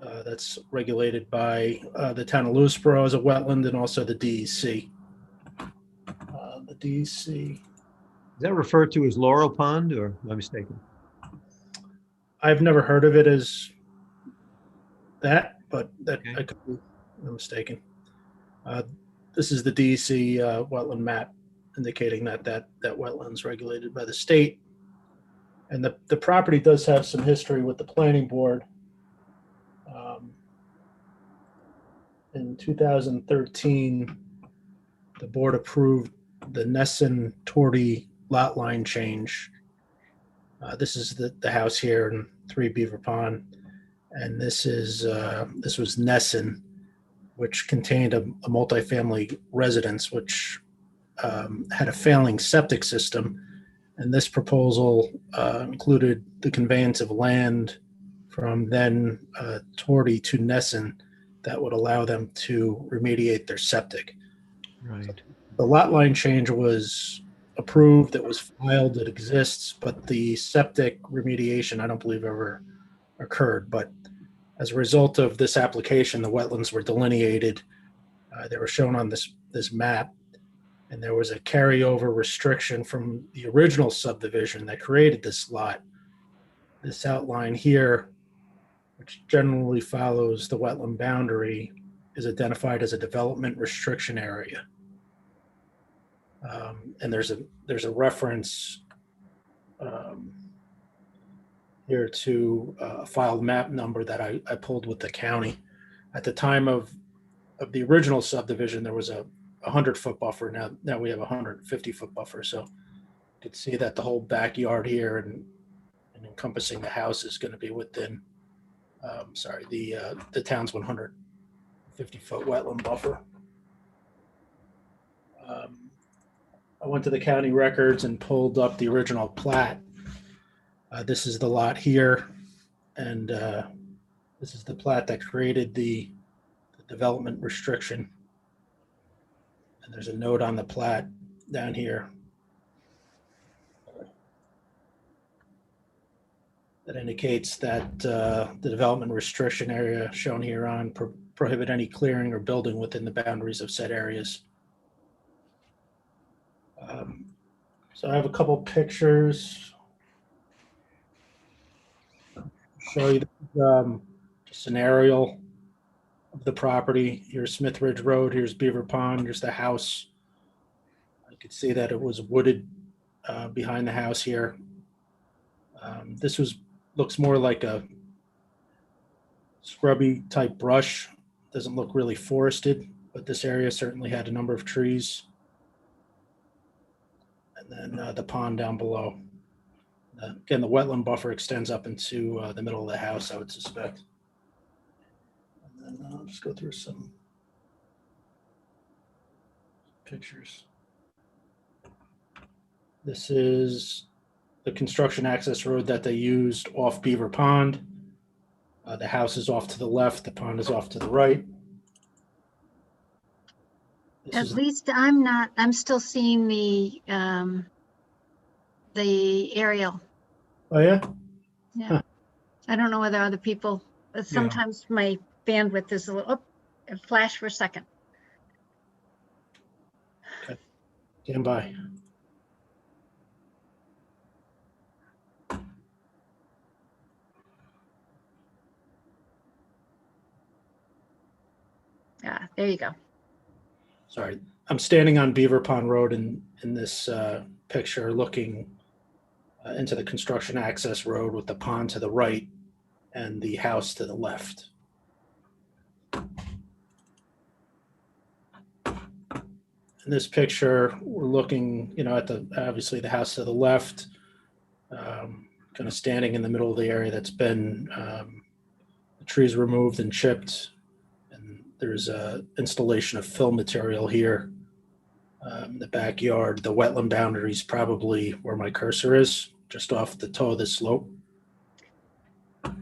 That's regulated by the town of Lewisboro as a wetland, and also the DEC. The DEC. Is that referred to as Laurel Pond, or am I mistaken? I've never heard of it as that, but that I could be mistaken. This is the DEC wetland map indicating that wetland's regulated by the state. And the property does have some history with the planning board. In 2013, the board approved the Nesson-Torty lot line change. This is the house here in 3 Beaver Pond, and this was Nesson, which contained a multifamily residence, which had a failing septic system. And this proposal included the conveyance of land from then Torty to Nesson that would allow them to remediate their septic. Right. The lot line change was approved, it was filed, it exists, but the septic remediation, I don't believe ever occurred. But as a result of this application, the wetlands were delineated. They were shown on this map, and there was a carryover restriction from the original subdivision that created this lot. This outline here, which generally follows the wetland boundary, is identified as a development restriction area. And there's a reference here to a filed map number that I pulled with the county. At the time of the original subdivision, there was a 100-foot buffer. Now we have a 150-foot buffer. So you can see that the whole backyard here and encompassing the house is going to be within, the town's 150-foot wetland buffer. I went to the county records and pulled up the original plat. This is the lot here, and this is the plat that created the development restriction. And there's a note on the plat down here that indicates that the development restriction area shown here on prohibit any clearing or building within the boundaries of said areas. So I have a couple pictures. Show you just an aerial of the property. Here's Smith Ridge Road. Here's Beaver Pond. Here's the house. You can see that it was wooded behind the house here. This looks more like a scrubby type brush. Doesn't look really forested, but this area certainly had a number of trees. And then the pond down below. Again, the wetland buffer extends up into the middle of the house, I would suspect. And then I'll just go through some pictures. This is the construction access road that they used off Beaver Pond. The house is off to the left, the pond is off to the right. At least I'm still seeing the aerial. Oh, yeah? Yeah. Huh. I don't know whether other people, sometimes my bandwidth is a little, it flashed for a second. Okay. Stand by. Yeah, there you go. Sorry, I'm standing on Beaver Pond Road in this picture looking into the construction access road with the pond to the right and the house to the left. In this picture, we're looking, at obviously the house to the left, kind of standing in the middle of the area that's been the trees removed and chipped. There's a installation of fill material here. The backyard, the wetland boundary is probably where my cursor is, just off the toe of the slope.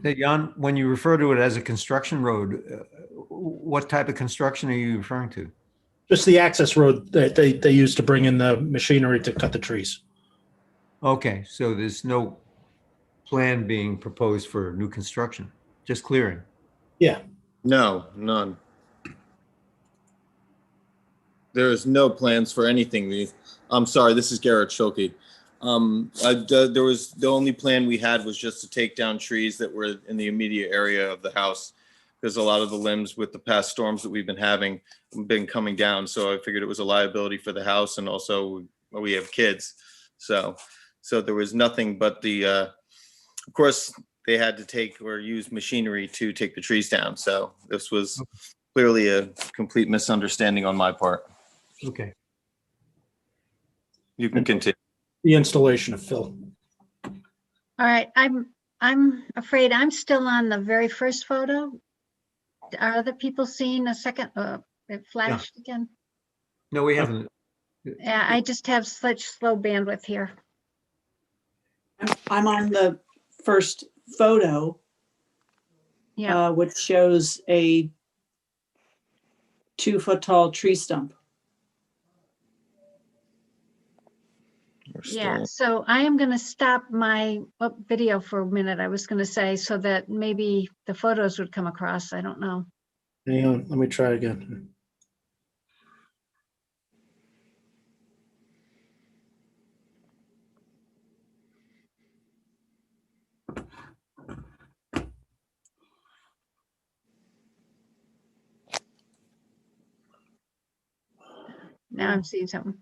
Hey, Jan, when you refer to it as a construction road, what type of construction are you referring to? Just the access road that they use to bring in the machinery to cut the trees. Okay, so there's no plan being proposed for new construction, just clearing. Yeah. No, none. There is no plans for anything. I'm sorry, this is Garrett Schulke. There was the only plan we had was just to take down trees that were in the immediate area of the house, because a lot of the limbs with the past storms that we've been having have been coming down. So I figured it was a liability for the house, and also we have kids. So there was nothing but of course they had to take or use machinery to take the trees down. So this was clearly a complete misunderstanding on my part. Okay. You can continue. The installation of fill. All right, I'm afraid I'm still on the very first photo. Are other people seeing a second? It flashed again. No, we haven't. Yeah, I just have such slow bandwidth here. I'm on the first photo, which shows a 2-foot tall tree stump. Yeah, so I am going to stop my video for a minute. I was going to say so that maybe the photos would come across. I don't know. Hang on, let me try again. Now I'm seeing something.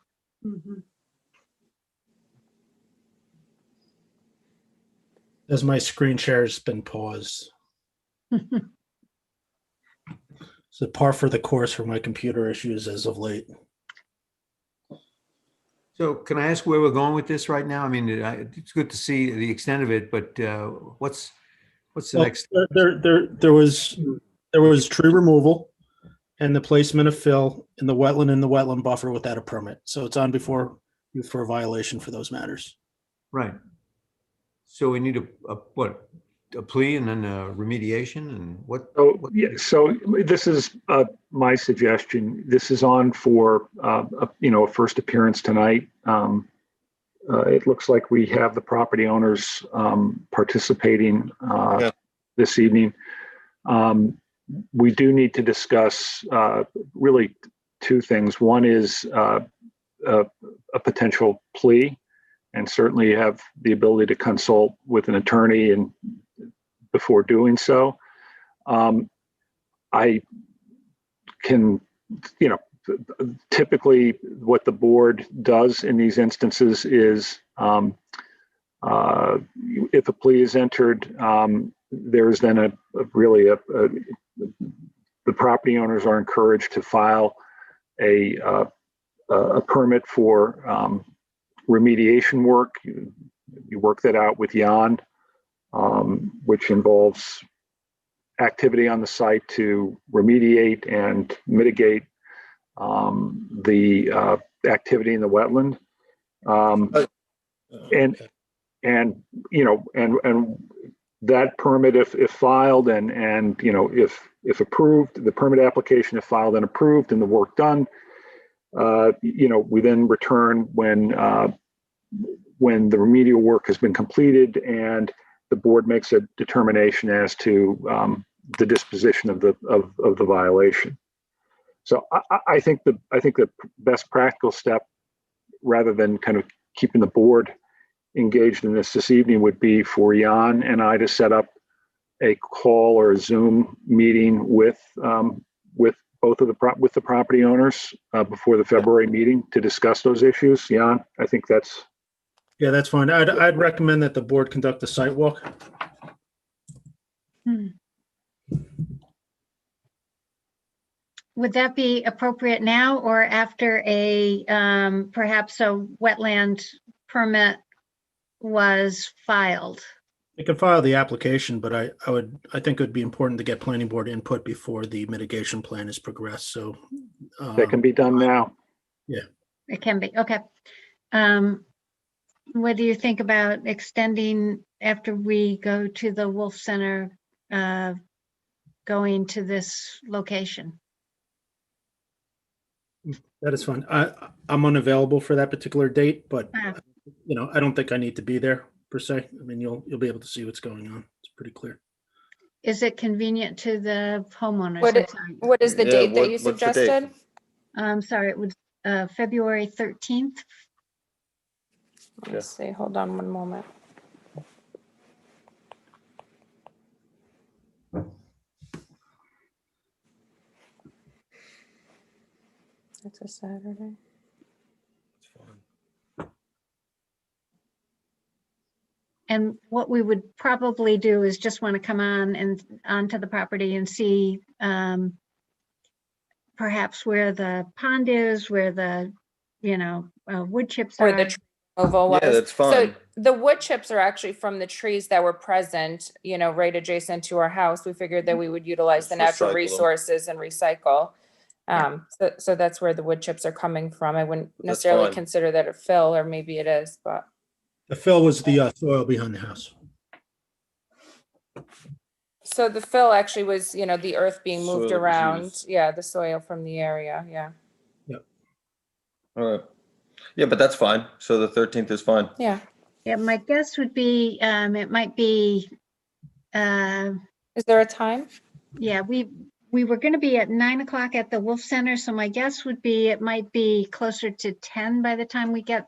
As my screen share has been paused. So par for the course for my computer issues as of late. So can I ask where we're going with this right now? I mean, it's good to see the extent of it, but what's the Well, next? there was tree removal and the placement of fill in the wetland buffer without a permit. So it's on before you for a violation for those matters. Right. So we need a plea and then a remediation and what? Yeah, so this is my suggestion. This is on for a first appearance tonight. It looks like we have the property owners participating this evening. We do need to discuss really two things. One is a potential plea, and certainly you have the ability to consult with an attorney and before doing so. I can, typically what the board does in these instances is if a plea is entered, there's then the property owners are encouraged to file a permit for remediation work. You work that out with Jan, which involves activity on the site to remediate and mitigate the activity in the wetland. And that permit, if filed and if approved, the permit application if filed and approved and the work done, we then return when the remedial work has been completed and the board makes a determination as to the disposition of the violation. So I think the best practical step, rather than kind of keeping the board engaged in this evening, would be for Jan and I to set up a call or a Zoom meeting with both of the property owners before the February meeting to discuss those issues. Jan, I think that's. Yeah, that's fine. I'd recommend that the board conduct a site walk. Would that be appropriate now or after perhaps a wetland permit was filed? You can file the application, but I think it would be important to get planning board input before the mitigation plan is progressed. So that can be done now. Yeah, it can be. Okay. What do you think about extending after we go to the Wolf Center, going to this location? that is fine. I'm unavailable for that particular date, but I don't think I need to be there per se. I mean, you'll be able to see what's going on. It's pretty clear. Is it convenient to the homeowners? What is the date that you suggested? I'm sorry, it was February 13th. Let me see. Hold on one moment. It's a Saturday. And what we would probably do is just want to come on and onto the property and see perhaps where the pond is, where the wood chips are. Or the tree removal was. Yeah, that's fine. So the wood chips are actually from the trees that were present, right adjacent to our house. We figured that we would utilize the natural Recycle them. resources and recycle. So that's where the wood chips are coming from. I wouldn't necessarily fine. consider that a fill, or maybe it is, but. The fill was the soil behind the house. So the fill actually was, the earth being moved Soil that was around. used. Yeah, the soil from the area. Yeah. Yep. All right. Yeah, but that's fine. So the 13th is fine. Yeah. Yeah, my guess would be, it might be, Is there a time? yeah, we were gonna be at 9 o'clock at the Wolf Center, so my guess would be it might be closer to 10 by the time we get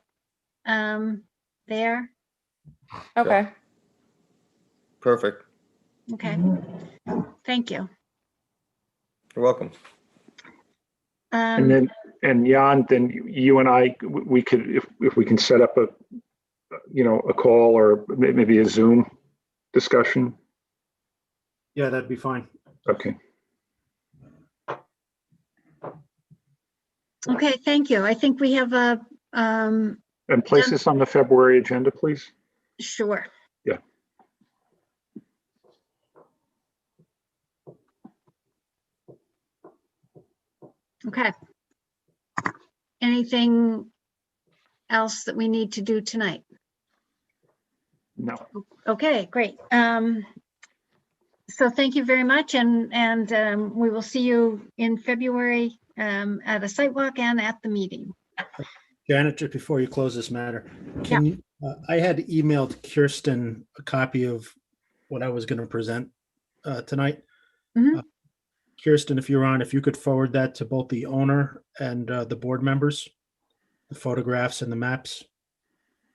there. Okay. Perfect. Okay, thank you. You're welcome. And then, and Jan, then you and I, we could, if we can set up a, a call or maybe a Zoom discussion. Yeah, that'd be fine. Okay. Okay, thank you. I think we have a, And place this on the February agenda, please. sure. Yeah. Okay. Anything else that we need to do tonight? No. Okay, great. So thank you very much, and we will see you in February at a site walk and at the meeting. Janet, just before you close this matter, can you, I had emailed Kirsten a copy of what I was going to present tonight. Kirsten, if you're on, if you could forward that to both the owner and the board members, the photographs and the maps,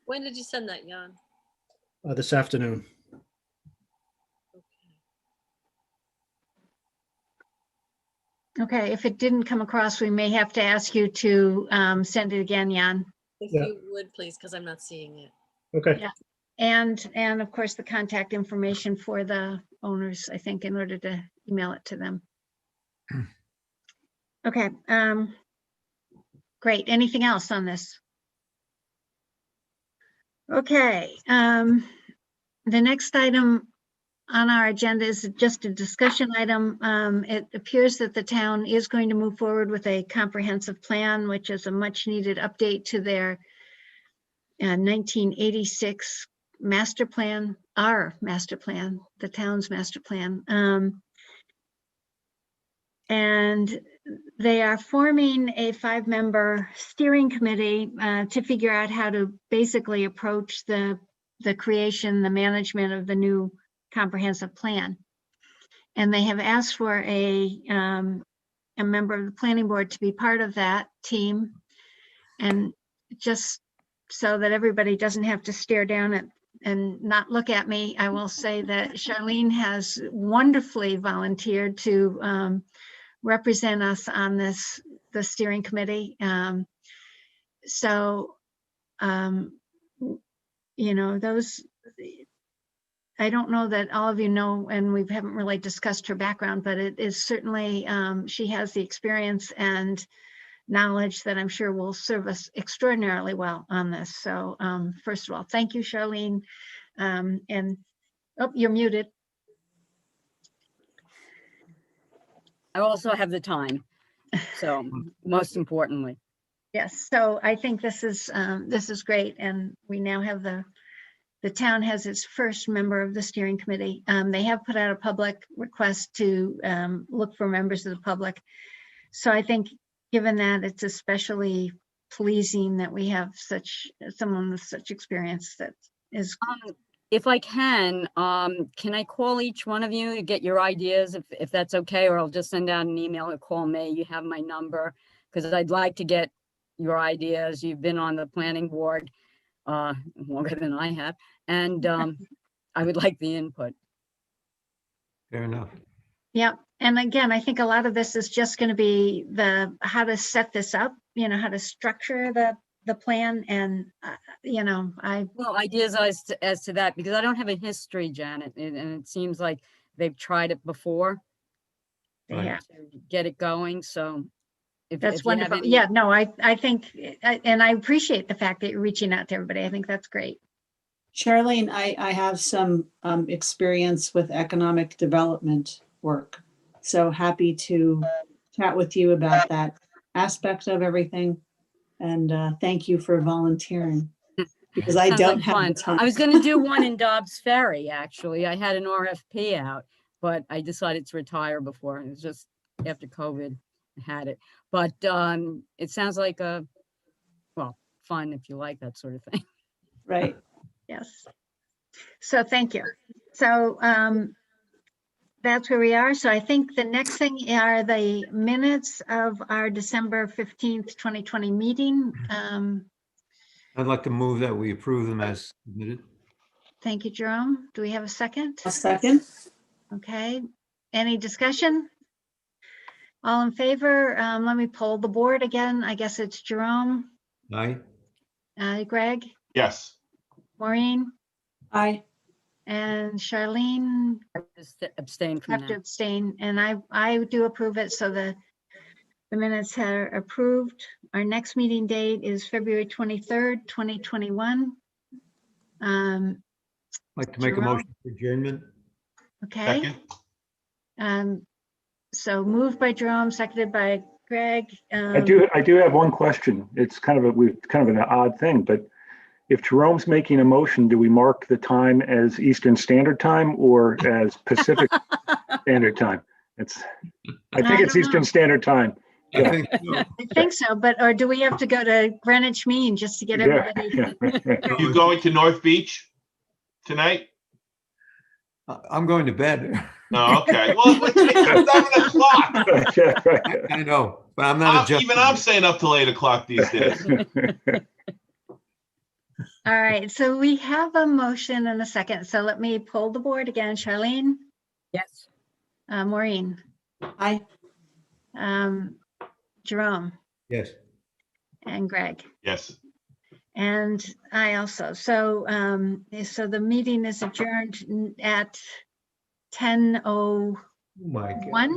When did you send that, Jan? this afternoon. Okay, if it didn't come across, we may have to ask you to send it again, Jan. If Yeah. you would, please, because I'm not seeing it. Okay. Yeah, and of course, the contact information for the owners, I think, in order to email it to them. Okay, great. Anything else on this? Okay, the next item on our agenda is just a discussion item. It appears that the town is going to move forward with a comprehensive plan, which is a much needed update to their 1986 master plan, our master plan, the town's master plan. And they are forming a 5-member steering committee to figure out how to basically approach the creation, the management of the new comprehensive plan. And they have asked for a member of the planning board to be part of that team. And just so that everybody doesn't have to stare down at and not look at me, I will say that Charlene has wonderfully volunteered to represent us on the steering committee. So, those, I don't know that all of you know, and we haven't really discussed her background, but it is certainly, she has the experience and knowledge that I'm sure will serve us extraordinarily well on this. So first of all, thank you, Charlene. And, oh, you're muted. I also have the time. So most importantly. Yes, so I think this is great. And we now have the town has its first member of the steering committee. They have put out a public request to look for members of the public. So I think given that, it's especially pleasing that we have someone with such experience that is. If I can I call each one of you to get your ideas if that's okay, or I'll just send out an email or call me. You have my number, because I'd like to get your ideas. You've been on the planning board longer than I have, and I would like the input. Fair enough. Yeah, and again, I think a lot of this is just going to be how to set this up, how to structure the plan, and well, ideas as to that, because I don't have a history, Janet, and it seems like they've tried it before. Yeah. To get it going. So that's wonderful. Yeah, no, I think, and I appreciate the fact that you're reaching out to everybody. I think that's great. Charlene, I have some experience with economic development work. So happy to chat with you about that aspect of everything. And thank you for volunteering, because I don't like have the time. I was going to do one in Dobbs Ferry, actually. I had an RFP out, but I decided to retire before. It was just after COVID, I had it. But it sounds like fun if you like that sort of thing. Right. Yes. So thank you. So that's where we are. So I think the next thing are the minutes of our December 15th, 2020 meeting. I'd like to move that we approve them as submitted. Thank you, Jerome. Do we have a second? A second. Okay. Any discussion? All in favor? Let me poll the board again. I guess it's Jerome, Aye. Greg, Yes. Maureen, Aye. and Charlene. Just abstain from Have to that. abstain, and I do approve it, so the minutes are approved. Our next meeting date is February 23rd, 2021. I'd like to make a Jerome? motion for adjournment. Okay. So moved by Jerome, seconded by Greg. I do have one question. It's kind of an odd thing, but if Jerome's making a motion, do we mark the time as Eastern Standard Time or as Pacific Standard Time? I think it's Eastern Standard Time. I Yeah. think so. I think so, or do we have to go to Greenwich Mean just to get Yeah, everybody? yeah. You going to North Beach tonight? I'm going to bed. Oh, okay. Well, it's 7 o'clock. I know, but I'm not adjusting. Even I'm staying up till 8 o'clock these days. All right, so we have a motion and a second. So let me poll the board again. Charlene? Yes. Maureen? Aye. Jerome? Yes. And Greg? Yes. And I also. So so the meeting is adjourned at 10:01. Oh my God.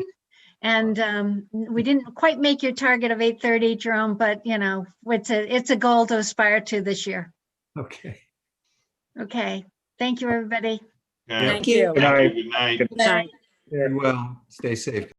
And we didn't quite make your target of 8:30, Jerome, but you know, it's a goal to aspire to this year. Okay. Okay. Thank you, everybody. Okay. Thank you. Good night. Good night. Good night. Very well. Stay safe.